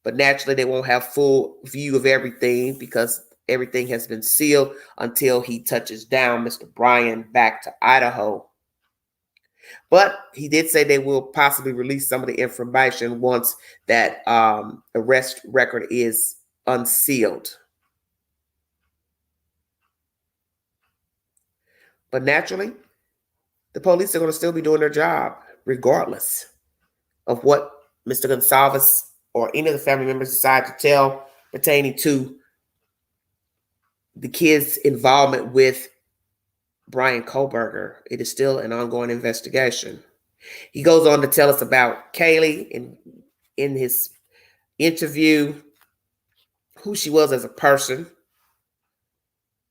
but naturally they won't have full view of everything because everything has been sealed until he touches down, Mr. Bryan, back to Idaho. But he did say they will possibly release some of the information once that arrest record is unsealed. But naturally, the police are going to still be doing their job regardless of what Mr. Gonsalves or any of the family members decide to tell pertaining to the kids' involvement with Bryan Kohberger. It is still an ongoing investigation. He goes on to tell us about Kaylee in his interview, who she was as a person.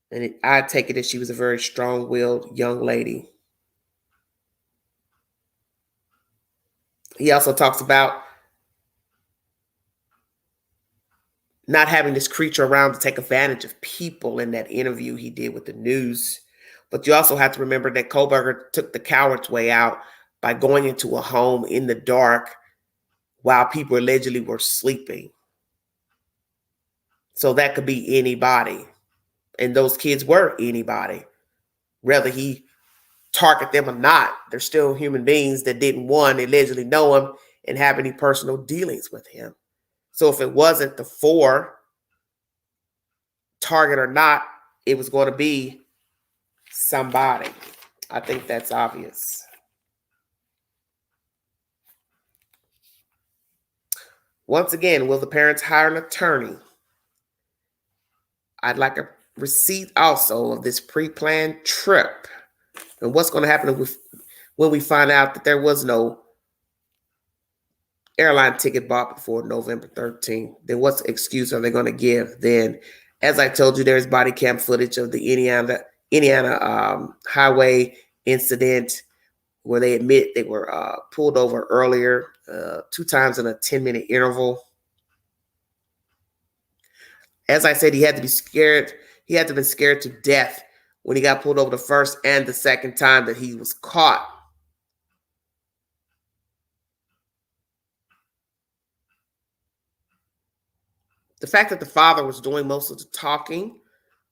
And I take it that she was a very strong-willed young lady. He also talks about not having this creature around to take advantage of people in that interview he did with the news. But you also have to remember that Kohberger took the coward's way out by going into a home in the dark while people allegedly were sleeping. So that could be anybody. And those kids were anybody. Whether he target them or not, they're still human beings that didn't, one, allegedly know him and have any personal dealings with him. So if it wasn't the 4, target or not, it was going to be somebody. I think that's obvious. Once again, will the parents hire an attorney? I'd like a receipt also of this pre-planned trip. And what's going to happen when we find out that there was no airline ticket bought before November 13th? Then what excuse are they going to give? Then, as I told you, there's body cam footage of the Indiana highway incident where they admit they were pulled over earlier 2 times in a 10-minute interval. As I said, he had to be scared. He had to have been scared to death when he got pulled over the first and the second time that he was caught. The fact that the father was doing most of the talking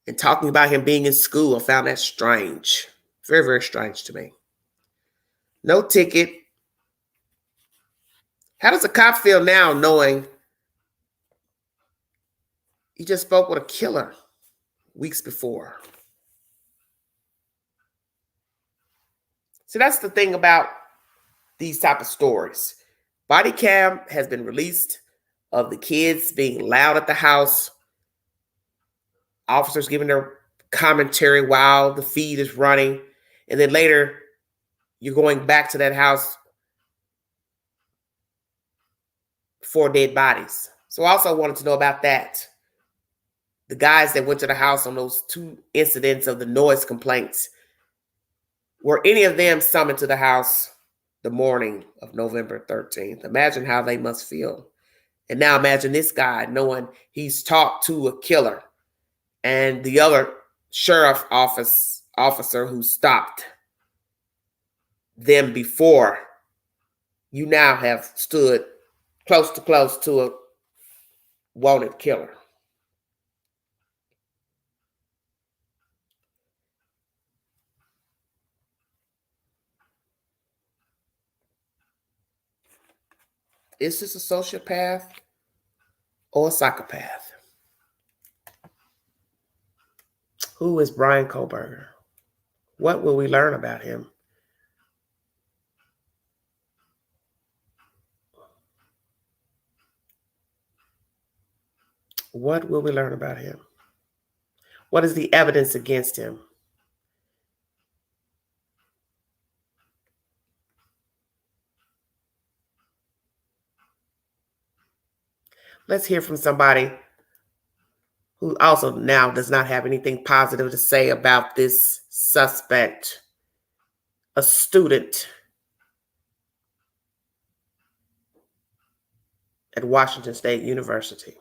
and talking about him being in school, I found that strange. Very, very strange to me. No ticket. How does a cop feel now knowing he just spoke with a killer weeks before? See, that's the thing about these type of stories. Body cam has been released of the kids being loud at the house, officers giving their commentary while the feed is running, and then later you're going back to that house for dead bodies. So I also wanted to know about that. The guys that went to the house on those 2 incidents of the noise complaints, were any of them summoned to the house the morning of November 13th? Imagine how they must feel. And now imagine this guy knowing he's talked to a killer and the other sheriff officer who stopped them before. You now have stood close to a wanted killer. Is this a sociopath or a psychopath? Who is Bryan Kohberger? What will we learn about him? What will we learn about him? What is the evidence against him? Let's hear from somebody who also now does not have anything positive to say about this suspect, a student at Washington State University.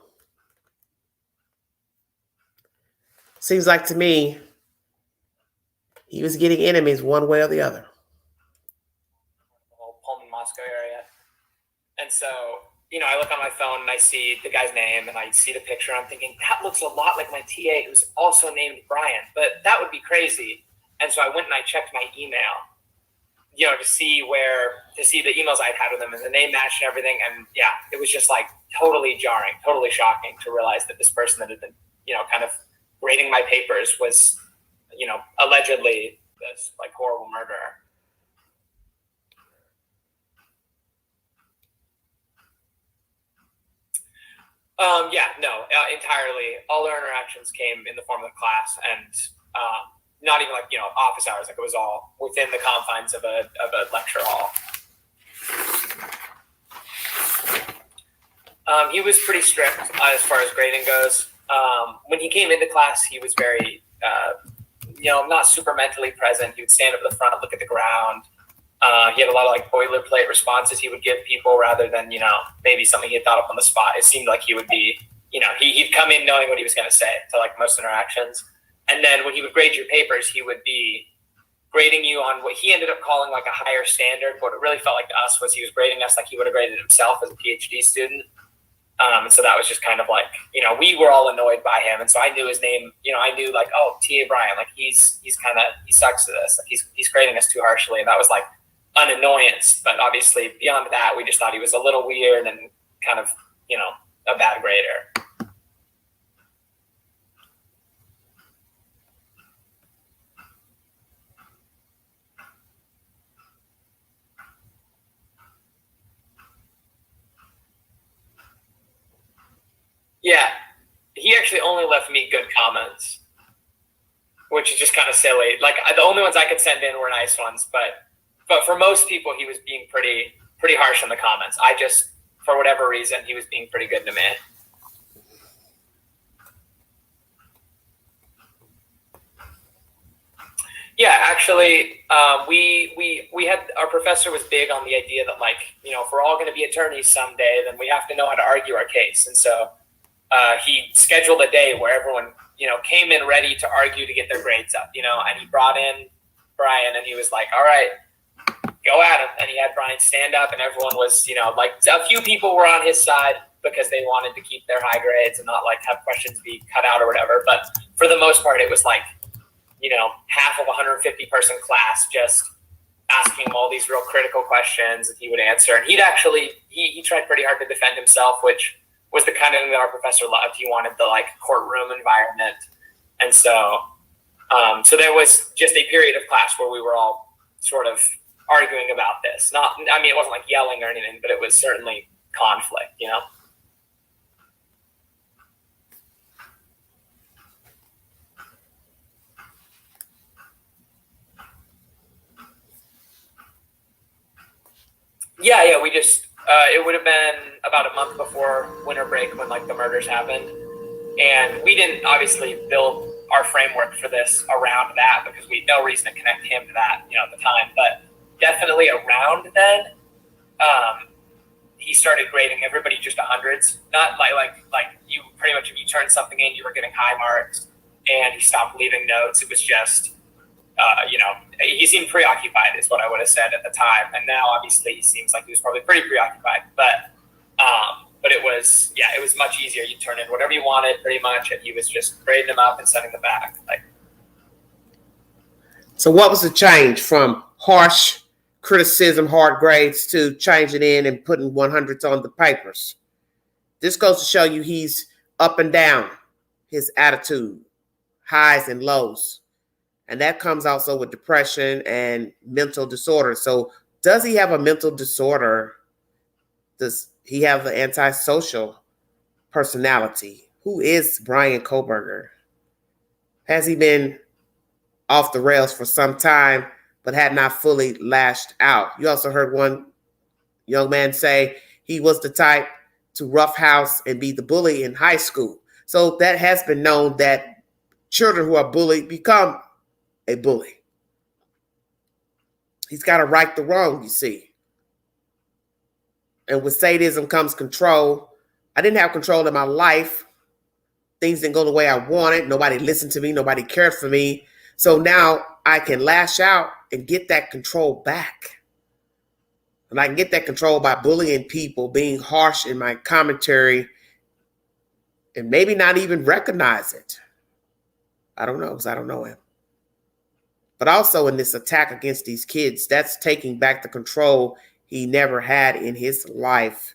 Seems like to me he was getting enemies one way or the other. Pullman, Moscow area. And so, I look on my phone and I see the guy's name and I see the picture. And I'm thinking, that looks a lot like my TA who's also named Bryan, but that would be crazy. And so I went and I checked my email, to see the emails I'd had with him, and the name matched and everything. And yeah, it was just like totally jarring, totally shocking to realize that this person that had been, kind of grading my papers was, allegedly this like horrible murderer. Entirely. All our interactions came in the form of class, and not even like office hours. Like it was all within the confines of a lecture hall. He was pretty strict as far as grading goes. When he came into class, he was very, not super mentally present. He would stand up at the front, look at the ground. He had a lot of like boilerplate responses he would give people rather than, maybe something he had thought up on the spot. It seemed like he would be, he'd come in knowing what he was going to say to like most interactions. And then when he would grade your papers, he would be grading you on what he ended up calling like a higher standard. What it really felt like to us was he was grading us like he would have graded himself as a PhD student. And so that was just kind of like, we were all annoyed by him. And so I knew his name, I knew like, oh, T.A. Bryan, like he sucks to this. Like he's grading us too harshly. And that was like an annoyance. But obviously beyond that, we just thought he was a little weird and kind of, a bad grader. Yeah, he actually only left me good comments, which is just kind of silly. Like the only ones I could send in were nice ones, but for most people, he was being pretty harsh on the comments. I just, for whatever reason, he was being pretty good to me. Yeah, actually, we had, our professor was big on the idea that like, if we're all going to be attorneys someday, then we have to know how to argue our case, and so. He scheduled a day where everyone, came in ready to argue to get their grades up, and he brought in Bryan and he was like, all right, go at him. And he had Bryan stand up and everyone was, like a few people were on his side, because they wanted to keep their high grades and not like have questions be cut out or whatever. But for the most part, it was like, half of a 150 person class just asking him all these real critical questions that he would answer. And he tried pretty hard to defend himself, which was the kind of thing that our professor loved. He wanted the like courtroom environment. And so there was just a period of class where we were all sort of arguing about this. It wasn't like yelling or anything, but it was certainly conflict, Yeah, we just, it would have been about a month before winter break when like the murders happened. And we didn't obviously build our framework for this around that because we had no reason to connect him to that, at the time. But definitely around then, he started grading everybody just 100s. Not like you pretty much, if you turned something in, you were getting high marks, and he stopped leaving notes. It was just, he seemed preoccupied is what I would have said at the time. And now obviously he seems like he was probably pretty preoccupied, but it was much easier. You turn in whatever you wanted pretty much, and he was just grading them up and sending them back. So what was the change from harsh criticism, hard grades, to changing in and putting 100s on the papers? This goes to show you he's up and down, his attitude, highs and lows. And that comes also with depression and mental disorder. So does he have a mental disorder? Does he have the antisocial personality? Who is Bryan Kohberger? Has he been off the rails for some time, but had not fully lashed out? You also heard one young man say he was the type to roughhouse and be the bully in high school. So that has been known that children who are bullied become a bully. He's got to right the wrong, you see. And with sadism comes control. I didn't have control in my life. Things didn't go the way I wanted. Nobody listened to me. Nobody cared for me. So now I can lash out and get that control back. And I can get that control by bullying people, being harsh in my commentary, and maybe not even recognize it. I don't know, because I don't know him. But also in this attack against these kids, that's taking back the control he never had in his life.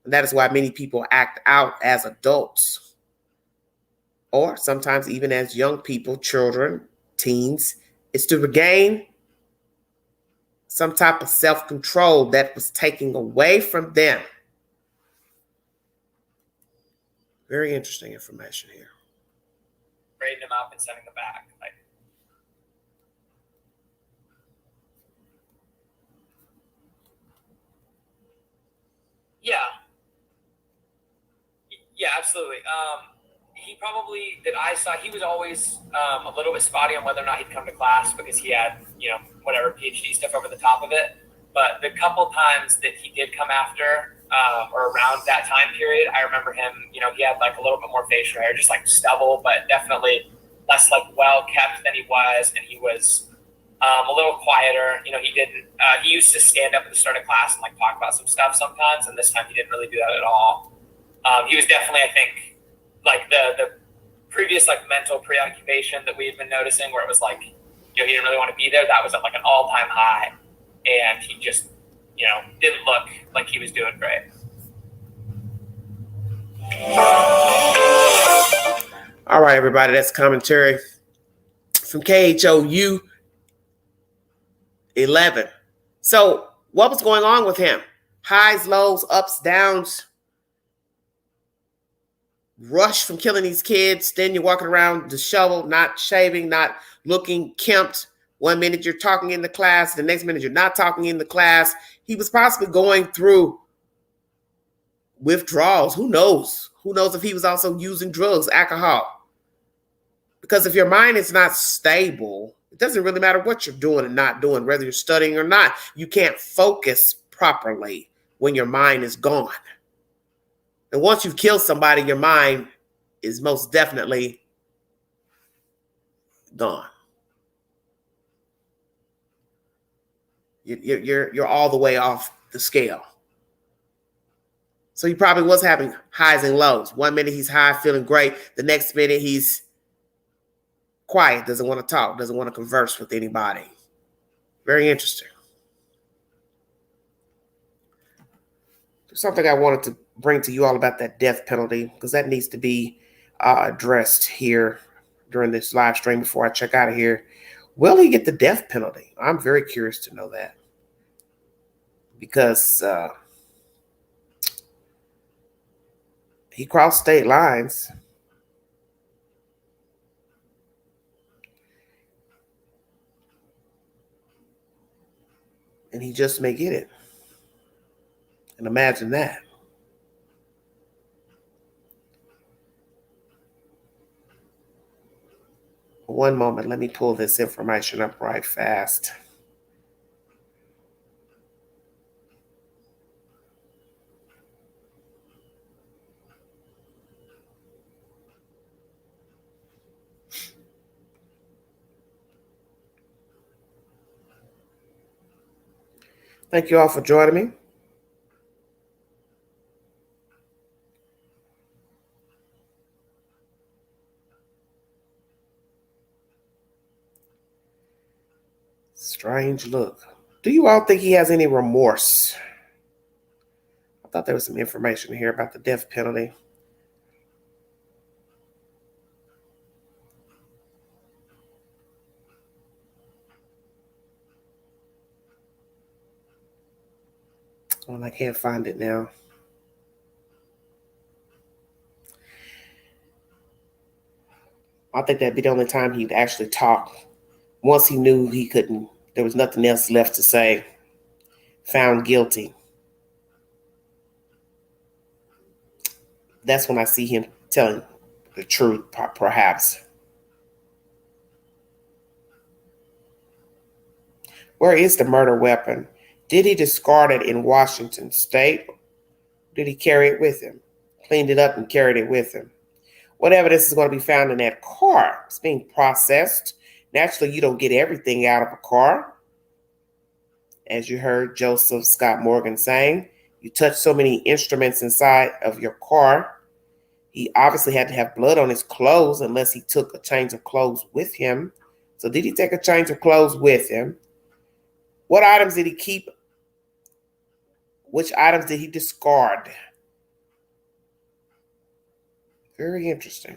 And that is why many people act out as adults, or sometimes even as young people, children, teens. It's to regain some type of self-control that was taken away from them. Very interesting information here. Grading them up and sending them back. Yeah, absolutely. He probably, that I saw, he was always a little bit spotty on whether or not he'd come to class because he had, whatever PhD stuff over the top of it. But the couple times that he did come after or around that time period, I remember him, he had like a little bit more facial hair, just like stubble, but definitely less like well kept than he was. And he was a little quieter. He used to stand up at the start of class and like talk about some stuff sometimes. And this time he didn't really do that at all. He was definitely, I think, like the previous like mental preoccupation that we had been noticing where it was like, he didn't really want to be there. That was at like an all-time high. And he just, didn't look like he was doing great. All right, everybody, that's commentary from KHOU 11. So what was going on with him? Highs, lows, ups, downs, rush from killing these kids. Then you're walking around disheveled, not shaving, not looking kempt. 1 minute you're talking in the class, the next minute you're not talking in the class. He was possibly going through withdrawals. Who knows? Who knows if he was also using drugs, alcohol? Because if your mind is not stable, it doesn't really matter what you're doing and not doing, whether you're studying or not. You can't focus properly when your mind is gone. And once you've killed somebody, your mind is most definitely gone. You're all the way off the scale. So he probably was having highs and lows. 1 minute he's high, feeling great. The next minute he's quiet, doesn't want to talk, doesn't want to converse with anybody. Very interesting. There's something I wanted to bring to you all about that death penalty, because that needs to be addressed here during this live stream before I check out of here. Will he get the death penalty? I'm very curious to know that, because he crossed state lines. And he just may get it. And imagine that. One moment, let me pull this information up right fast. Thank you all for joining me. Strange look. Do you all think he has any remorse? I thought there was some information here about the death penalty. Well, I can't find it now. I think that'd be the only time he'd actually talk. Once he knew he couldn't, there was nothing else left to say. Found guilty. That's when I see him telling the truth, perhaps. Where is the murder weapon? Did he discard it in Washington State? Did he carry it with him? Cleaned it up and carried it with him? What evidence is going to be found in that car? It's being processed. Naturally, you don't get everything out of a car. As you heard Joseph Scott Morgan saying, you touch so many instruments inside of your car. He obviously had to have blood on his clothes unless he took a change of clothes with him. So did he take a change of clothes with him? What items did he keep? Which items did he discard? Very interesting.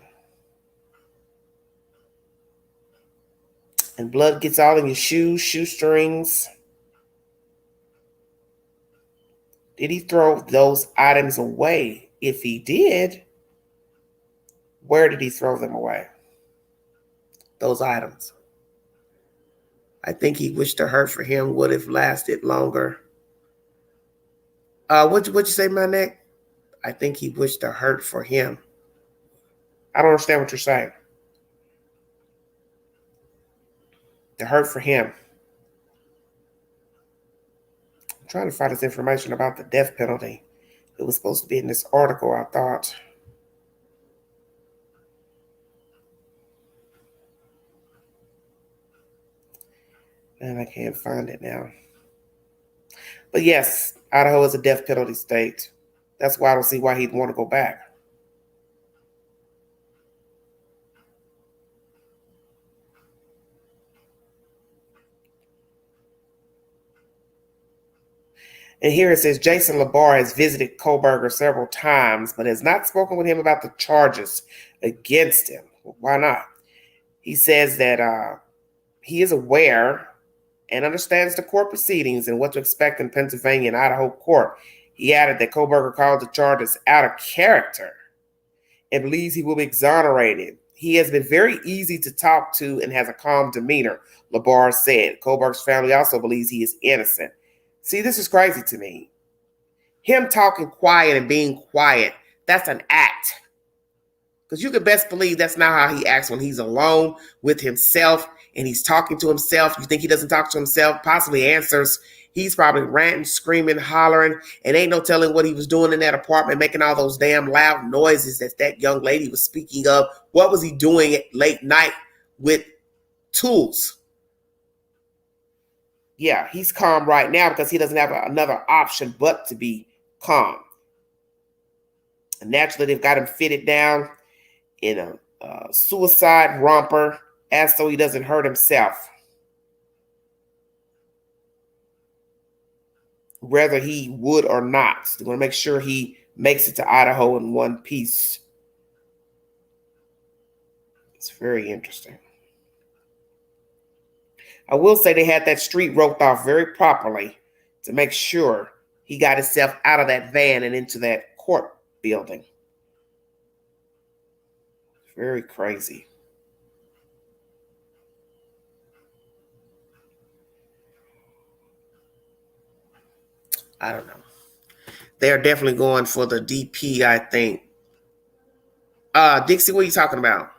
And blood gets all in your shoes, shoestrings. Did he throw those items away? If he did, where did he throw them away? Those items. I think he wished the hurt for him would have lasted longer. What'd you say, my neck? I think he wished the hurt for him. I don't understand what you're saying. The hurt for him. I'm trying to find this information about the death penalty. It was supposed to be in this article, I thought. And I can't find it now. But yes, Idaho is a death penalty state. That's why I don't see why he'd want to go back. And here it says, Jason LaBar has visited Kohberger several times, but has not spoken with him about the charges against him. Well, why not? He says that he is aware and understands the court proceedings and what to expect in Pennsylvania and Idaho court. He added that Kohberger called the charges out of character and believes he will be exonerated. He has been very easy to talk to and has a calm demeanor, LaBar said. Kohberger's family also believes he is innocent. See, this is crazy to me. Him talking quiet and being quiet, that's an act. Because you can best believe that's not how he acts when he's alone with himself and he's talking to himself. You think he doesn't talk to himself? Possibly answers. He's probably ranting, screaming, hollering, and ain't no telling what he was doing in that apartment, making all those damn loud noises that young lady was speaking of. What was he doing at late night with tools? Yeah, he's calm right now because he doesn't have another option but to be calm. And naturally, they've got him fitted down in a suicide romper as so he doesn't hurt himself, whether he would or not. They want to make sure he makes it to Idaho in one piece. It's very interesting. I will say they had that street roped off very properly to make sure he got himself out of that van and into that court building. Very crazy. I don't know. They're definitely going for the DP, I think. Dixie, what are you talking about?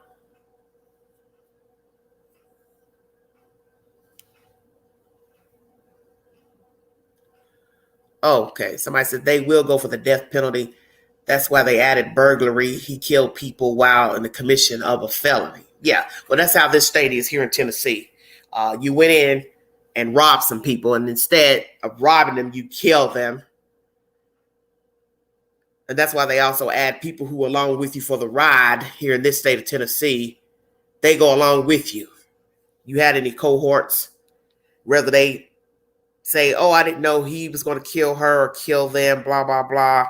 Oh, okay. Somebody said they will go for the death penalty. That's why they added burglary. He killed people while in the commission of a felony. Yeah, well, that's how this state is here in Tennessee. You went in and robbed some people, and instead of robbing them, you kill them. And that's why they also add people who are along with you for the ride here in this state of Tennessee. They go along with you. You had any cohorts, whether they say, oh, I didn't know he was going to kill her or kill them, blah, blah, blah.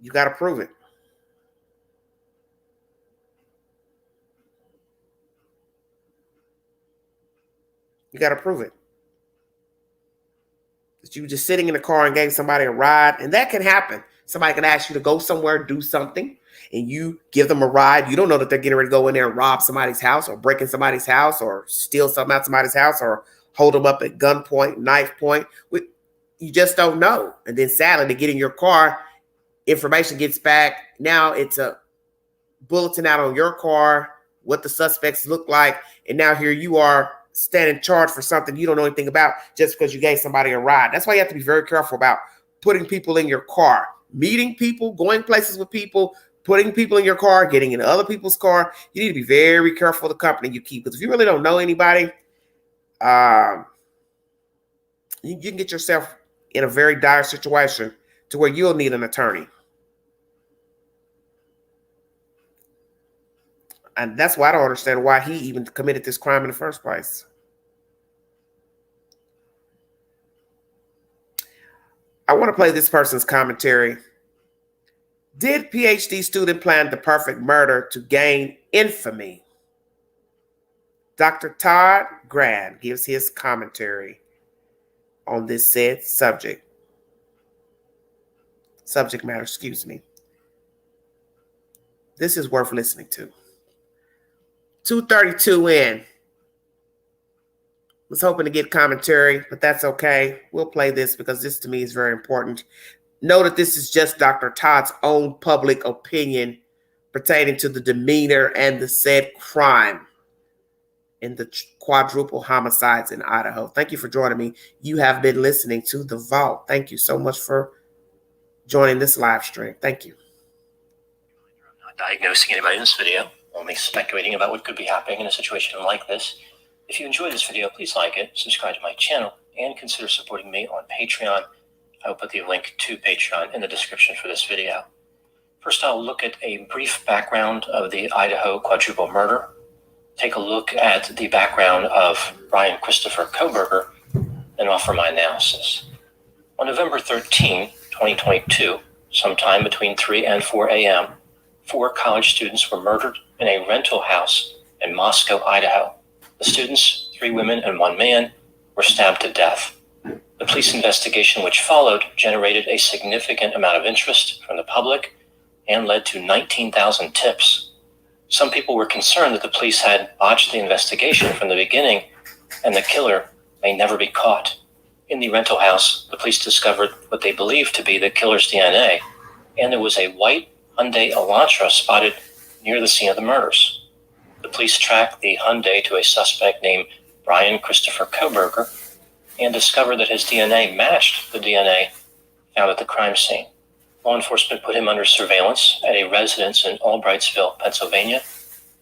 You got to prove it. You got to prove it. That you were just sitting in the car and gave somebody a ride, and that can happen. Somebody can ask you to go somewhere, do something, and you give them a ride. You don't know that they're getting ready to go in there and rob somebody's house or break in somebody's house or steal something out somebody's house or hold them up at gunpoint, knife point. You just don't know. And then sadly, to get in your car, information gets back. Now it's a bulletin out on your car, what the suspects look like. And now here you are standing charged for something you don't know anything about just because you gave somebody a ride. That's why you have to be very careful about putting people in your car, meeting people, going places with people, putting people in your car, getting in other people's car. You need to be very careful of the company you keep, because if you really don't know anybody, you can get yourself in a very dire situation to where you'll need an attorney. And that's why I don't understand why he even committed this crime in the first place. I want to play this person's commentary. Did PhD student plan the perfect murder to gain infamy? Dr. Todd Grant gives his commentary on this said subject matter, excuse me. This is worth listening to. 2:32 in. Was hoping to get commentary, but that's okay. We'll play this because this to me is very important. Know that this is just Dr. Todd's own public opinion pertaining to the demeanor and the said crime in the quadruple homicides in Idaho. Thank you for joining me. You have been listening to The Vault. Thank you so much for joining this live stream. Thank you. I'm not diagnosing anybody in this video, only speculating about what could be happening in a situation like this. If you enjoyed this video, please like it, subscribe to my channel, and consider supporting me on Patreon. I will put the link to Patreon in the description for this video. First, I'll look at a brief background of the Idaho quadruple murder, take a look at the background of Bryan Christopher Kohberger, and offer my analysis. On November 13, 2022, sometime between 3 and 4 a.m., 4 college students were murdered in a rental house in Moscow, Idaho. The students, 3 women and 1 man, were stabbed to death. The police investigation which followed generated a significant amount of interest from the public and led to 19,000 tips. Some people were concerned that the police had botched the investigation from the beginning and the killer may never be caught. In the rental house, the police discovered what they believed to be the killer's DNA, and there was a white Hyundai Elantra spotted near the scene of the murders. The police tracked the Hyundai to a suspect named Bryan Christopher Kohberger and discovered that his DNA matched the DNA found at the crime scene. Law enforcement put him under surveillance at a residence in Albrightsville, Pennsylvania.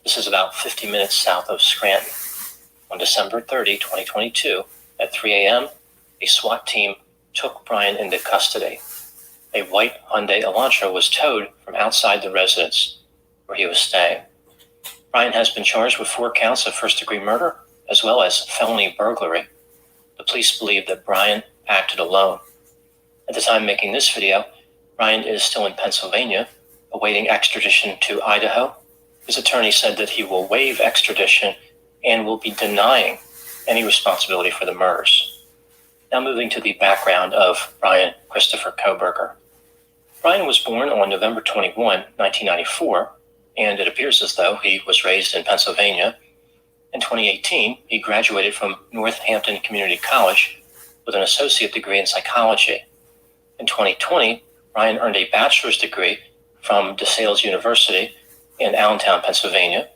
This is about 50 minutes south of Scranton. On December 30, 2022, at 3 a.m., a SWAT team took Bryan into custody. a white Hyundai Elantra was towed from outside the residence where he was staying. Bryan has been charged with 4 counts of first-degree murder, as well as felony burglary. The police believe that Bryan acted alone. At the time making this video, Bryan is still in Pennsylvania, awaiting extradition to Idaho. His attorney said that he will waive extradition and will be denying any responsibility for the murders. Now moving to the background of Bryan Christopher Kohberger. Bryan was born on November 21, 1994, and it appears as though he was raised in Pennsylvania. In 2018, he graduated from Northampton Community College with an associate degree in psychology. In 2020, Bryan earned a bachelor's degree from DeSales University in Allentown, Pennsylvania.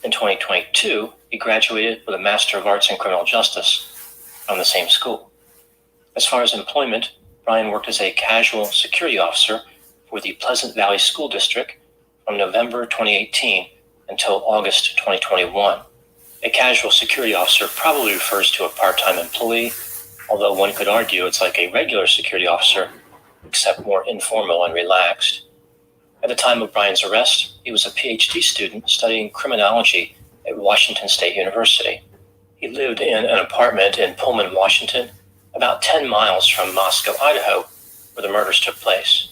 In 2022, he graduated with a Master of Arts in Criminal Justice from the same school. As far as employment, Bryan worked as a casual security officer for the Pleasant Valley School District from November 2018 until August 2021. A casual security officer probably refers to a part-time employee, although one could argue it's like a regular security officer, except more informal and relaxed. At the time of Bryan's arrest, he was a PhD student studying criminology at Washington State University. He lived in an apartment in Pullman, Washington, about 10 miles from Moscow, Idaho, where the murders took place.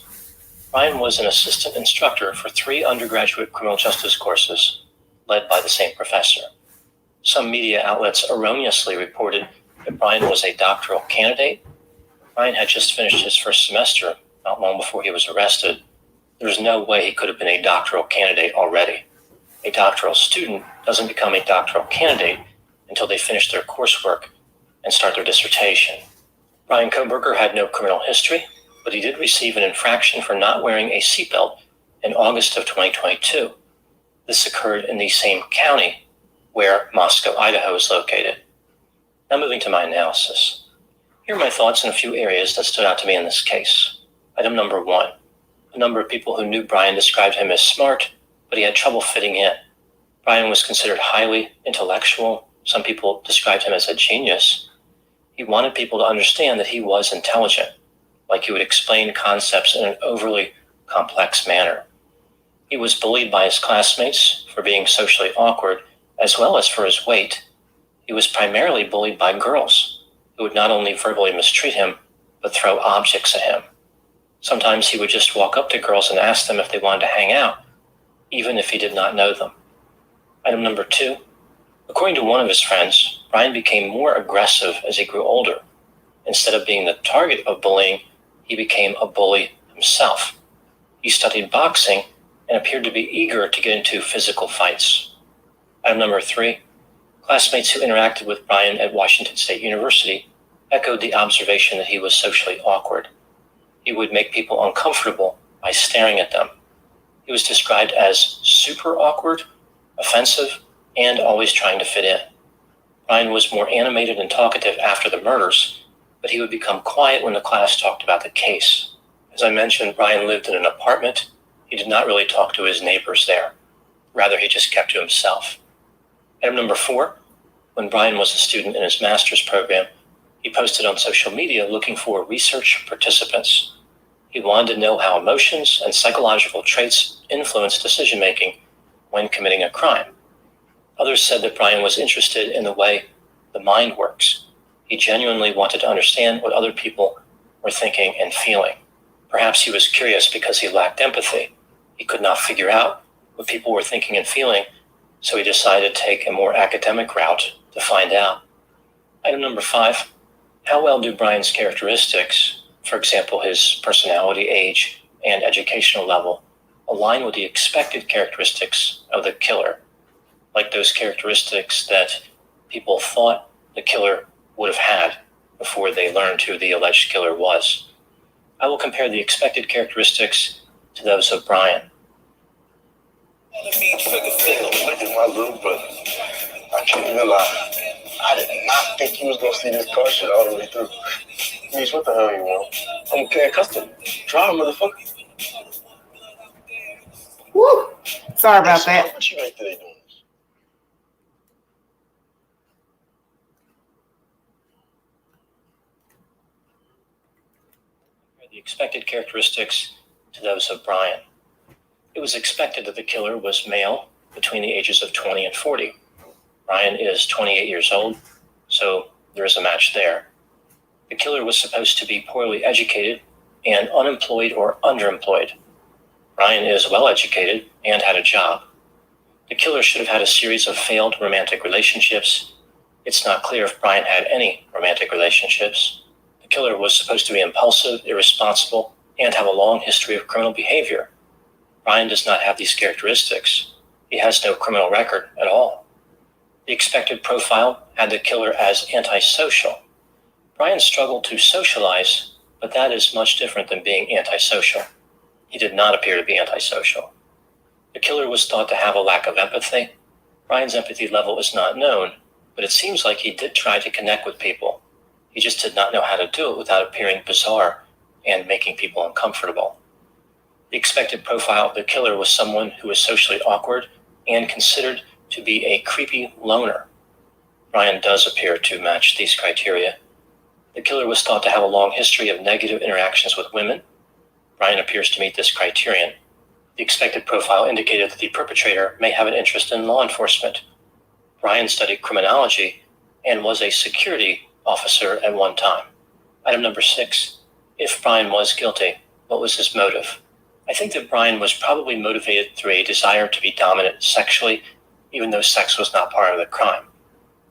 Bryan was an assistant instructor for 3 undergraduate criminal justice courses, led by the same professor. Some media outlets erroneously reported that Bryan was a doctoral candidate. Bryan had just finished his first semester not long before he was arrested. There's no way he could have been a doctoral candidate already. A doctoral student doesn't become a doctoral candidate until they finish their coursework and start their dissertation. Bryan Kohberger had no criminal history, but he did receive an infraction for not wearing a seatbelt in August of 2022. This occurred in the same county where Moscow, Idaho is located. Now moving to my analysis. Here are my thoughts in a few areas that stood out to me in this case. Item number 1. A number of people who knew Bryan described him as smart, but he had trouble fitting in. Bryan was considered highly intellectual. Some people described him as a genius. He wanted people to understand that he was intelligent, like he would explain concepts in an overly complex manner. He was bullied by his classmates for being socially awkward, as well as for his weight. He was primarily bullied by girls, who would not only verbally mistreat him, but throw objects at him. Sometimes he would just walk up to girls and ask them if they wanted to hang out, even if he did not know them. Item number 2. According to one of his friends, Bryan became more aggressive as he grew older. Instead of being the target of bullying, he became a bully himself. He studied boxing and appeared to be eager to get into physical fights. Item number 3. Classmates who interacted with Bryan at Washington State University echoed the observation that he was socially awkward. He would make people uncomfortable by staring at them. He was described as super awkward, offensive, and always trying to fit in. Bryan was more animated and talkative after the murders, but he would become quiet when the class talked about the case. As I mentioned, Bryan lived in an apartment. He did not really talk to his neighbors there. Rather, he just kept to himself. Item number 4, when Bryan was a student in his master's program, he posted on social media looking for research participants. He wanted to know how emotions and psychological traits influence decision-making when committing a crime. Others said that Bryan was interested in the way the mind works. He genuinely wanted to understand what other people were thinking and feeling. Perhaps he was curious because he lacked empathy. He could not figure out what people were thinking and feeling, so he decided to take a more academic route to find out. Item number 5, how well do Bryan's characteristics, for example, his personality, age, and educational level, align with the expected characteristics of the killer, like those characteristics that people thought the killer would have had before they learned who the alleged killer was? I will compare the expected characteristics to those of Bryan. My little brother, I can't even lie. I did not think he was gonna see this car shit all the way through. Mish, what the hell you want? I'm paying custody. Try, motherfucker. Woo! Sorry about that. What you make today doing? had the expected characteristics to those of Bryan. It was expected that the killer was male between the ages of 20 and 40. Bryan is 28 years old, so there is a match there. The killer was supposed to be poorly educated and unemployed or underemployed. Bryan is well educated and had a job. The killer should have had a series of failed romantic relationships. It's not clear if Bryan had any romantic relationships. The killer was supposed to be impulsive, irresponsible, and have a long history of criminal behavior. Bryan does not have these characteristics. He has no criminal record at all. The expected profile had the killer as antisocial. Bryan struggled to socialize, but that is much different than being antisocial. He did not appear to be antisocial. The killer was thought to have a lack of empathy. Bryan's empathy level is not known, but it seems like he did try to connect with people. He just did not know how to do it without appearing bizarre and making people uncomfortable. The expected profile of the killer was someone who was socially awkward and considered to be a creepy loner. Bryan does appear to match these criteria. The killer was thought to have a long history of negative interactions with women. Bryan appears to meet this criterion. The expected profile indicated that the perpetrator may have an interest in law enforcement. Bryan studied criminology and was a security officer at one time. Item number 6, if Bryan was guilty, what was his motive? I think that Bryan was probably motivated through a desire to be dominant sexually, even though sex was not part of the crime.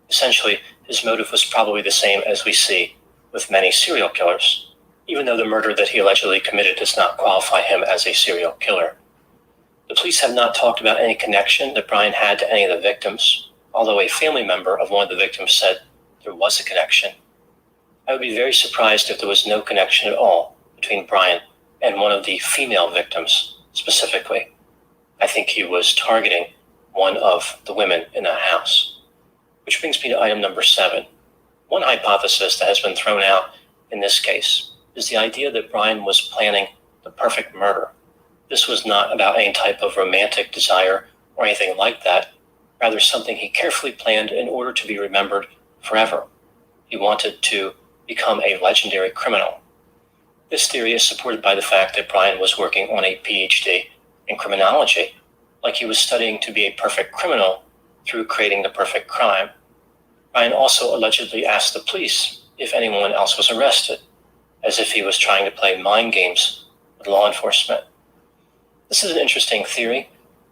Essentially, his motive was probably the same as we see with many serial killers, even though the murder that he allegedly committed does not qualify him as a serial killer. The police have not talked about any connection that Bryan had to any of the victims, although a family member of one of the victims said there was a connection. I would be very surprised if there was no connection at all between Bryan and one of the female victims specifically. I think he was targeting one of the women in that house. Which brings me to item number 7. One hypothesis that has been thrown out in this case is the idea that Bryan was planning the perfect murder. This was not about any type of romantic desire or anything like that, rather something he carefully planned in order to be remembered forever. He wanted to become a legendary criminal. This theory is supported by the fact that Bryan was working on a PhD in criminology, like he was studying to be a perfect criminal through creating the perfect crime. Bryan also allegedly asked the police if anyone else was arrested, as if he was trying to play mind games with law enforcement. This is an interesting theory.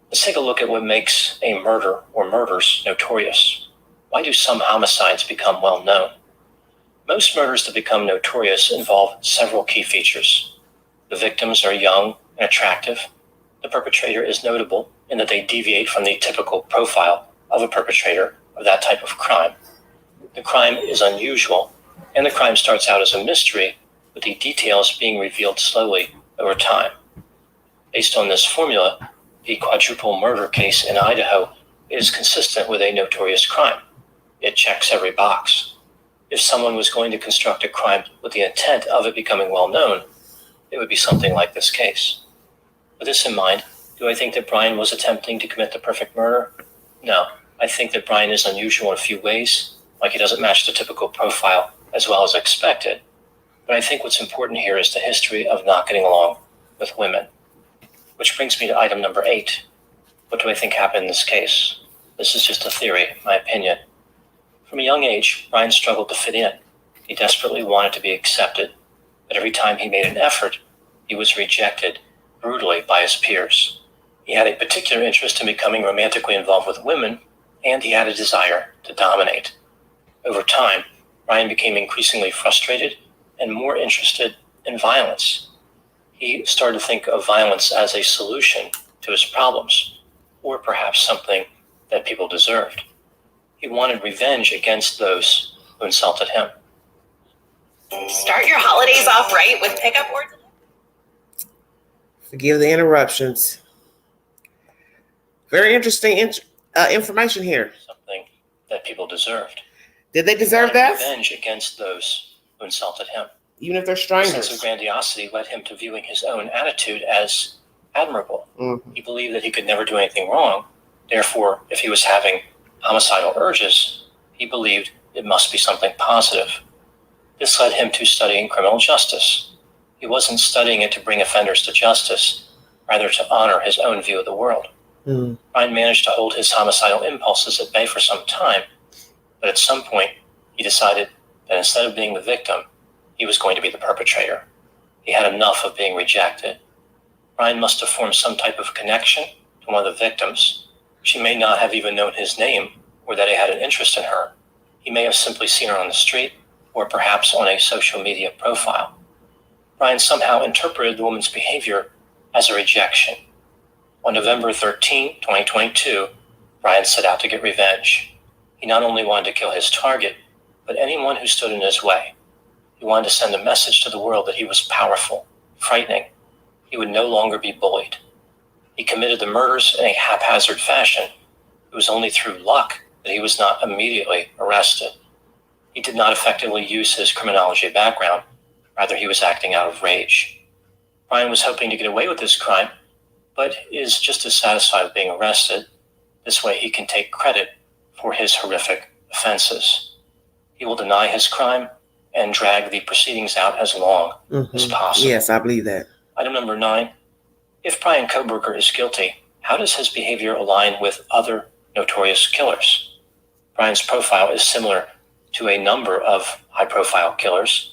Let's take a look at what makes a murder or murders notorious. Why do some homicides become well known? Most murders that become notorious involve several key features. The victims are young and attractive. The perpetrator is notable in that they deviate from the typical profile of a perpetrator of that type of crime. The crime is unusual, and the crime starts out as a mystery, with the details being revealed slowly over time. Based on this formula, the quadruple murder case in Idaho is consistent with a notorious crime. It checks every box. If someone was going to construct a crime with the intent of it becoming well known, it would be something like this case. With this in mind, do I think that Bryan was attempting to commit the perfect murder? No. I think that Bryan is unusual in a few ways, like he doesn't match the typical profile as well as expected. But I think what's important here is the history of not getting along with women. Which brings me to item number 8. What do I think happened in this case? This is just a theory, my opinion. From a young age, Bryan struggled to fit in. He desperately wanted to be accepted, but every time he made an effort, he was rejected brutally by his peers. He had a particular interest in becoming romantically involved with women, and he had a desire to dominate. Over time, Bryan became increasingly frustrated and more interested in violence. He started to think of violence as a solution to his problems, or perhaps something that people deserved. He wanted revenge against those who insulted him. Start your holidays off right with pickup or Forgive the interruptions. Very interesting information here. Something that people deserved. Did they deserve that? Revenge against those who insulted him. Even if they're A strangers. sense of grandiosity led him to viewing his own attitude as admirable. Mm-hmm. He believed that he could never do anything wrong. Therefore, if he was having homicidal urges, he believed it must be something positive. This led him to studying criminal justice. He He wasn't studying it to bring offenders to justice, rather to honor his own view of the world. Bryan managed to hold his homicidal impulses at bay for some time, but at some point, he decided that instead of being the victim, he was going to be the perpetrator. He had enough of being rejected. Bryan must have formed some type of connection to one of the victims. She may not have even known his name or that he had an interest in her. He may have simply seen her on the street or perhaps on a social media profile. Bryan somehow interpreted the woman's behavior as a rejection. On November 13, 2022, Bryan set out to get revenge. He not only wanted to kill his target, but anyone who stood in his way. He wanted to send a message to the world that he was powerful, frightening. He would no longer be bullied. He committed the murders in a haphazard fashion. It was only through luck that he was not immediately arrested. He did not effectively use his criminology background. Rather, he was acting out of rage. Bryan was hoping to get away with this crime, but is just as satisfied with being arrested. This way he can take credit for his horrific offenses. He will deny his crime and drag the proceedings out as long as possible. Yes, I believe that. Item number 9. If Bryan Kohberger is guilty, how does his behavior align with other notorious killers? Bryan's profile is similar to a number of high-profile killers.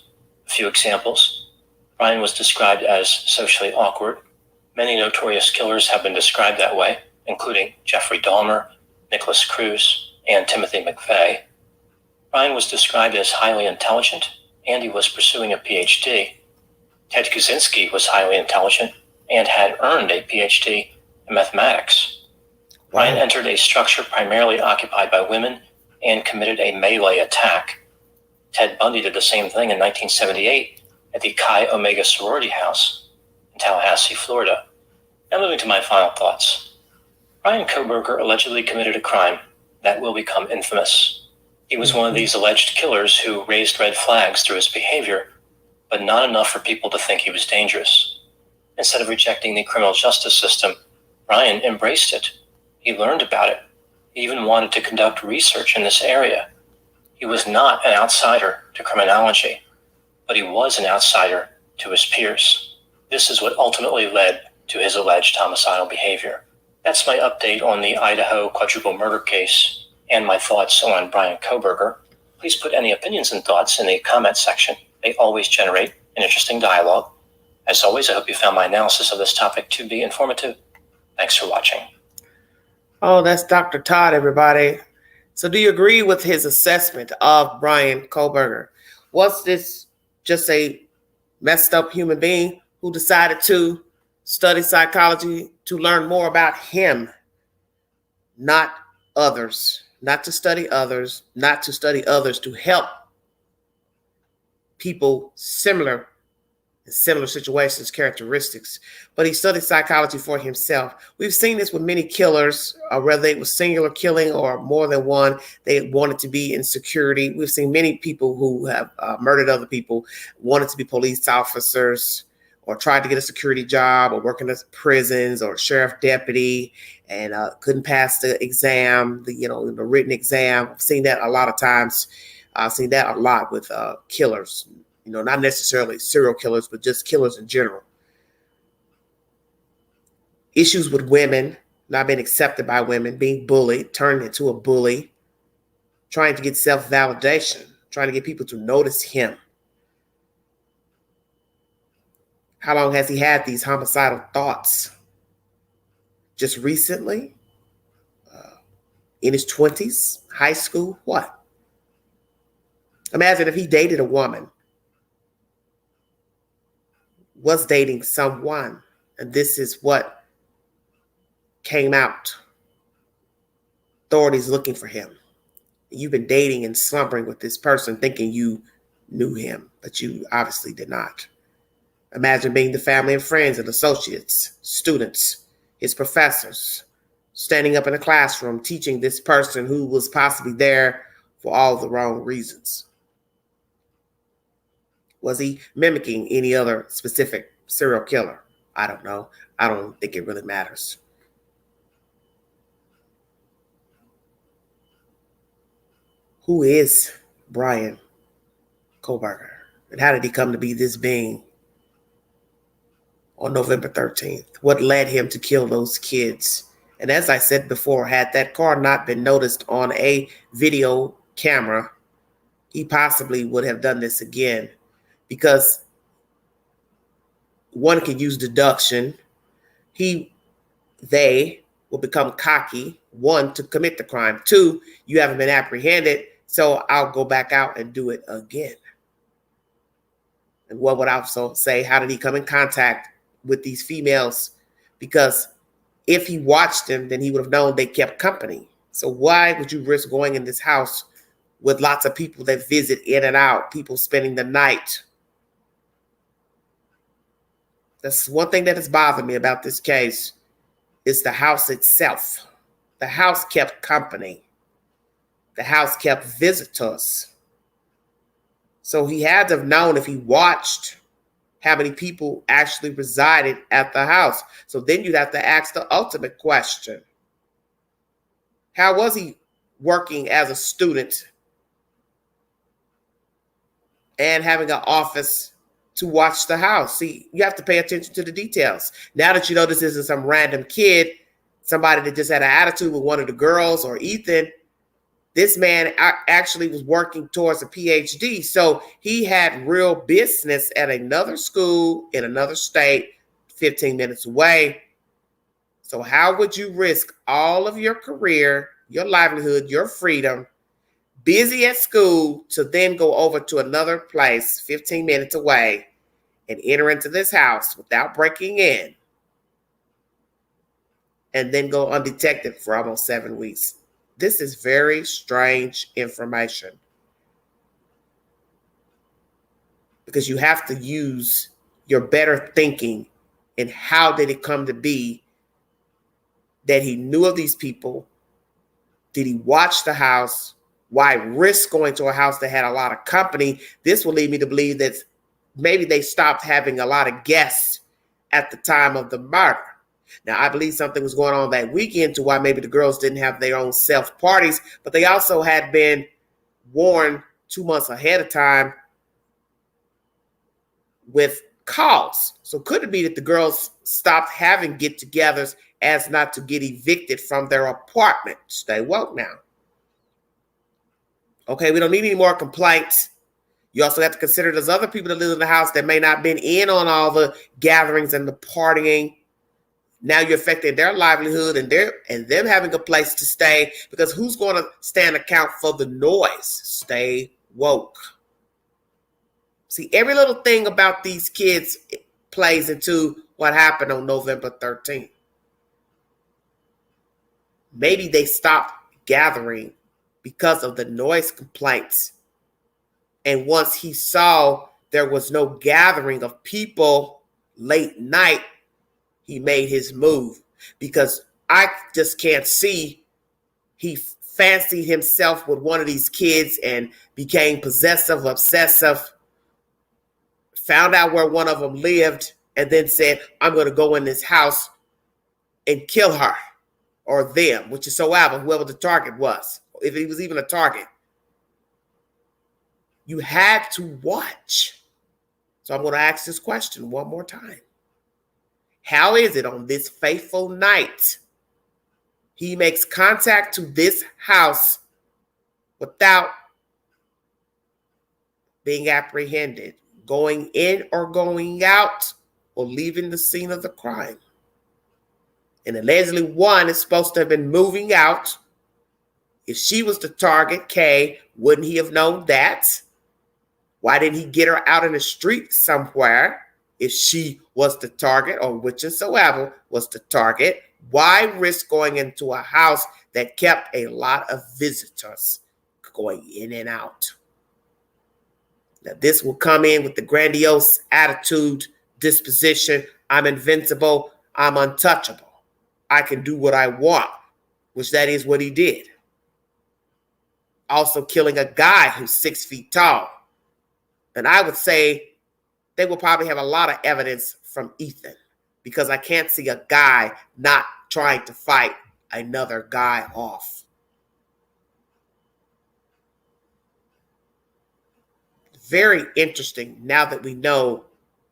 A few examples. Bryan was described as socially awkward. Many notorious killers have been described that way, including Jeffrey Dahmer, Nicholas Cruz, and Timothy McVeigh. Bryan was described as highly intelligent, and he was pursuing a PhD. Ted Kaczynski was highly intelligent and had earned a PhD in mathematics. Bryan entered a structure primarily occupied by women and committed a melee attack. Ted Bundy did the same thing in 1978 at the Chi Omega sorority house in Tallahassee, Florida. Now moving to my final thoughts. Bryan Kohberger allegedly committed a crime that will become infamous. He was one of these alleged killers who raised red flags through his behavior, but not enough for people to think he was dangerous. Instead of rejecting the criminal justice system, Bryan embraced it. He learned about it. He even wanted to conduct research in this area. He was not an outsider to criminology, but he was an outsider to his peers. This is what ultimately led to his alleged homicidal behavior. That's my update on the Idaho quadruple murder case and my thoughts on Bryan Kohberger. Please put any opinions and thoughts in the comment section. They always generate an interesting dialogue. As always, I hope you found my analysis of this topic to be informative. Thanks for watching. Oh, that's Dr. Todd, everybody. So do you agree with his assessment of Bryan Kohberger? Was this just a messed up human being who decided to study psychology to learn more about him, not others, not to study others, not to study others to help people similar situations, characteristics, but he studied psychology for himself. We've seen this with many killers, whether it was singular killing or more than one. They wanted to be in security. We've seen many people who have murdered other people, wanted to be police officers or tried to get a security job or work in the prisons or sheriff deputy and couldn't pass the exam, the written exam. I've seen that a lot of times. I've seen that a lot with killers. Not necessarily serial killers, but just killers in general. Issues with women, not being accepted by women, being bullied, turned into a bully, trying to get self-validation, trying to get people to notice him. How long has he had these homicidal thoughts? Just recently? In his 20s? High school? What? Imagine if he dated a woman, was dating someone, and this is what came out. Authorities looking for him. You've been dating and slumbering with this person thinking you knew him, but you obviously did not. Imagine being the family and friends and associates, students, his professors, standing up in a classroom teaching this person who was possibly there for all the wrong reasons. Was he mimicking any other specific serial killer? I don't know. I don't think it really matters. Who is Bryan Kohberger? And how did he come to be this being on November 13th? What led him to kill those kids? And as I said before, had that car not been noticed on a video camera, he possibly would have done this again, because one can use deduction. They will become cocky, one, to commit the crime. Two, you haven't been apprehended, so I'll go back out and do it again. And what would I also say? How did he come in contact with these females? Because if he watched them, then he would have known they kept company. So why would you risk going in this house with lots of people that visit in and out, people spending the night? That's one thing that has bothered me about this case, is the house itself. The house kept company. The house kept visitors. So he had to have known, if he watched, how many people actually resided at the house. So then you'd have to ask the ultimate question. How was he working as a student and having an office to watch the house? See, you have to pay attention to the details. Now that you know this isn't some random kid, somebody that just had an attitude with one of the girls or Ethan, this man actually was working towards a PhD. So he had real business at another school in another state, 15 minutes away. So how would you risk all of your career, your livelihood, your freedom, busy at school, to then go over to another place 15 minutes away and enter into this house without breaking in, and then go undetected for almost 7 weeks? This is very strange information, because you have to use your better thinking. And how did it come to be that he knew of these people? Did he watch the house? Why risk going to a house that had a lot of company? This will lead me to believe that maybe they stopped having a lot of guests at the time of the murder. Now, I believe something was going on that weekend to why maybe the girls didn't have their own self parties, but they also had been warned 2 months ahead of time with calls. So could it be that the girls stopped having get-togethers as not to get evicted from their apartment? Stay woke now. Okay, we don't need any more complaints. You also have to consider there's other people that live in the house that may not have been in on all the gatherings and the partying. Now you're affecting their livelihood and them having a place to stay, because who's going to stand account for the noise? Stay woke. See, every little thing about these kids plays into what happened on November 13th. Maybe they stopped gathering because of the noise complaints. And once he saw there was no gathering of people late night, he made his move, because I just can't see he fancied himself with one of these kids and became possessive, obsessive, found out where one of them lived, and then said, I'm going to go in this house and kill her or them, which is whoever the target was, if he was even a target. You had to watch. So I'm going to ask this question one more time. How is it on this fateful night he makes contact to this house without being apprehended, going in or going out, or leaving the scene of the crime? And allegedly one is supposed to have been moving out. If she was the target, Kay, wouldn't he have known that? Why didn't he get her out in the street somewhere if she was the target, or whichsoever was the target? Why risk going into a house that kept a lot of visitors going in and out? Now, this will come in with the grandiose attitude, disposition. I'm invincible. I'm untouchable. I can do what I want, which that is what he did. Also killing a guy who's 6 feet tall. And I would say they will probably have a lot of evidence from Ethan, because I can't see a guy not trying to fight another guy off. Very interesting now that we know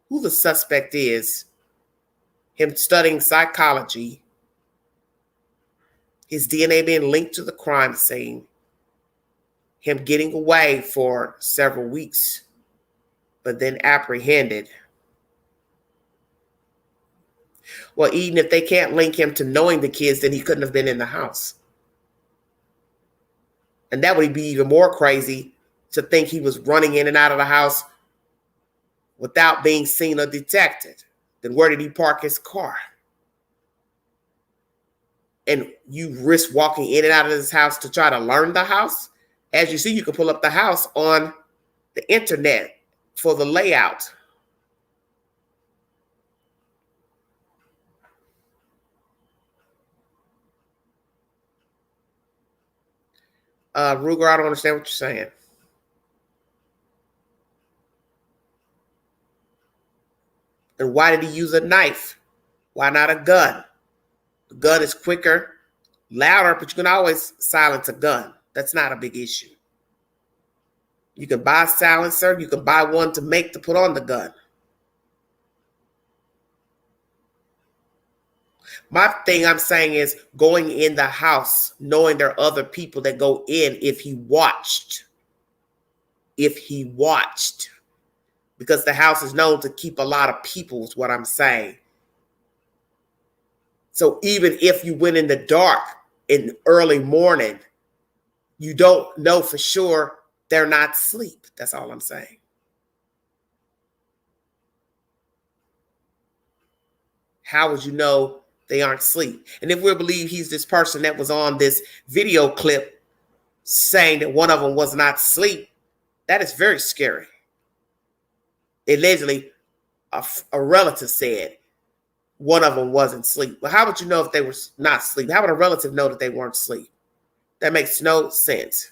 who the suspect is him studying psychology, his DNA being linked to the crime scene, him getting away for several weeks, but then apprehended. Well, even if they can't link him to knowing the kids, then he couldn't have been in the house. And that would be even more crazy to think he was running in and out of the house without being seen or detected. Then where did he park his car? And you risk walking in and out of this house to try to learn the house? As you see, you can pull up the house on the internet for the layout. Ruger, I don't understand what you're saying. And why did he use a knife? Why not a gun? The gun is quicker, louder, but you can always silence a gun. That's not a big issue. You can buy a silencer. You can buy one to put on the gun. My thing I'm saying is going in the house, knowing there are other people that go in if he watched. Because the house is known to keep a lot of people is what I'm saying. So even if you went in the dark in early morning, you don't know for sure they're not asleep. That's all I'm saying. How would you know they aren't asleep? And if we believe he's this person that was on this video clip saying that one of them was not asleep, that is very scary. Allegedly, a relative said one of them wasn't asleep. Well, how would you know if they were not asleep? How would a relative know that they weren't asleep? That makes no sense.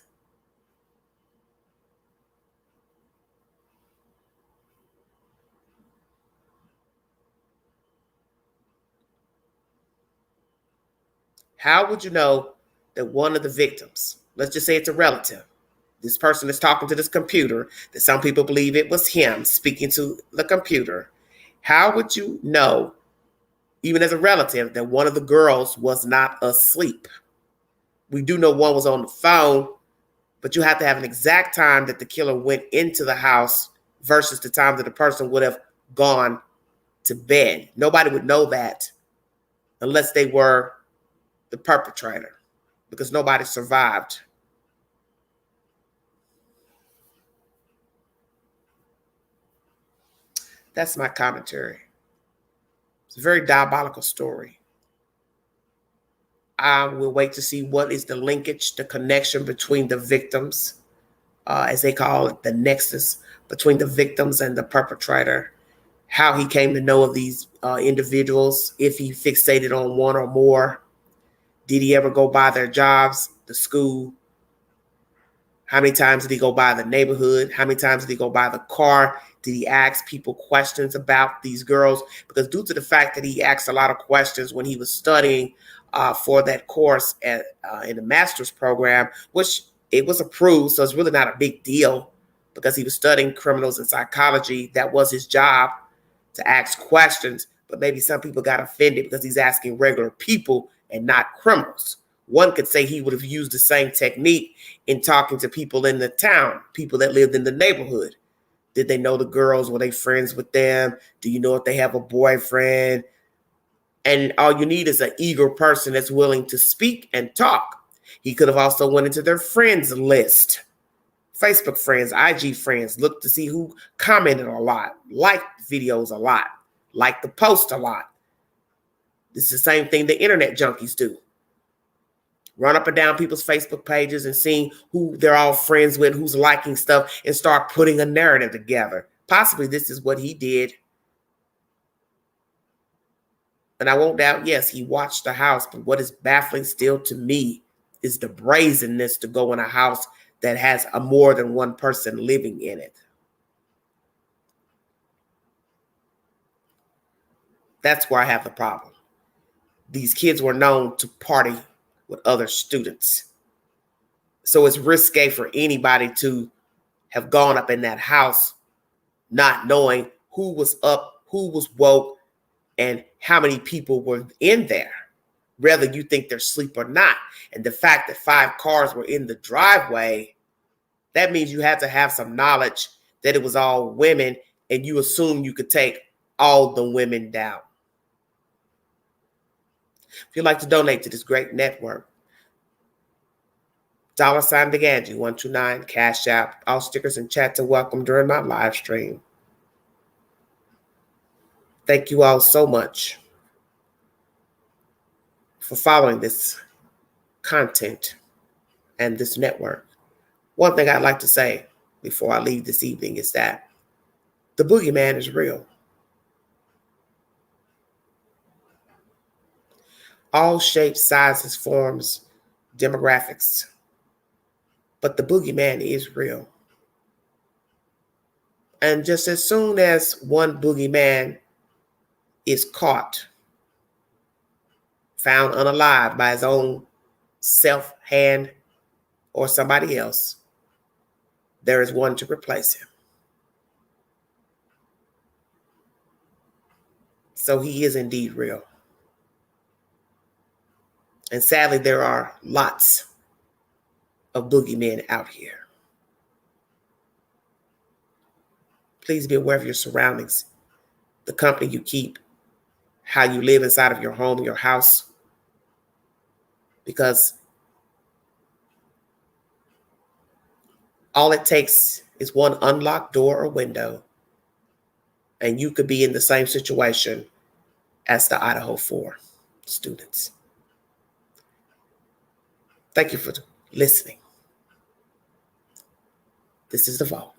How would you know that one of the victims, let's just say it's a relative, this person is talking to this computer, that some people believe it was him speaking to the computer. How would you know, even as a relative, that one of the girls was not asleep? We do know one was on the phone, but you have to have an exact time that the killer went into the house versus the time that the person would have gone to bed. Nobody would know that unless they were the perpetrator, because nobody survived. That's my commentary. It's a very diabolical story. I will wait to see what is the linkage, the connection between the victims, as they call it, the nexus between the victims and the perpetrator, how he came to know of these individuals, if he fixated on one or more. Did he ever go by their jobs, the school? How many times did he go by the neighborhood? How many times did he go by the car? Did he ask people questions about these girls? Because due to the fact that he asked a lot of questions when he was studying for that course in the master's program, which it was approved, so it's really not a big deal because he was studying criminals and psychology. That was his job, to ask questions. But maybe some people got offended because he's asking regular people and not criminals. One could say he would have used the same technique in talking to people in the town, people that lived in the neighborhood. Did they know the girls? Were they friends with them? Do you know if they have a boyfriend? And all you need is an eager person that's willing to speak and talk. He could have also went into their friends list, Facebook friends, IG friends, looked to see who commented a lot, liked videos a lot, liked the post a lot. This is the same thing the internet junkies do. Run up and down people's Facebook pages and seeing who they're all friends with, who's liking stuff, and start putting a narrative together. Possibly this is what he did. And I won't doubt, yes, he watched the house, but what is baffling still to me is the brazenness to go in a house that has a more than one person living in it. That's where I have the problem. These kids were known to party with other students. So it's risque for anybody to have gone up in that house not knowing who was up, who was woke, and how many people were in there, whether you think they're asleep or not. And the fact that 5 cars were in the driveway, that means you had to have some knowledge that it was all women, and you assume you could take all the women down. If you'd like to donate to this great network, $, DeGangie 129, Cash App. All stickers and chats are welcome during my live stream. Thank you all so much for following this content and this network. One thing I'd like to say before I leave this evening is that the boogeyman is real. All shapes, sizes, forms, demographics. But the boogeyman is real. And just as soon as one boogeyman is caught, found unalive by his own self, hand, or somebody else, there is one to replace him. So he is indeed real. And sadly, there are lots of boogeymen out here. Please be aware of your surroundings, the company you keep, how you live inside of your home, your house, because all it takes is one unlocked door or window, and you could be in the same situation as the Idaho 4 students. Thank you for listening. This is The Vault.